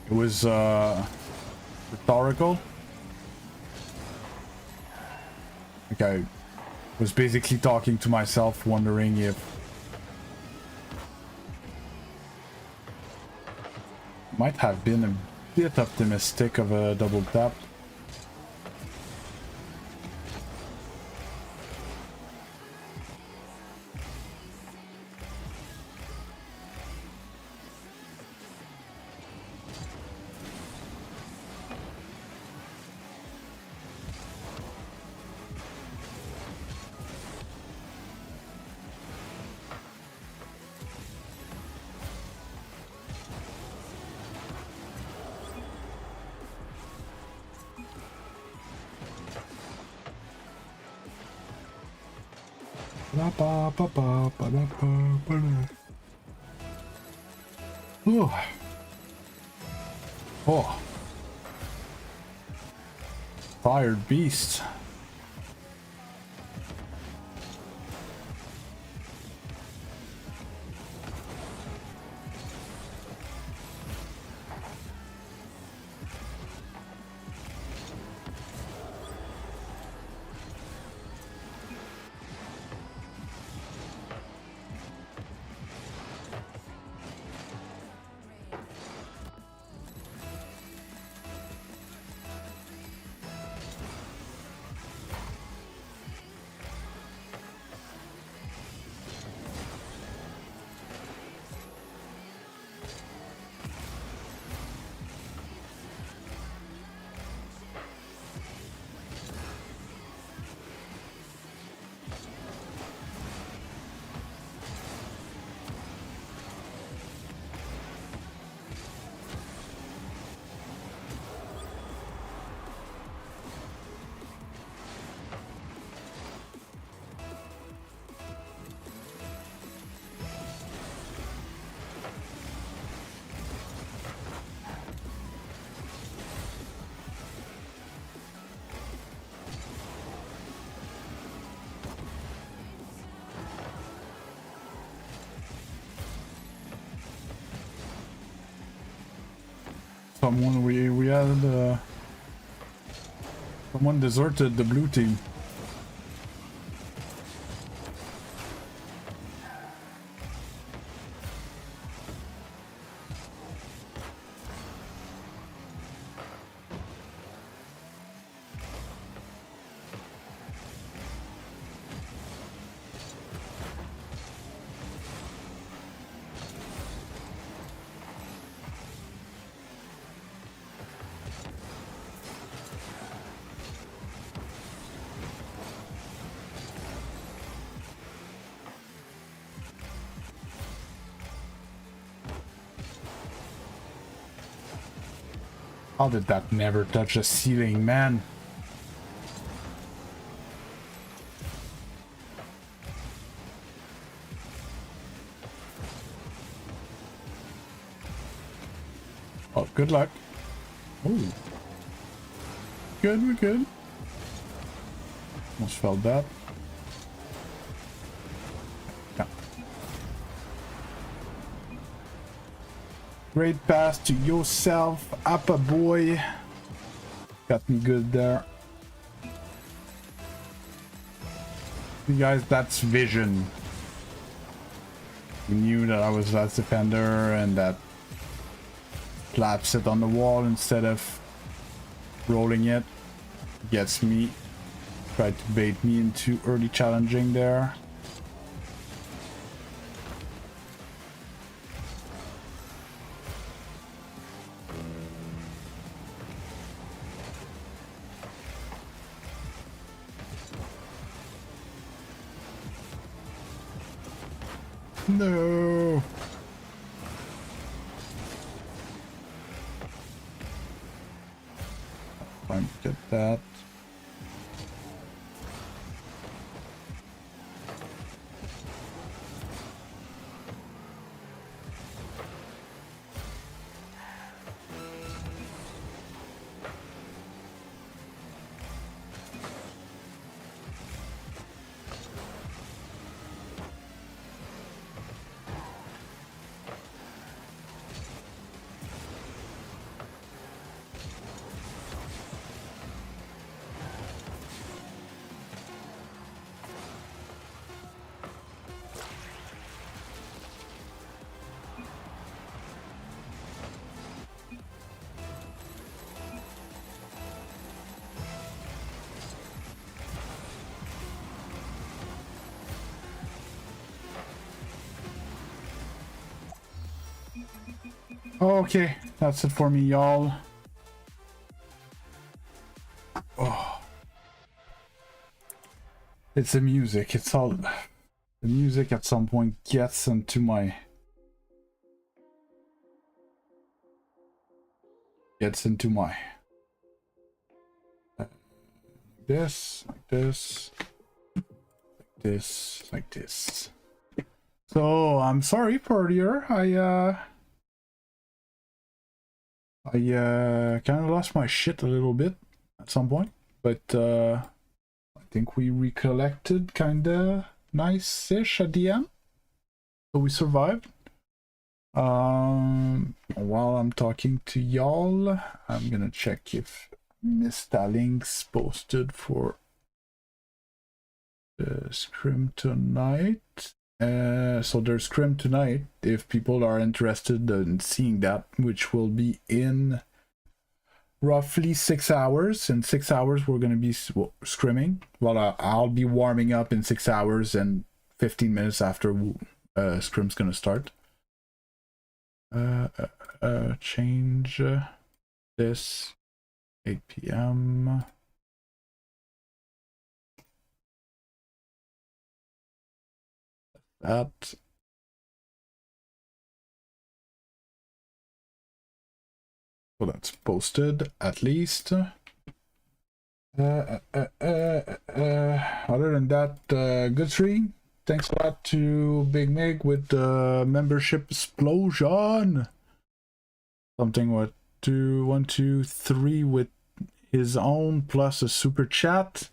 It was rhetorical. Like I was basically talking to myself, wondering if might have been a bit optimistic of a double tap. Oh. Tired beast. Someone we had someone deserted the blue team. How did that never touch the ceiling, man? Oh, good luck. Ooh. Good, we're good. Almost felt that. Yeah. Great pass to yourself, Appa boy. Got me good there. You guys, that's vision. We knew that I was last defender and that slaps it on the wall instead of rolling it. Gets me. Tried to bait me into early challenging there. No. Trying to get that. Okay, that's it for me, y'all. Oh. It's the music. It's all the music at some point gets into my this, like this, like this, like this. So I'm sorry for earlier. I kind of lost my shit a little bit at some point. but I think we recollected kinda nice-ish at the end. So we survived. While I'm talking to y'all, I'm gonna check if Mr. Link's posted for the scrim tonight. So there's scrim tonight if people are interested in seeing that, which will be in roughly 6 hours. In 6 hours we're going to be scrimming. Well, I'll be warming up in 6 hours, and 15 minutes after scrim's going to start. Change this 8 p.m. That. So that's posted at least. Other than that, good stream. Thanks a lot to Big Mig with the membership explosion. Something what 2, 1, 2, 3 with his own plus a super chat.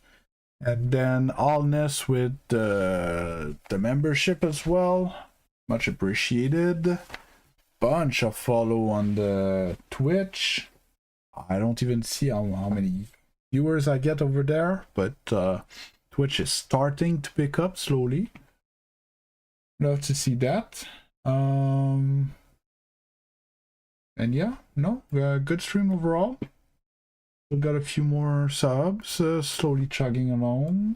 And then Allness with the membership as well. Much appreciated. Bunch of follow on the Twitch. I don't even see how many viewers I get over there, but Twitch is starting to pick up slowly. Love to see that. And yeah, no, good stream overall. We've got a few more subs, slowly chugging along.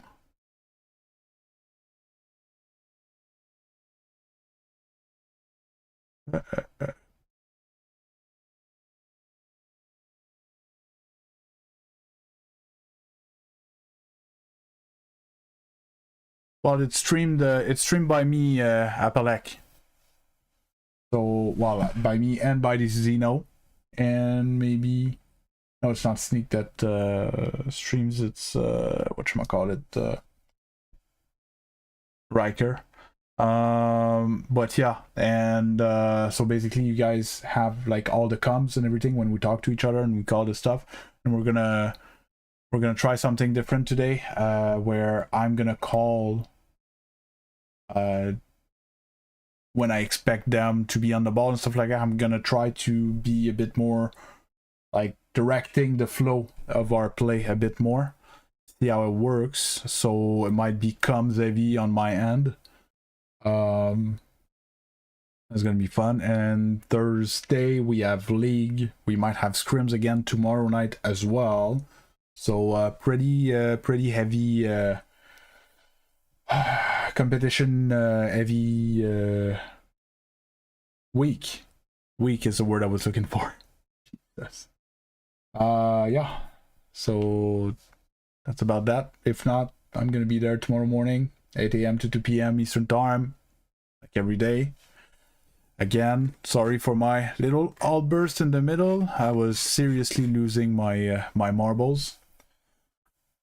Well, it's streamed by me, Apalek. So, well, by me and by the Xeno, and maybe no, it's not Sneak that streams. It's whatchamacallit, Riker. But yeah, and so basically you guys have like all the comms and everything when we talk to each other and we call this stuff, and we're gonna try something different today, where I'm gonna call when I expect them to be on the ball and stuff like that. I'm gonna try to be a bit more like directing the flow of our play a bit more, see how it works. So it might be comms heavy on my end. It's gonna be fun. And Thursday we have league. We might have scrims again tomorrow night as well. So pretty heavy competition, heavy week. Week is the word I was looking for. Yes. Yeah. So that's about that. If not, I'm gonna be there tomorrow morning, 8 a.m. to 2 p.m. Eastern time, like every day. Again, sorry for my little outburst in the middle. I was seriously losing my my marbles.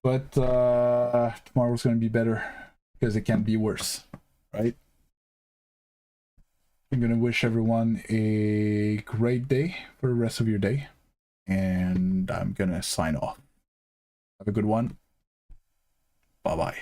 But tomorrow's gonna be better, because it can be worse, right? I'm gonna wish everyone a great day for the rest of your day, and I'm gonna sign off. Have a good one. Bye bye.